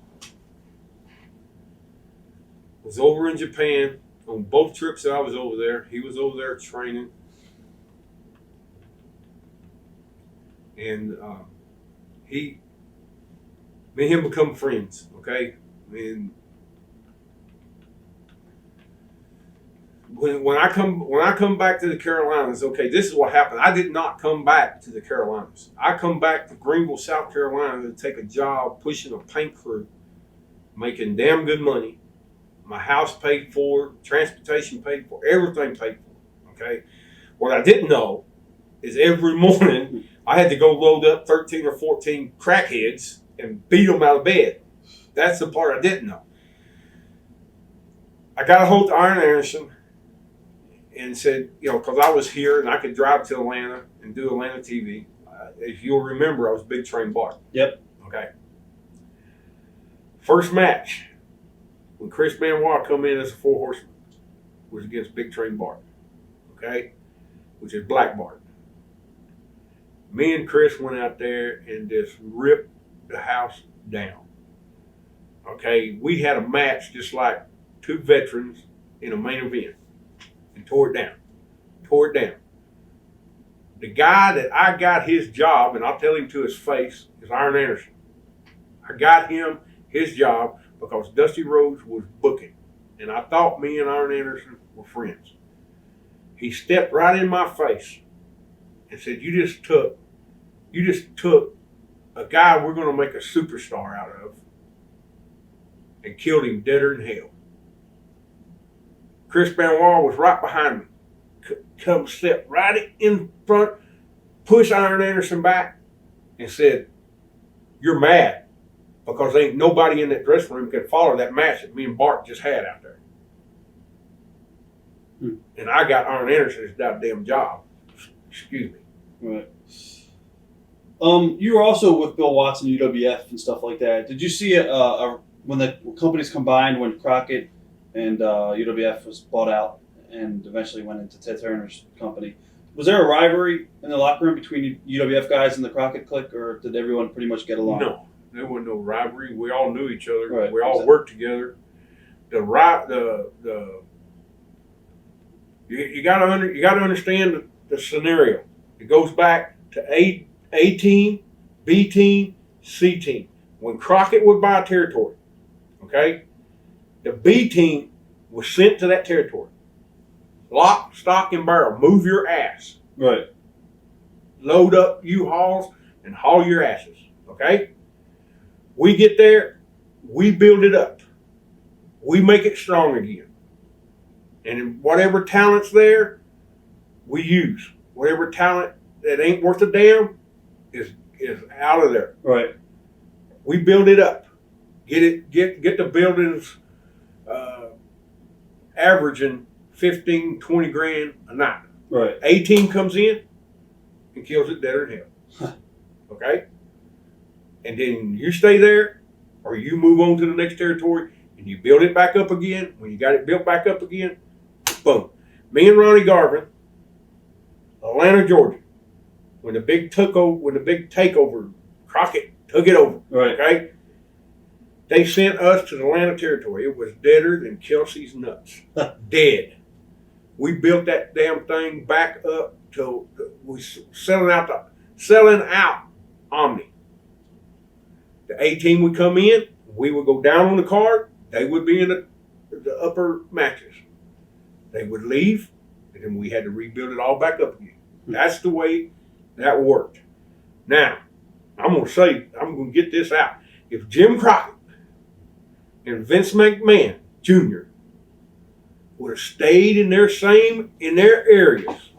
A: was over in Japan on both trips that I was over there. He was over there training, and me and him become friends. Okay, and when I come back to the Carolinas, okay, this is what happened. I did not come back to the Carolinas. I come back to Greenville, South Carolina, to take a job pushing a paint crew, making damn good money. My house paid for, transportation paid for, everything paid for. Okay, what I didn't know is every morning I had to go load up 13 or 14 crackheads and beat them out of bed. That's the part I didn't know. I got a hold of Iron Anderson and said, you know, because I was here and I could drive to Atlanta and do Atlanta TV. If you'll remember, I was Big Train Bart.
B: Yep.
A: Okay. First match, when Chris Benoit come in as a 4 horseman, was against Big Train Bart. Okay? Which is Black Bart. Me and Chris went out there and just ripped the house down. Okay? We had a match just like 2 veterans in a main event. And tore it down. Tore it down. The guy that I got his job, and I'll tell him to his face, is Iron Anderson. I got him his job because Dusty Rhodes was booking. And I thought me and Iron Anderson were friends. He stepped right in my face and said, you just took a guy we're going to make a superstar out of and killed him deader than hell. Chris Benoit was right behind me. Come step right in front, push Iron Anderson back, and said, you're mad because ain't nobody in that dressing room can follow that match that me and Bart just had out there. And I got Iron Anderson's goddamn job. Excuse me.
B: Right. You were also with Bill Watson, UWF, and stuff like that. Did you see when the companies combined, when Crockett and UWF was bought out and eventually went into Ted Turner's company? Was there a rivalry in the locker room between UWF guys and the Crockett clique, or did everyone pretty much get along?
A: No, there wasn't no rivalry. We all knew each other.
B: Right.
A: We all worked together. You got to understand the scenario. It goes back to A team, B team, C team. When Crockett would buy a territory, okay, the B team was sent to that territory. Lock, stock, and barrel. Move your ass.
B: Right.
A: Load up U-Hauls and haul your asses. Okay? We get there, we build it up. We make it strong again. And whatever talent's there, we use. Whatever talent that ain't worth a damn is out of there.
B: Right.
A: We build it up. Get the buildings averaging 15, 20 grand a night.
B: Right.
A: A team comes in and kills it deader than hell. Okay? And then you stay there or you move on to the next territory and you build it back up again. When you got it built back up again, boom. Me and Ronnie Garvin, Atlanta, Georgia, when the big takeover, Crockett took it over.
B: Right.
A: Okay? They sent us to the Atlanta territory. It was deader than Kelsey's nuts. Dead. We built that damn thing back up to we selling out Omni. The A team would come in. We would go down on the card. They would be in the upper matches. They would leave, and then we had to rebuild it all back up again. That's the way that worked. Now, I'm going to get this out. If Jim Crockett and Vince McMahon Jr. would have stayed in their areas,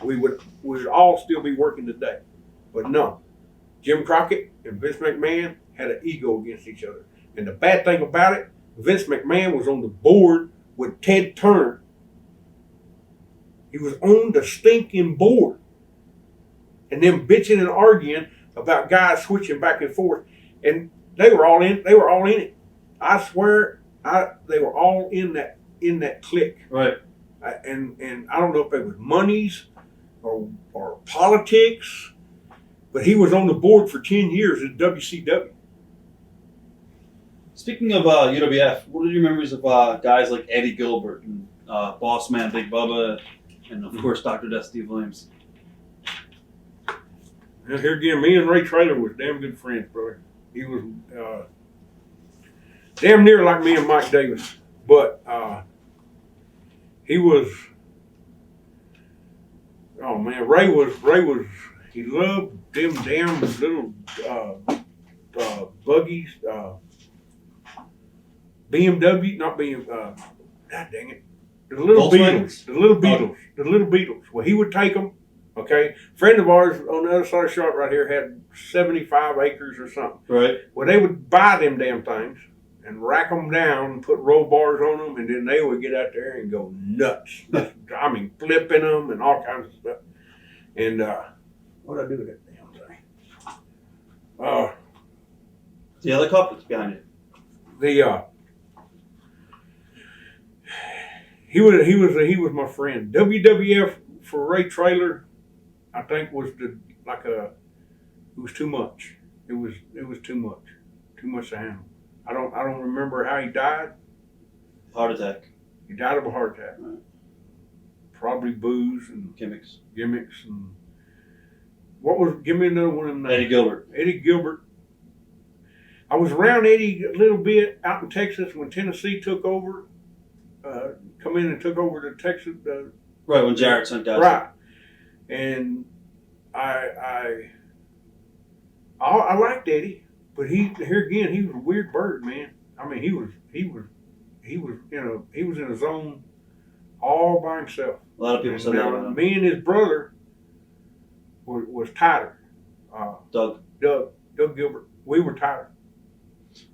A: we would all still be working today. But no, Jim Crockett and Vince McMahon had an ego against each other. And the bad thing about it, Vince McMahon was on the board with Ted Turner. He was on the stinking board. and them bitching and arguing about guys switching back and forth, and they were all in. They were all in it. I swear, they were all in that clique.
B: Right.
A: And I don't know if it was monies or politics, but he was on the board for 10 years at WCW.
B: Speaking of UWF, what are your memories of guys like Eddie Gilbert and Boss Man Big Bubba, and of course Dr. Dusty Williams?
A: And here again, me and Ray Traylor was damn good friends, brother. He was damn near like me and Mike Davis, but he was. Oh man, Ray was. He loved them damn little buggies, BMW, not BMW. God dang it, the little Beetles, the little Beetles. Well, he would take them. Okay, friend of ours on the other side of the shop right here had 75 acres or something.
B: Right.
A: Well, they would buy them damn things and rack them down and put roll bars on them, and then they would get out there and go nuts. I mean, flipping them and all kinds of stuff. And what did I do with that damn thing?
B: The helicopter's behind it.
A: He was my friend. WWF for Ray Traylor, I think it was too much. It was too much to handle. I don't remember how he died.
B: Heart attack.
A: He died of a heart attack.
B: Right.
A: Probably booze and
B: Gimmicks.
A: and give me another one of them names.
B: Eddie Gilbert.
A: Eddie Gilbert. I was around Eddie a little bit out in Texas when Tennessee took over, come in and took over the Texas.
B: Right, when Jarrett sent guys.
A: Right. And I liked Eddie, but he was a weird bird, man. I mean, he was in a zone all by himself.
B: A lot of people said that about him.
A: Me and his brother was tighter.
B: Doug
A: Gilbert. We were tighter.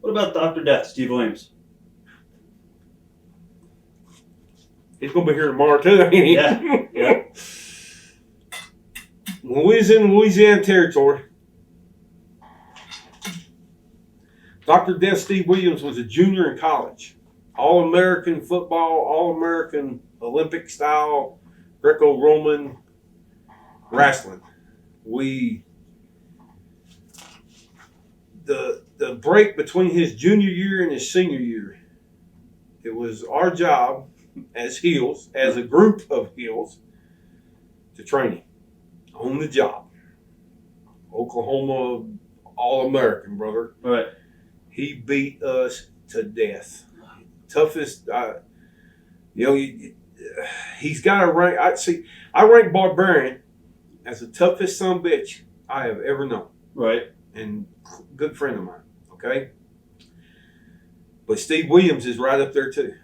B: What about Dr. Death, Steve Williams?
A: He's gonna be here tomorrow too, ain't he?
B: Yeah. Yeah.
A: When we was in Louisiana Territory, Dr. Death Steve Williams was a junior in college. All-American football, All-American Olympic style, Greco-Roman wrestling. The break between his junior year and his senior year, it was our job as heels, as a group of heels, to train him on the job. Oklahoma All-American, brother.
B: Right.
A: He beat us to death. Toughest, he's got a rank. I rank Barbarian as the toughest son of a bitch I have ever known.
B: Right.
A: And good friend of mine. Okay. But Steve Williams is right up there too.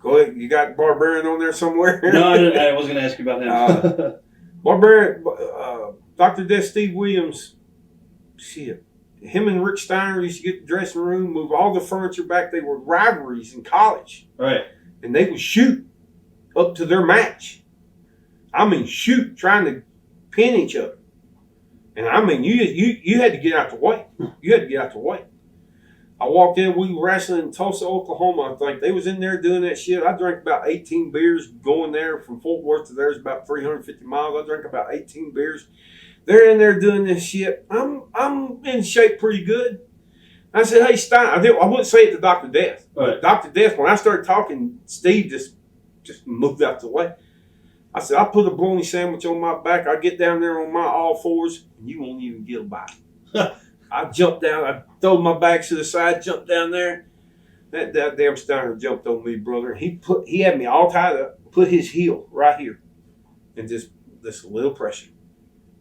A: Go ahead. You got Barbarian on there somewhere?
B: No, I was going to ask you about him.
A: Barbarian, Dr. Death Steve Williams, shit. Him and Rick Steiner used to get the dressing room, move all the furniture back. They were rivalries in college.
B: Right.
A: And they would shoot up to their match. I mean, shoot, trying to pin each other. And I mean, you had to get out the way. You had to get out the way. I walked in, we were wrestling in Tulsa, Oklahoma, I think. They was in there doing that shit. I drank about 18 beers going there from Fort Worth to there is about 350 miles. I drank about 18 beers. They're in there doing this shit. I'm in shape pretty good. I said, hey, Stein, I wouldn't say it to Dr. Death.
B: Right.
A: Dr. Death, when I started talking, Steve just moved out the way. I said, I put a bologna sandwich on my back. I get down there on my all fours, and you won't even get a bite. I jumped down. I threw my back to the side, jumped down there. That damn Steiner jumped on me, brother. He had me all tied up, put his heel right here, and just this little pressure.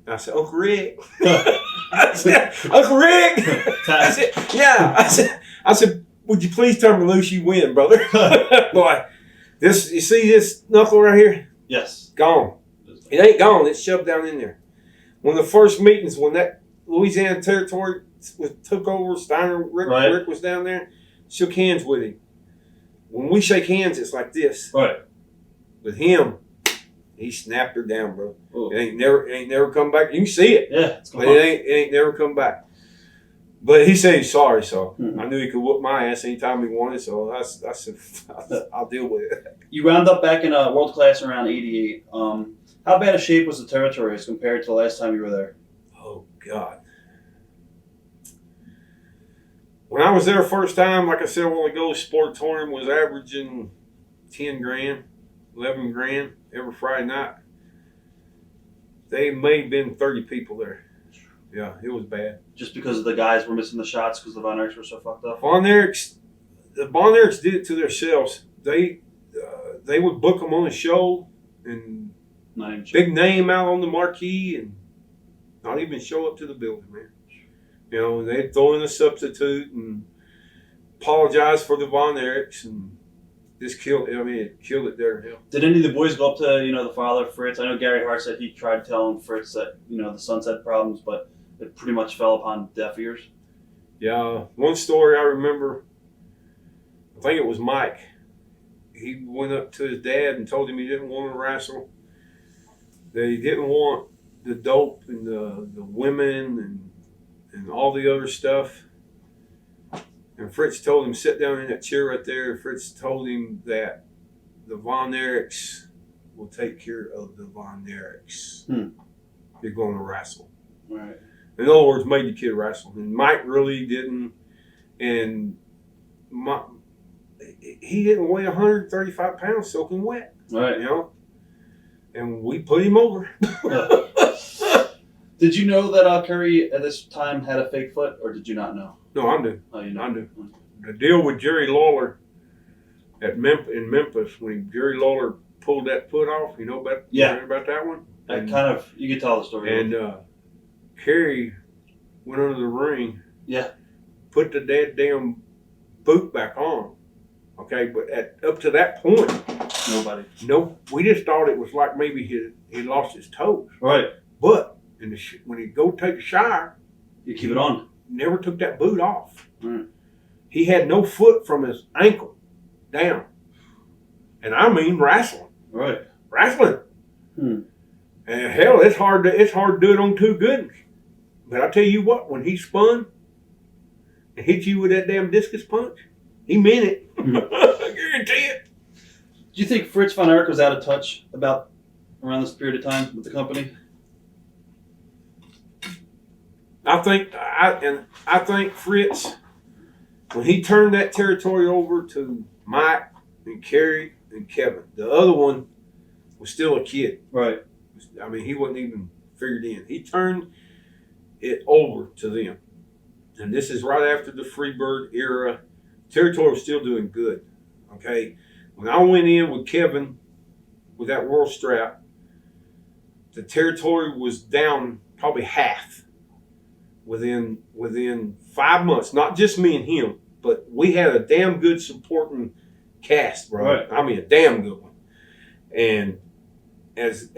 A: And I said, Uncle Rick. I said, Uncle Rick. I said, yeah. I said, would you please turn me loose? You win, brother. Boy, you see this knuckle right here?
B: Yes.
A: Gone. It ain't gone. It's shoved down in there. One of the first meetings when that Louisiana Territory took over, Rick was down there, shook hands with him. When we shake hands, it's like this.
B: Right.
A: With him, He snapped her down, bro.
B: Oh.
A: It ain't never come back. You can see it.
B: Yeah, it's
A: But it ain't never come back. But he said he's sorry, so
B: Mm-hmm.
A: I knew he could whoop my ass anytime he wanted, so I said, I'll deal with it.
B: You wound up back in world class around '88. How bad a shape was the territory as compared to the last time you were there?
A: Oh, God. When I was there first time, like I said a while ago, Sportatorium was averaging 10 grand, 11 grand every Friday night. They may have been 30 people there. Yeah, it was bad.
B: Just because the guys were missing the shots because the Von Erichs were so fucked up?
A: The Von Erichs did it to themselves. They would book them on a show and big name out on the marquee and not even show up to the building, man. You know, they'd throw in a substitute and apologize for the Von Erichs and just killed it there. Hell.
B: Did any of the boys go up to, the father, Fritz? I know Gary Hart said he tried telling Fritz that, the Sunset problems, but it pretty much fell upon deaf ears.
A: Yeah, one story I remember, I think it was Mike. He went up to his dad and told him he didn't want to wrestle, that he didn't want the dope and the women and all the other stuff. And Fritz told him, sit down in that chair right there. Fritz told him that the Von Erichs will take care of the Von Erichs. You're going to wrestle.
B: Right.
A: In other words, made the kid wrestle. And Mike really didn't. And he didn't weigh 135 pounds soaking wet.
B: Right.
A: And we put him over.
B: Did you know that Curry at this time had a fake foot, or did you not know?
A: No, I knew.
B: Oh, you know.
A: I knew. The deal with Jerry Lawler in Memphis, when Jerry Lawler pulled that foot off, you know about that one?
B: You could tell the story.
A: And Kerry went under the ring.
B: Yeah.
A: Put the damn boot back on. Okay, but up to that point, we just thought it was like maybe he lost his toes.
B: Right.
A: But when he go take a shower,
B: you keep it on.
A: Never took that boot off.
B: Right.
A: He had no foot from his ankle down, and I mean wrestling.
B: Right.
A: Wrestling. And hell, it's hard to do it on two good. But I tell you what, when he spun and hit you with that damn discus punch, he meant it. I guarantee it.
B: Do you think Fritz Von Erich was out of touch about around this period of time with the company?
A: I think Fritz, when he turned that territory over to Mike and Kerry and Kevin, the other one was still a kid.
B: Right.
A: I mean, he wasn't even figured in. He turned it over to them. And this is right after the Freebird era. Territory was still doing good. Okay. When I went in with Kevin with that world strap, the territory was down probably half within 5 months. Not just me and him, but we had a damn good supporting cast, bro.
B: Right.
A: I mean, a damn good one. And as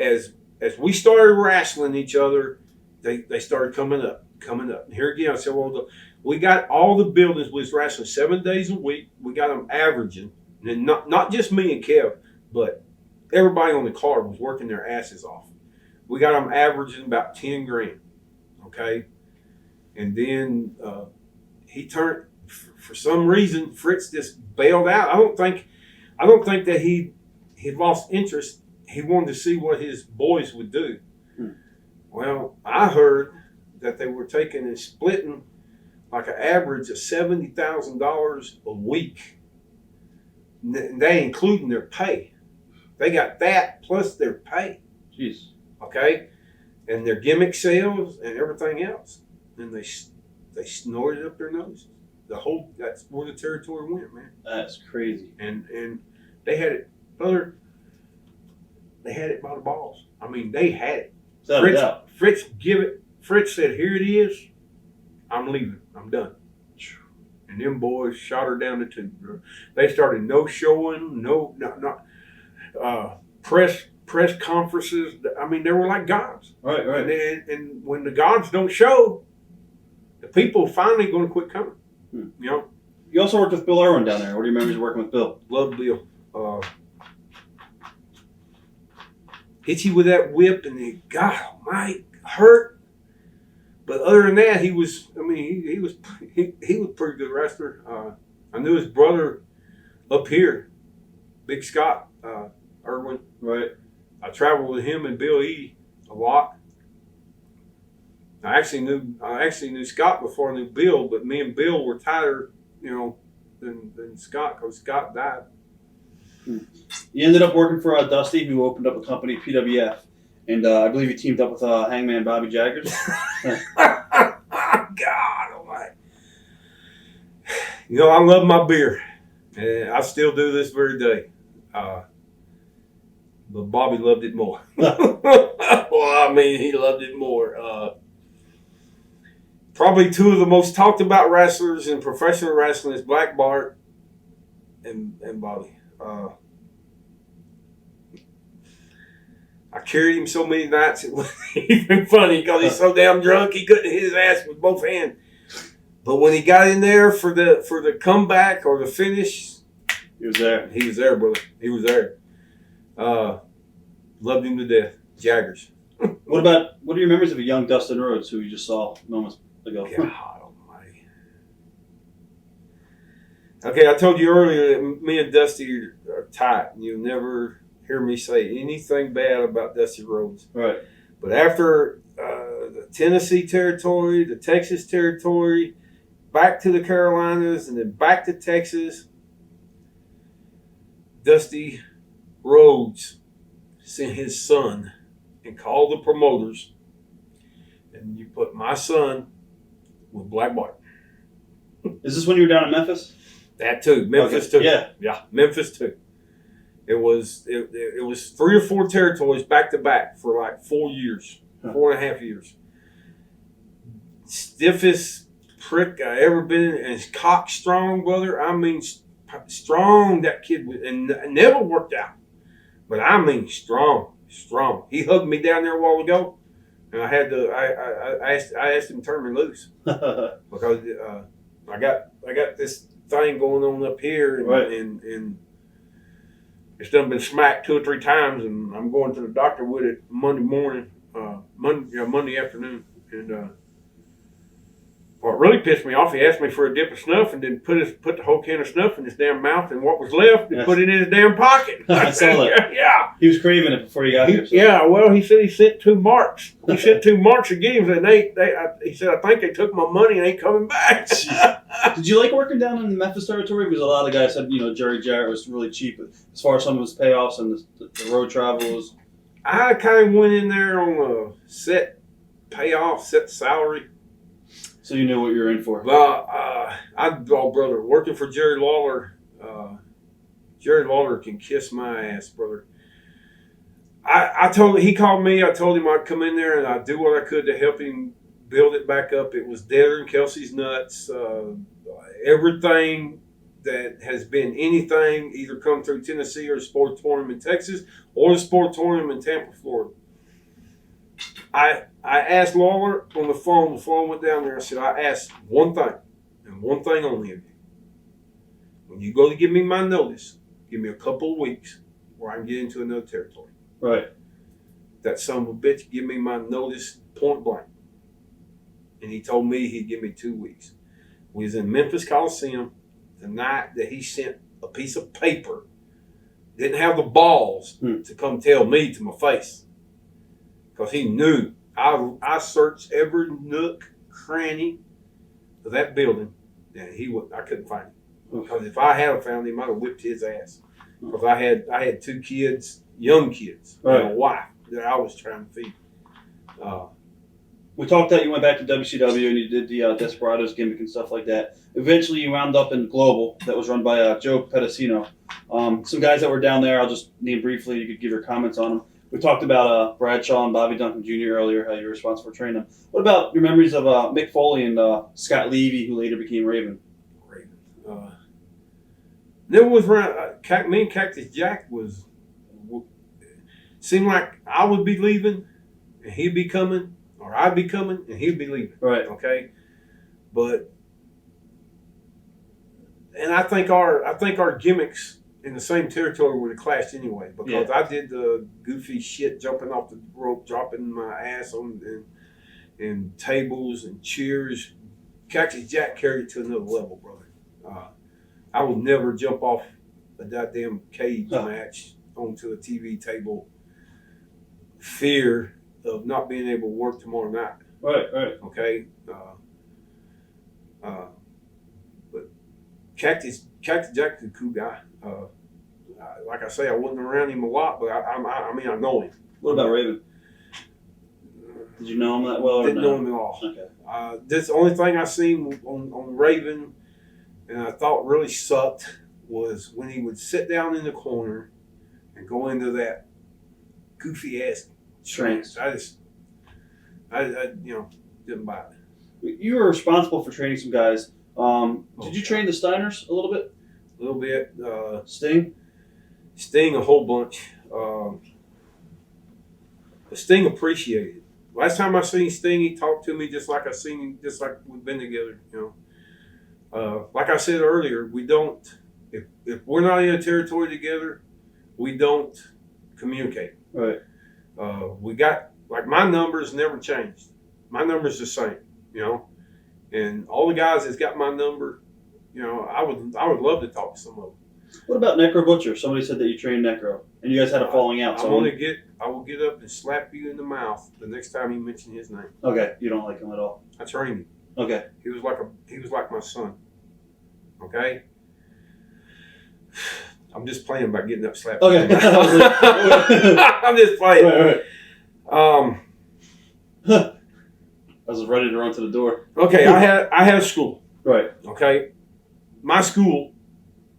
A: we started wrestling each other, they started coming up. And here again, I said, well, we got all the buildings. We was wrestling 7 days a week. We got them averaging, and not just me and Kev, but everybody on the card was working their asses off. We got them averaging about 10 grand, okay? And then he turned, for some reason, Fritz just bailed out. I don't think that he lost interest. He wanted to see what his boys would do. Well, I heard that they were taking and splitting like an average of $70,000 a week. They including their pay. They got that plus their pay.
B: Jeez.
A: Okay? And their gimmick sales and everything else. And they snorted up their nose. That's where the territory went, man.
B: That's crazy.
A: And they had it, brother. They had it by the balls. I mean, they had it. Fritz said, "Here it is. I'm leaving. I'm done." And them boys shot her down the tube, bro. They started no showing, press conferences. I mean, they were like gods.
B: Right.
A: And when the gods don't show, the people finally going to quit coming. You know.
B: You also worked with Bill Irwin down there. What do you remember working with Bill?
A: Loved Bill. hit you with that whip, and it, God almighty, hurt. But other than that, he was a pretty good wrestler. I knew his brother up here, Big Scott, Irwin.
B: Right.
A: I traveled with him and Bill E a lot. I actually knew Scott before I knew Bill, but me and Bill were tighter, than Scott, because Scott died.
B: You ended up working for Dusty, who opened up a company, PWF, and I believe you teamed up with Hangman Bobby Jaggers.
A: God almighty. I love my beer. And I still do this very day. But Bobby loved it more. He loved it more. Probably two of the most talked about wrestlers in professional wrestling is Black Bart and Bobby. I carried him so many nights it wasn't even funny because he's so damn drunk he couldn't hit his ass with both hands. But when he got in there for the comeback or the finish,
B: he was there.
A: He was there, brother. He was there. Loved him to death. Jaggers.
B: What are your memories of a young Dustin Rhodes who you just saw moments ago?
A: God almighty. Okay, I told you earlier that me and Dusty are tight. You'll never hear me say anything bad about Dusty Rhodes.
B: Right.
A: But after the Tennessee territory, the Texas territory, back to the Carolinas, and then back to Texas, Dusty Rhodes sent his son and called the promoters, and you put my son with Black Bart.
B: Is this when you were down in Memphis?
A: That too. Memphis too. Yeah, Memphis too. It was 3 or 4 territories back to back for like 4 years, 4.5 years. Stiffest prick I ever been in, and cock strong, brother. I mean, strong that kid was, and never worked out. But I mean, strong. He hugged me down there a while ago, and I had to. I asked him to turn me loose because I got this thing going on up here, and,
B: right.
A: and it's done been smacked 2 or 3 times, and I'm going to the doctor with it Monday morning, Monday afternoon, and what really pissed me off, he asked me for a dip of snuff and then put the whole can of snuff in his damn mouth, and what was left, and put it in his damn pocket.
B: I saw that.
A: Yeah.
B: He was craving it before he got here. So.
A: Yeah, well, he said he sent 2 marks. He sent 2 marks to get him, and he said, I think they took my money and ain't coming back.
B: Did you like working down in the Memphis territory? Because a lot of guys said, Jerry Jarrett was really cheap as far as some of his payoffs and the road travel was.
A: I kind of went in there on a set payoff, set salary.
B: So you knew what you were in for.
A: Well, brother, working for Jerry Lawler, Jerry Lawler can kiss my ass, brother. He called me. I told him I'd come in there and I'd do what I could to help him build it back up. It was deader than Kelsey's nuts. Everything that has been anything either come through Tennessee or the Sportatorium in Texas or the Sportatorium in Tampa, Florida. I asked Lawler on the phone before I went down there. I said, I asked one thing, and one thing only of you. When you go to give me my notice, give me a couple of weeks where I can get into another territory.
B: Right.
A: That son of a bitch give me my notice point blank. And he told me he'd give me 2 weeks. We was in Memphis Coliseum the night that he sent a piece of paper. Didn't have the balls to come tell me to my face. Because he knew. I searched every nook, cranny of that building, and I couldn't find him. Because if I had found him, I'd have whipped his ass. Because I had 2 kids, young kids,
B: right.
A: And a wife that I was trying to feed.
B: We talked that you went back to WCW and you did the Desperados gimmick and stuff like that. Eventually, you wound up in Global, that was run by Joe Pedicino. Some guys that were down there, I'll just name briefly. You could give your comments on them. We talked about Bradshaw and Bobby Duncan Jr. earlier, how you were responsible for training them. What about your memories of Mick Foley and Scott Levy, who later became Raven?
A: There was me and Cactus Jack seemed like I would be leaving and he'd be coming, or I'd be coming and he'd be leaving.
B: Right.
A: Okay. And I think our gimmicks in the same territory where it clashed anyway, because I did the goofy shit, jumping off the rope, dropping my ass on and tables and cheers. Cactus Jack carried it to another level, brother. I would never jump off a goddamn cage match onto a TV table. Fear of not being able to work tomorrow night.
B: Right.
A: Okay. But Cactus Jack's a cool guy. Like I say, I wasn't around him a lot, but I mean, I know him.
B: What about Raven? Did you know him that well?
A: Didn't know him at all.
B: Okay.
A: This the only thing I seen on Raven, and I thought really sucked, was when he would sit down in the corner and go into that goofy ass trance. I didn't buy it.
B: You were responsible for training some guys. Did you train the Steiners a little bit?
A: A little bit.
B: Sting
A: a whole bunch. The Sting appreciated it. Last time I seen Sting, he talked to me just like I seen him, just like we've been together. Like I said earlier, we don't. If we're not in a territory together, we don't communicate.
B: Right.
A: We got, like, my numbers never changed. My number's the same, and all the guys that's got my number, I would love to talk to some of them.
B: What about Necro Butcher? Somebody said that you trained Necro, and you guys had a falling out.
A: I will get up and slap you in the mouth the next time you mention his name.
B: Okay, you don't like him at all.
A: I trained him.
B: Okay.
A: He was like my son. Okay. I'm just playing about getting up slapped.
B: Okay.
A: I'm just playing.
B: Right.
A: Um.
B: I was ready to run to the door.
A: Okay, I had a school.
B: Right.
A: Okay. My school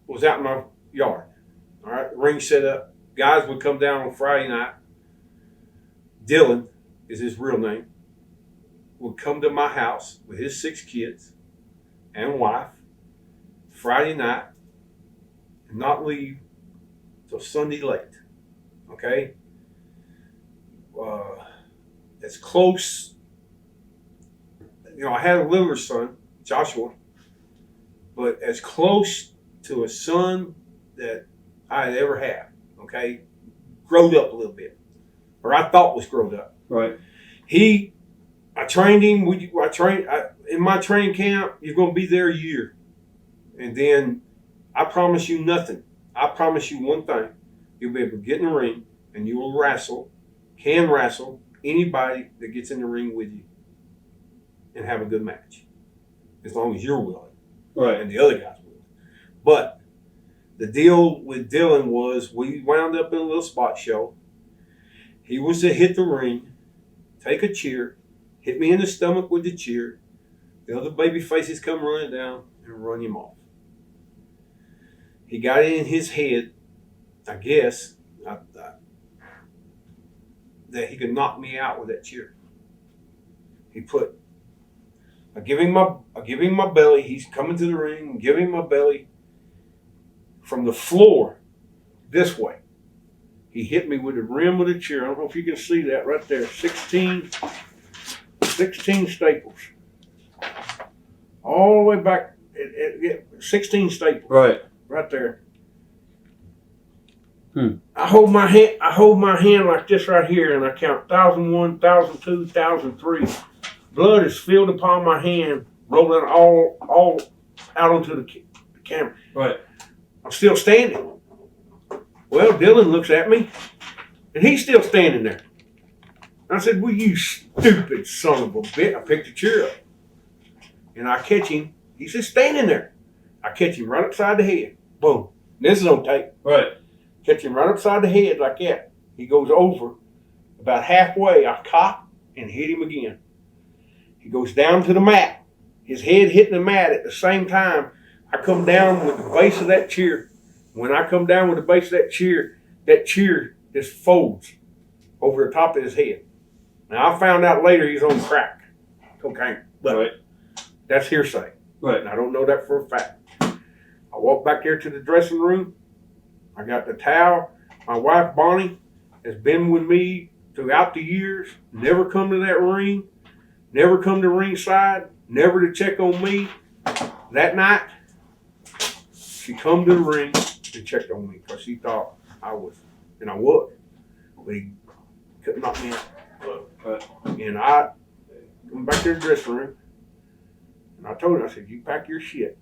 A: was out in my yard. All right. Ring set up. Guys would come down on Friday night. Dylan is his real name. Would come to my house with his 6 kids and wife Friday night and not leave till Sunday late. Okay. As close. I had a littler son, Joshua, but as close to a son that I had ever had, okay? Growed up a little bit, or I thought was growed up.
B: Right.
A: I trained him. In my training camp, you're going to be there a year. And then I promise you nothing. I promise you one thing. You'll be able to get in the ring and you will can wrestle anybody that gets in the ring with you and have a good match, as long as you're willing,
B: right,
A: and the other guys willing. But the deal with Dylan was we wound up in a little spot show. He was to hit the ring, take a cheer, hit me in the stomach with the cheer. The other baby faces come running down and run him off. He got it in his head, I guess, that he could knock me out with that cheer. I give him my belly. He's coming to the ring. Give him my belly. From the floor, this way. He hit me with the rim of the chair. I don't know if you can see that right there. 16 staples. All the way back. 16 staples. Right there. I hold my hand like this right here, and I count 1,001, 1,002, 1,003. Blood is filled upon my hand, rolling all out onto the camera.
B: Right.
A: I'm still standing. Well, Dylan looks at me, and he's still standing there. I said, "Well, you stupid son of a bitch." I picked the chair up, and I catch him. He's just standing there. I catch him right upside the head. Boom. This is on tape.
B: Right.
A: Catch him right upside the head like that. He goes over. About halfway, I cop and hit him again. He goes down to the mat. His head hitting the mat at the same time. I come down with the base of that chair. When I come down with the base of that chair just folds over the top of his head. Now, I found out later he's on crack. Cocaine. But that's hearsay.
B: Right.
A: And I don't know that for a fact. I walk back there to the dressing room. I got the towel. My wife, Bonnie, has been with me throughout the years. Never come to that ring. Never come to ringside. Never to check on me. That night, she come to the ring. and checked on me because he thought I was, and I was, but he couldn't knock me out.
B: Right.
A: And I went back to the dressing room, and I told him, I said, you pack your shit,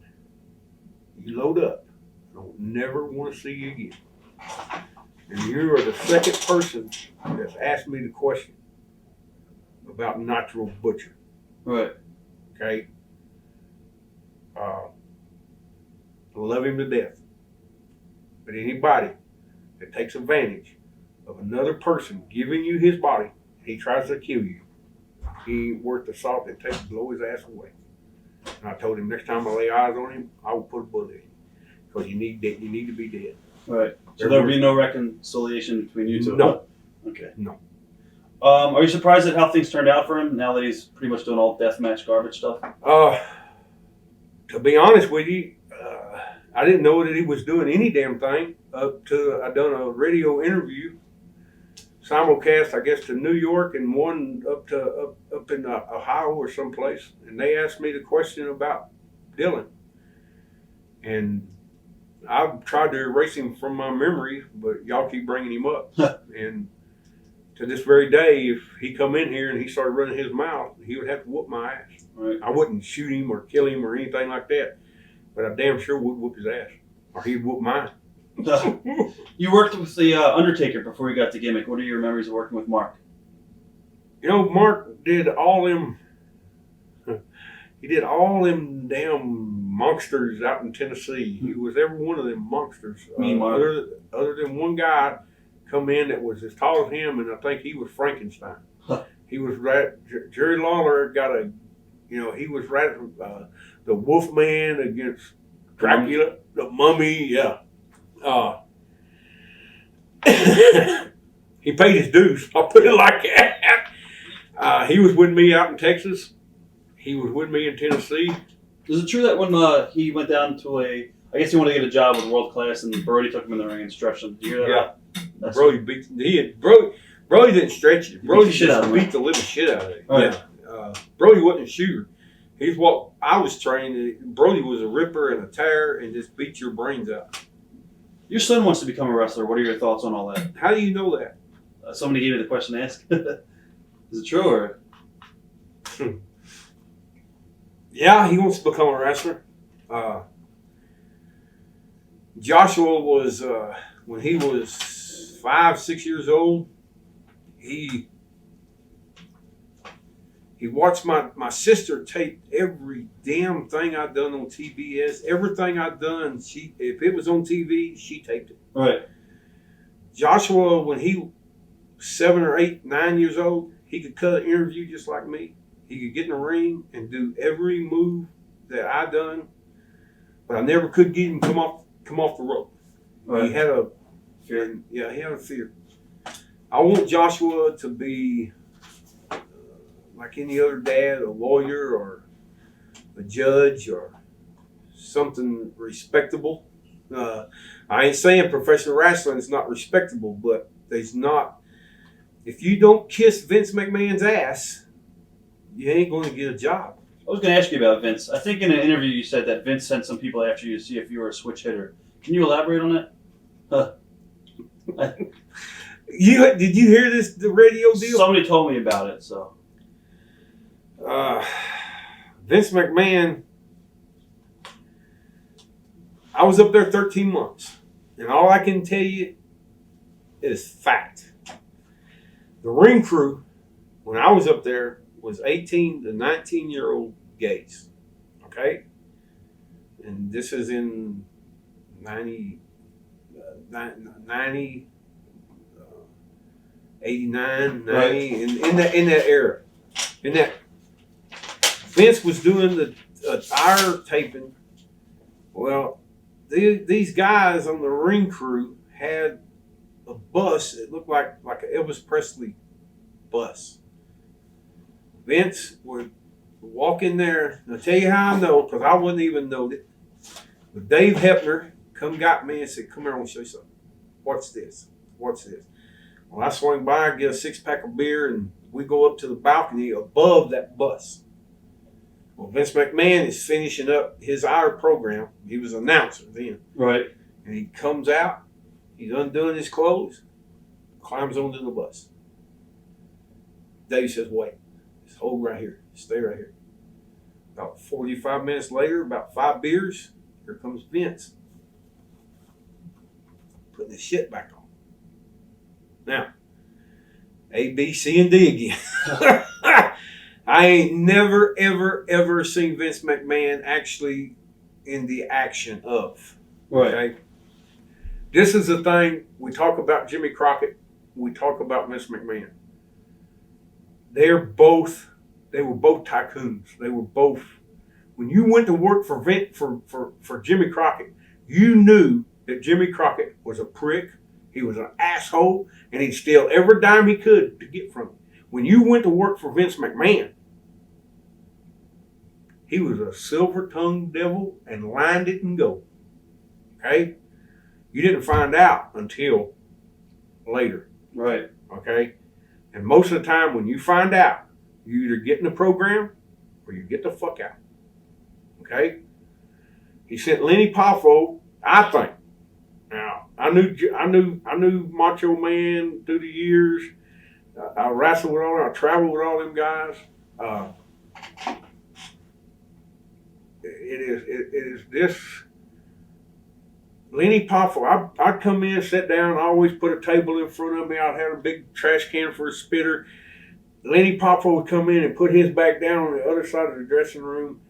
A: you load up. I don't never want to see you again. And you are the second person that's asked me the question about Necro Butcher.
B: Right.
A: Okay? I love him to death. But anybody that takes advantage of another person giving you his body, he tries to kill you. He ain't worth the salt it takes to blow his ass away. And I told him next time I lay eyes on him, I will put a bullet in him. Because you need to be dead.
B: Right. So there'll be no reconciliation between you two?
A: No.
B: Okay.
A: No.
B: Are you surprised at how things turned out for him now that he's pretty much doing all deathmatch garbage stuff?
A: To be honest with you, I didn't know that he was doing any damn thing up to I done a radio interview, simulcast, I guess, to New York and one up in Ohio or someplace, and they asked me the question about Dylan, and I've tried to erase him from my memory, but y'all keep bringing him up, and to this very day, if he come in here and he started running his mouth, he would have to whoop my ass.
B: Right.
A: I wouldn't shoot him or kill him or anything like that, but I damn sure would whoop his ass, or he'd whoop mine.
B: You worked with the Undertaker before you got to Gimmick. What are your memories of working with Mark?
A: You know, Mark did all them. He did all them damn monsters out in Tennessee. He was every one of them monsters. Other than one guy come in that was as tall as him, and I think he was Frankenstein. He was right. Jerry Lawler got a, he was right. The Wolfman against Dracula, the Mummy. Yeah. He paid his dues. I'll put it like that. He was with me out in Texas. He was with me in Tennessee.
B: Is it true that when he went down to I guess he wanted to get a job with World Class, and Brody took him in the ring and stretched him? Did you hear that?
A: Yeah. Brody beat. Brody didn't stretch it. Brody just beat the living shit out of it.
B: Right.
A: Yeah. Brody wasn't a shooter. He's what I was trained. Brody was a ripper and a tear and just beat your brains out.
B: Your son wants to become a wrestler. What are your thoughts on all that?
A: How do you know that?
B: Somebody gave me the question to ask. Is it true or?
A: Yeah, he wants to become a wrestler. Joshua was when he was 5-6 years old. He watched my sister tape every damn thing I'd done on TBS. Everything I'd done, if it was on TV, she taped it.
B: Right.
A: Joshua, when he was 7 or 8, 9 years old, he could cut an interview just like me. He could get in the ring and do every move that I done, but I never could get him come off the rope.
B: Right.
A: He had a fear. Yeah, he had a fear. I want Joshua to be like any other dad, a lawyer or a judge or something respectable. I ain't saying professional wrestling is not respectable, but there's not. If you don't kiss Vince McMahon's ass, you ain't going to get a job.
B: I was going to ask you about Vince. I think in an interview you said that Vince sent some people after you to see if you were a switch hitter. Can you elaborate on that?
A: Did you hear the radio deal?
B: Somebody told me about it. So,
A: Vince McMahon. I was up there 13 months, and all I can tell you is fact. The ring crew, when I was up there, was 18 to 19-year-old gays. Okay? And this is in 90, 89, 90, right. in that era. In that, Vince was doing the our taping. Well, these guys on the ring crew had a bus. It looked like an Elvis Presley bus. Vince would walk in there. And I'll tell you how I know, because I wouldn't even know it. But Dave Hepner got me and said, "Come here, I want to show you something. What's this? What's this?" Well, I swing by, get a 6-pack of beer, and we go up to the balcony above that bus. Well, Vince McMahon is finishing up his hour program. He was an announcer then.
B: Right.
A: And he comes out, he's undoing his clothes, climbs onto the bus. Dave says, wait, just hold right here, stay right here. About 45 minutes later, about 5 beers, here comes Vince. Putting his shit back on. Now, A, B, C, and D again. I ain't never, ever, ever seen Vince McMahon actually in the action of.
B: Right.
A: Okay? This is the thing, we talk about Jimmy Crockett, we talk about Vince McMahon. They were both tycoons. They were both, when you went to work for Jimmy Crockett, you knew that Jimmy Crockett was a prick, he was an asshole, and he'd steal every dime he could to get from you. When you went to work for Vince McMahon, he was a silver-tongued devil and lined it in gold. Okay? You didn't find out until later.
B: Right.
A: Okay? And most of the time when you find out, you either get in the program or you get the fuck out. Okay? He sent Lenny Poffo, I think. Now, I knew Macho Man through the years. I wrestled with all them, I traveled with all them guys. It is this Lenny Poffo. I'd come in, sit down, I always put a table in front of me. I'd have a big trash can for a spitter. Lenny Poffo would come in and put his back down on the other side of the dressing room.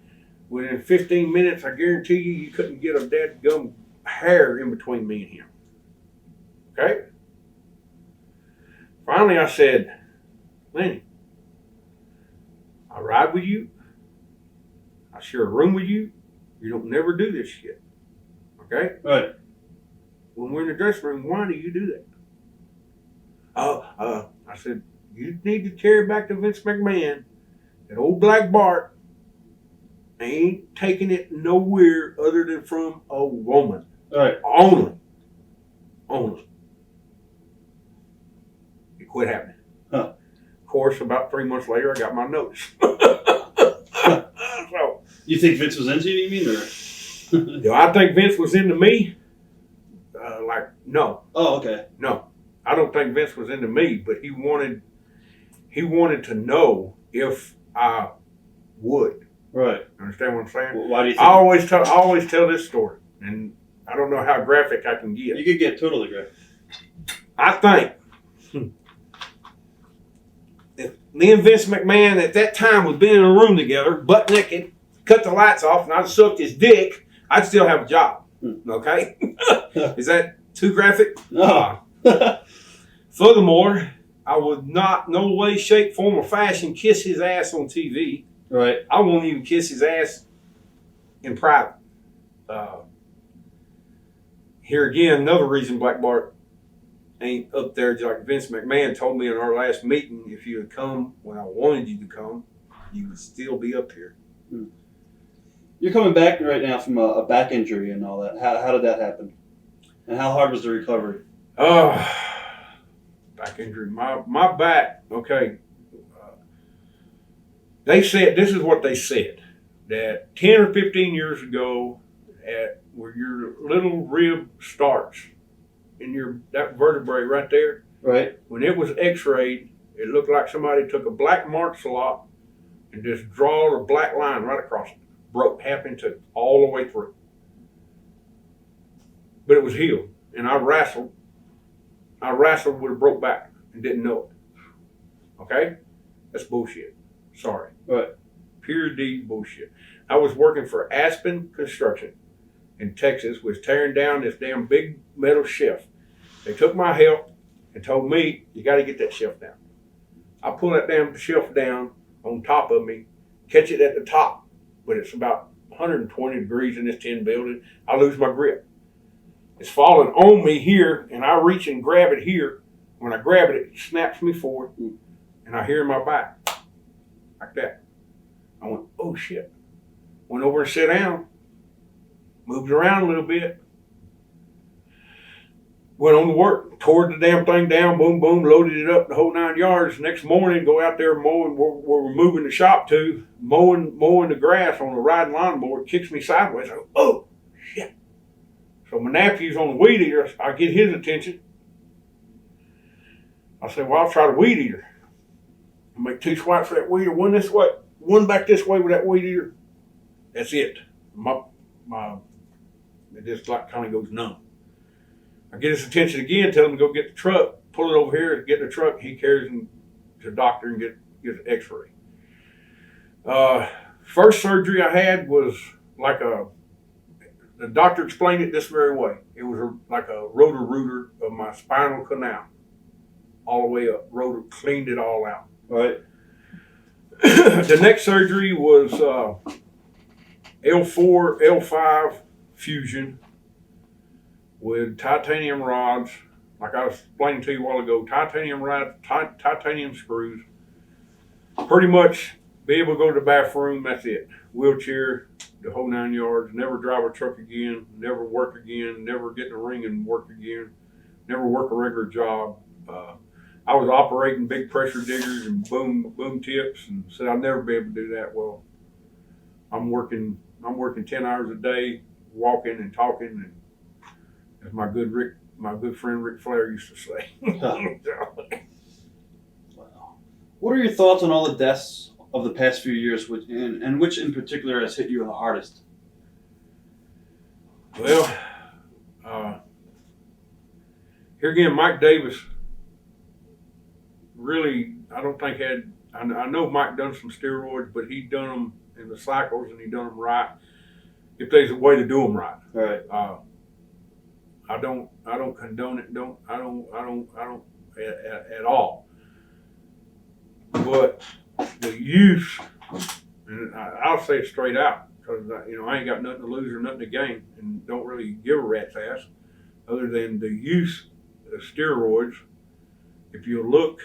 A: Within 15 minutes, I guarantee you couldn't get a dadgum hair in between me and him. Okay? Finally, I said, Lenny, I ride with you. I share a room with you. You don't never do this shit. Okay?
B: Right.
A: When we're in the dressing room, why do you do that? I said, you need to carry back to Vince McMahon that old Black Bart ain't taking it nowhere other than from a woman.
B: Right.
A: Only. It quit happening.
B: Huh.
A: Of course, about 3 months later, I got my notice. So,
B: You think Vince was into you, mean, or?
A: do I think Vince was into me? No.
B: Oh, okay.
A: No. I don't think Vince was into me, but he wanted to know if I would.
B: Right.
A: Understand what I'm saying?
B: Well, why do you think?
A: I always tell this story, and I don't know how graphic I can get.
B: You could get totally graphic.
A: I think if me and Vince McMahon at that time was being in a room together, butt naked, cut the lights off, and I sucked his dick, I'd still have a job. Okay? Is that too graphic?
B: No.
A: Furthermore, I would not, no way, shape, form, or fashion kiss his ass on TV.
B: Right.
A: I won't even kiss his ass in private. Here again, another reason Black Bart ain't up there, just like Vince McMahon told me in our last meeting, if you had come when I wanted you to come, you would still be up here.
B: You're coming back right now from a back injury and all that. How did that happen? And how hard was the recovery?
A: Back injury. My back, okay. They said, this is what they said, that 10 or 15 years ago, at where your little rib starts, in that vertebrae right there,
B: Right.
A: when it was x-rayed, it looked like somebody took a black mark slot and just drawed a black line right across it. Broke half in two, all the way through. But it was healed. And I wrestled with a broke back and didn't know it. Okay? That's bullshit. Sorry.
B: Right.
A: Pure D bullshit. I was working for Aspen Construction in Texas, was tearing down this damn big metal shelf. They took my help and told me, you got to get that shelf down. I pull that damn shelf down on top of me, catch it at the top, but it's about 120 degrees in this tin building. I lose my grip. It's falling on me here, and I reach and grab it here. When I grab it, it snaps me forward, and I hear my back, like that. I went, oh shit. Went over and sat down, moved around a little bit, went on to work, tore the damn thing down, boom, boom, loaded it up the whole 9 yards. Next morning, go out there mowing where we're moving the shop to, mowing the grass on a riding lawnmower, kicks me sideways. I go, oh, shit.
C: So my nephew's on the weed eater. I get his attention. I said, well, I'll try the weed eater. I make 2 swipes of that weed eater, one this way, one back this way with that weed eater. That's it. It just like kind of goes numb. I get his attention again, tell him to go get the truck, pull it over here, get in the truck. He carries him to the doctor and get an x-ray. First surgery I had was like the doctor explained it this very way. It was like a rotor-rooter of my spinal canal. All the way up. Rotor cleaned it all out.
B: Right.
C: The next surgery was L4, L5 fusion with titanium rods. Like I was explaining to you a while ago, titanium rods, titanium screws. Pretty much be able to go to the bathroom, that's it. Wheelchair, the whole 9 yards. Never drive a truck again, never work again, never get in the ring and work again, never work a regular job. I was operating big pressure diggers and boom tips, and said I'd never be able to do that. Well, I'm working 10 hours a day, walking and talking, and as my good friend Ric Flair used to say.
B: Wow. What are your thoughts on all the deaths of the past few years, and which in particular has hit you the hardest?
C: Well, here again, Mike Davis. Really, I don't think I know Mike done some steroids, but he done them in the cycles and he done them right. If there's a way to do them right.
B: Right.
C: I don't condone it. I don't at all. But the use, and I'll say it straight out because I ain't got nothing to lose or nothing to gain, and don't really give a rat's ass, other than the use of steroids. If you look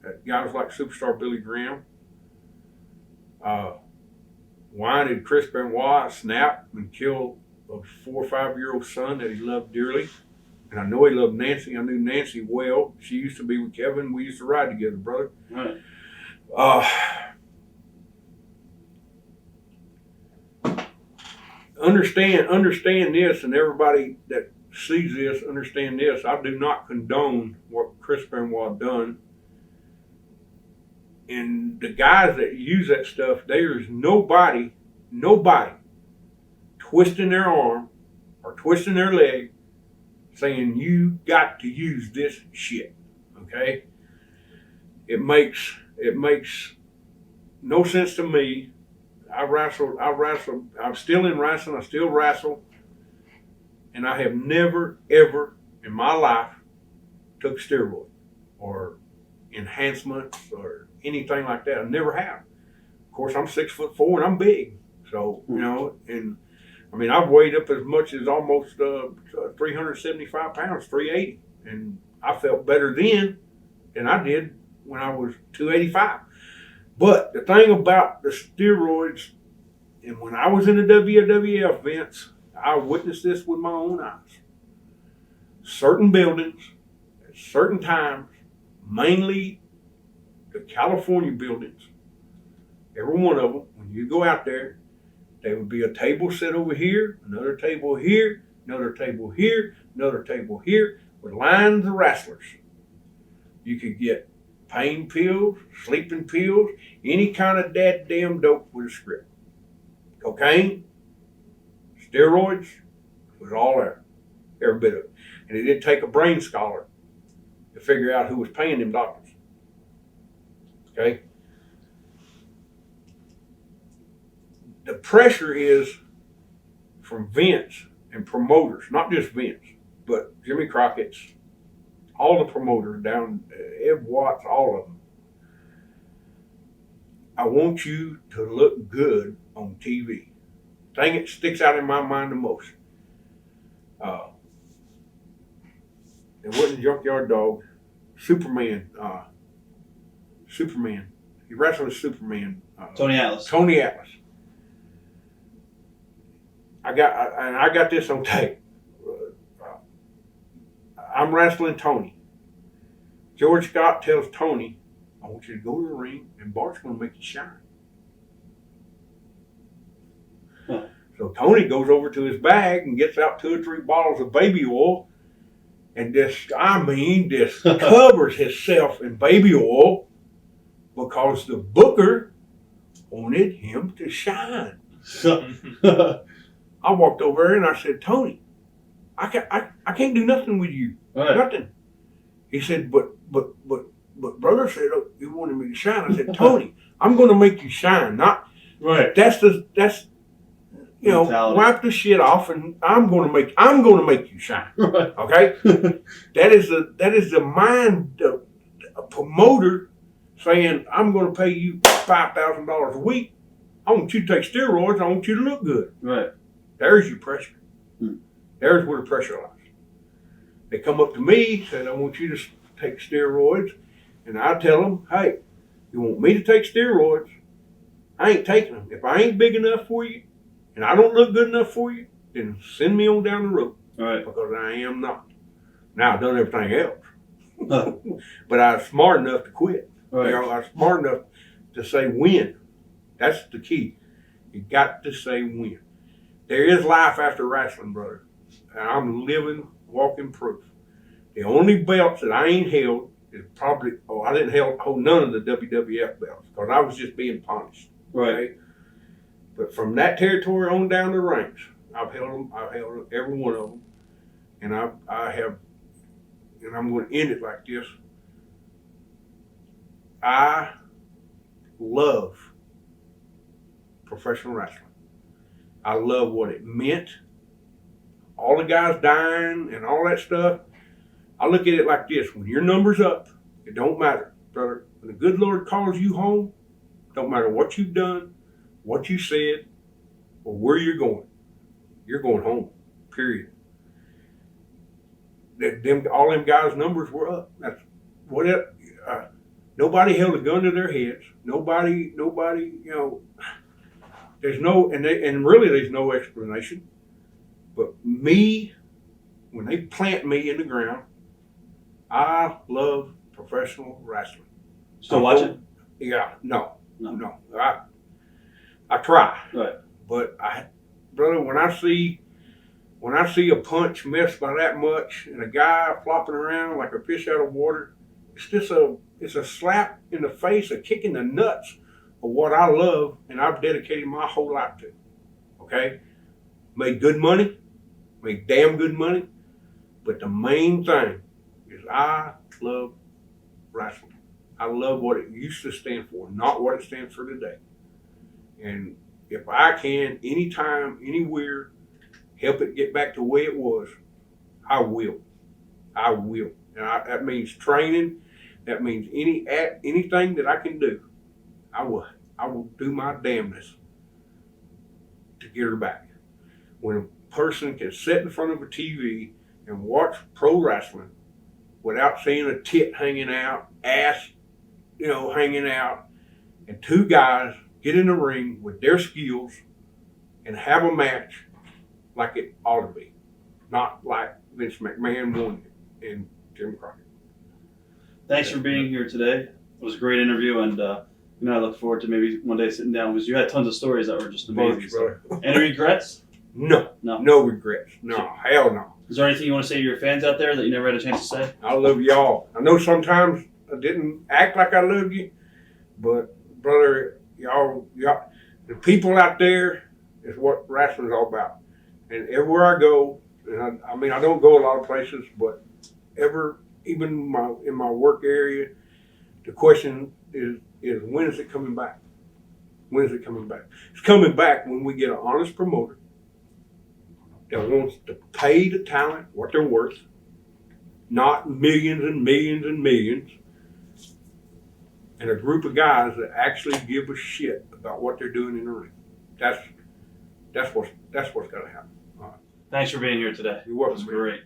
C: at guys like Superstar Billy Graham, why did Chris Benoit snap and kill a 4 or 5 year old son that he loved dearly? And I know he loved Nancy. I knew Nancy well. She used to be with Kevin. We used to ride together, brother.
B: Right.
C: Understand this, and everybody that sees this, understand this. I do not condone what Chris Benoit done. And the guys that use that stuff, there is nobody twisting their arm or twisting their leg saying you got to use this shit. Okay? It makes no sense to me. I wrestle, I'm still in wrestling, I still wrestle, and I have never, ever in my life took steroid or enhancements or anything like that. I never have. Of course, I'm 6'4" and I'm big. So, and I mean, I've weighed up as much as almost 375 pounds, 380. And I felt better then than I did when I was 285. But the thing about the steroids, and when I was in the WWF, Vince, I witnessed this with my own eyes. Certain buildings, at certain times, mainly the California buildings, every one of them, when you go out there, there would be a table set over here, another table here, another table here, another table here, with lines of wrestlers. You could get pain pills, sleeping pills, any kind of damn dope with a script. Cocaine, steroids, it was all there, every bit of it. And it did take a brain scholar to figure out who was paying them doctors. Okay? The pressure is from Vince and promoters, not just Vince, but Jimmy Crockett's, all the promoters down, Ed Watts, all of them. I want you to look good on TV. Thing that sticks out in my mind the most. It wasn't Junkyard Dog. Superman. He wrestled with Superman.
B: Tony Atlas.
C: I got this on tape. I'm wrestling Tony. George Scott tells Tony, I want you to go to the ring and Bart's going to make you shine. Huh. So Tony goes over to his bag and gets out 2 or 3 bottles of baby oil and just covers himself in baby oil because the booker wanted him to shine. I walked over there and I said, Tony, I can't do nothing with you.
B: Right.
C: Nothing. He said, but brother said, oh, you wanted me to shine. I said, Tony, I'm going to make you shine. Not
B: Right.
C: That's you know,
B: mentality.
C: wipe the shit off, and I'm going to make you shine.
B: Right.
C: Okay. that is the mind of a promoter saying, I'm going to pay you $5,000 a week. I want you to take steroids. I want you to look good.
B: Right.
C: There's your pressure. There's where the pressure lies. They come up to me, said, I want you to take steroids. And I tell them, hey, you want me to take steroids? I ain't taking them. If I ain't big enough for you and I don't look good enough for you, then send me on down the road.
B: Right.
C: Because I am not. Now, I've done everything else.
B: Huh.
C: But I was smart enough to quit.
B: Right.
C: You know, I was smart enough to say when. That's the key. You got to say when. There is life after wrestling, brother. And I'm living, walking proof. The only belts that I ain't held is probably, I didn't hold none of the WWF belts because I was just being punished.
B: Right.
C: Okay? But from that territory on down the ranks, I've held them. I've held every one of them. And I have, and I'm going to end it like this. I love professional wrestling. I love what it meant. All the guys dying and all that stuff. I look at it like this. When your number's up, it don't matter, brother. When the good Lord calls you home, don't matter what you've done, what you said, or where you're going. You're going home, period. All them guys' numbers were up. That's what it, nobody held a gun to their heads. Nobody, you know, there's no, and really there's no explanation. But me, when they plant me in the ground, I love professional wrestling.
B: Still watching?
C: Yeah, no. I try.
B: Right.
C: But brother, when I see a punch missed by that much and a guy flopping around like a fish out of water, it's a slap in the face, a kick in the nuts of what I love and I've dedicated my whole life to. Okay? Made good money, made damn good money, but the main thing is I love wrestling. I love what it used to stand for, not what it stands for today. And if I can, anytime, anywhere, help it get back to the way it was, I will. I will. And that means training. That means anything that I can do. I will do my damnness to get her back. When a person can sit in front of a TV and watch pro wrestling without seeing a tit hanging out, ass, hanging out, and 2 guys get in the ring with their skills and have a match like it ought to be, not like Vince McMahon won it and Jim Crockett.
B: Thanks for being here today. It was a great interview, and I look forward to maybe one day sitting down because you had tons of stories that were just amazing. So. Any regrets?
C: No regrets. No, hell no.
B: Is there anything you want to say to your fans out there that you never had a chance to say?
C: I love y'all. I know sometimes I didn't act like I loved you, but brother, y'all, the people out there is what wrestling's all about. And everywhere I go, and I don't go a lot of places, but even in my work area, the question is when is it coming back? When is it coming back? It's coming back when we get an honest promoter that wants to pay the talent what they're worth, not millions and millions and millions, and a group of guys that actually give a shit about what they're doing in the ring. That's what's got to happen. All right.
B: Thanks for being here today.
C: You're welcome.
B: It was great.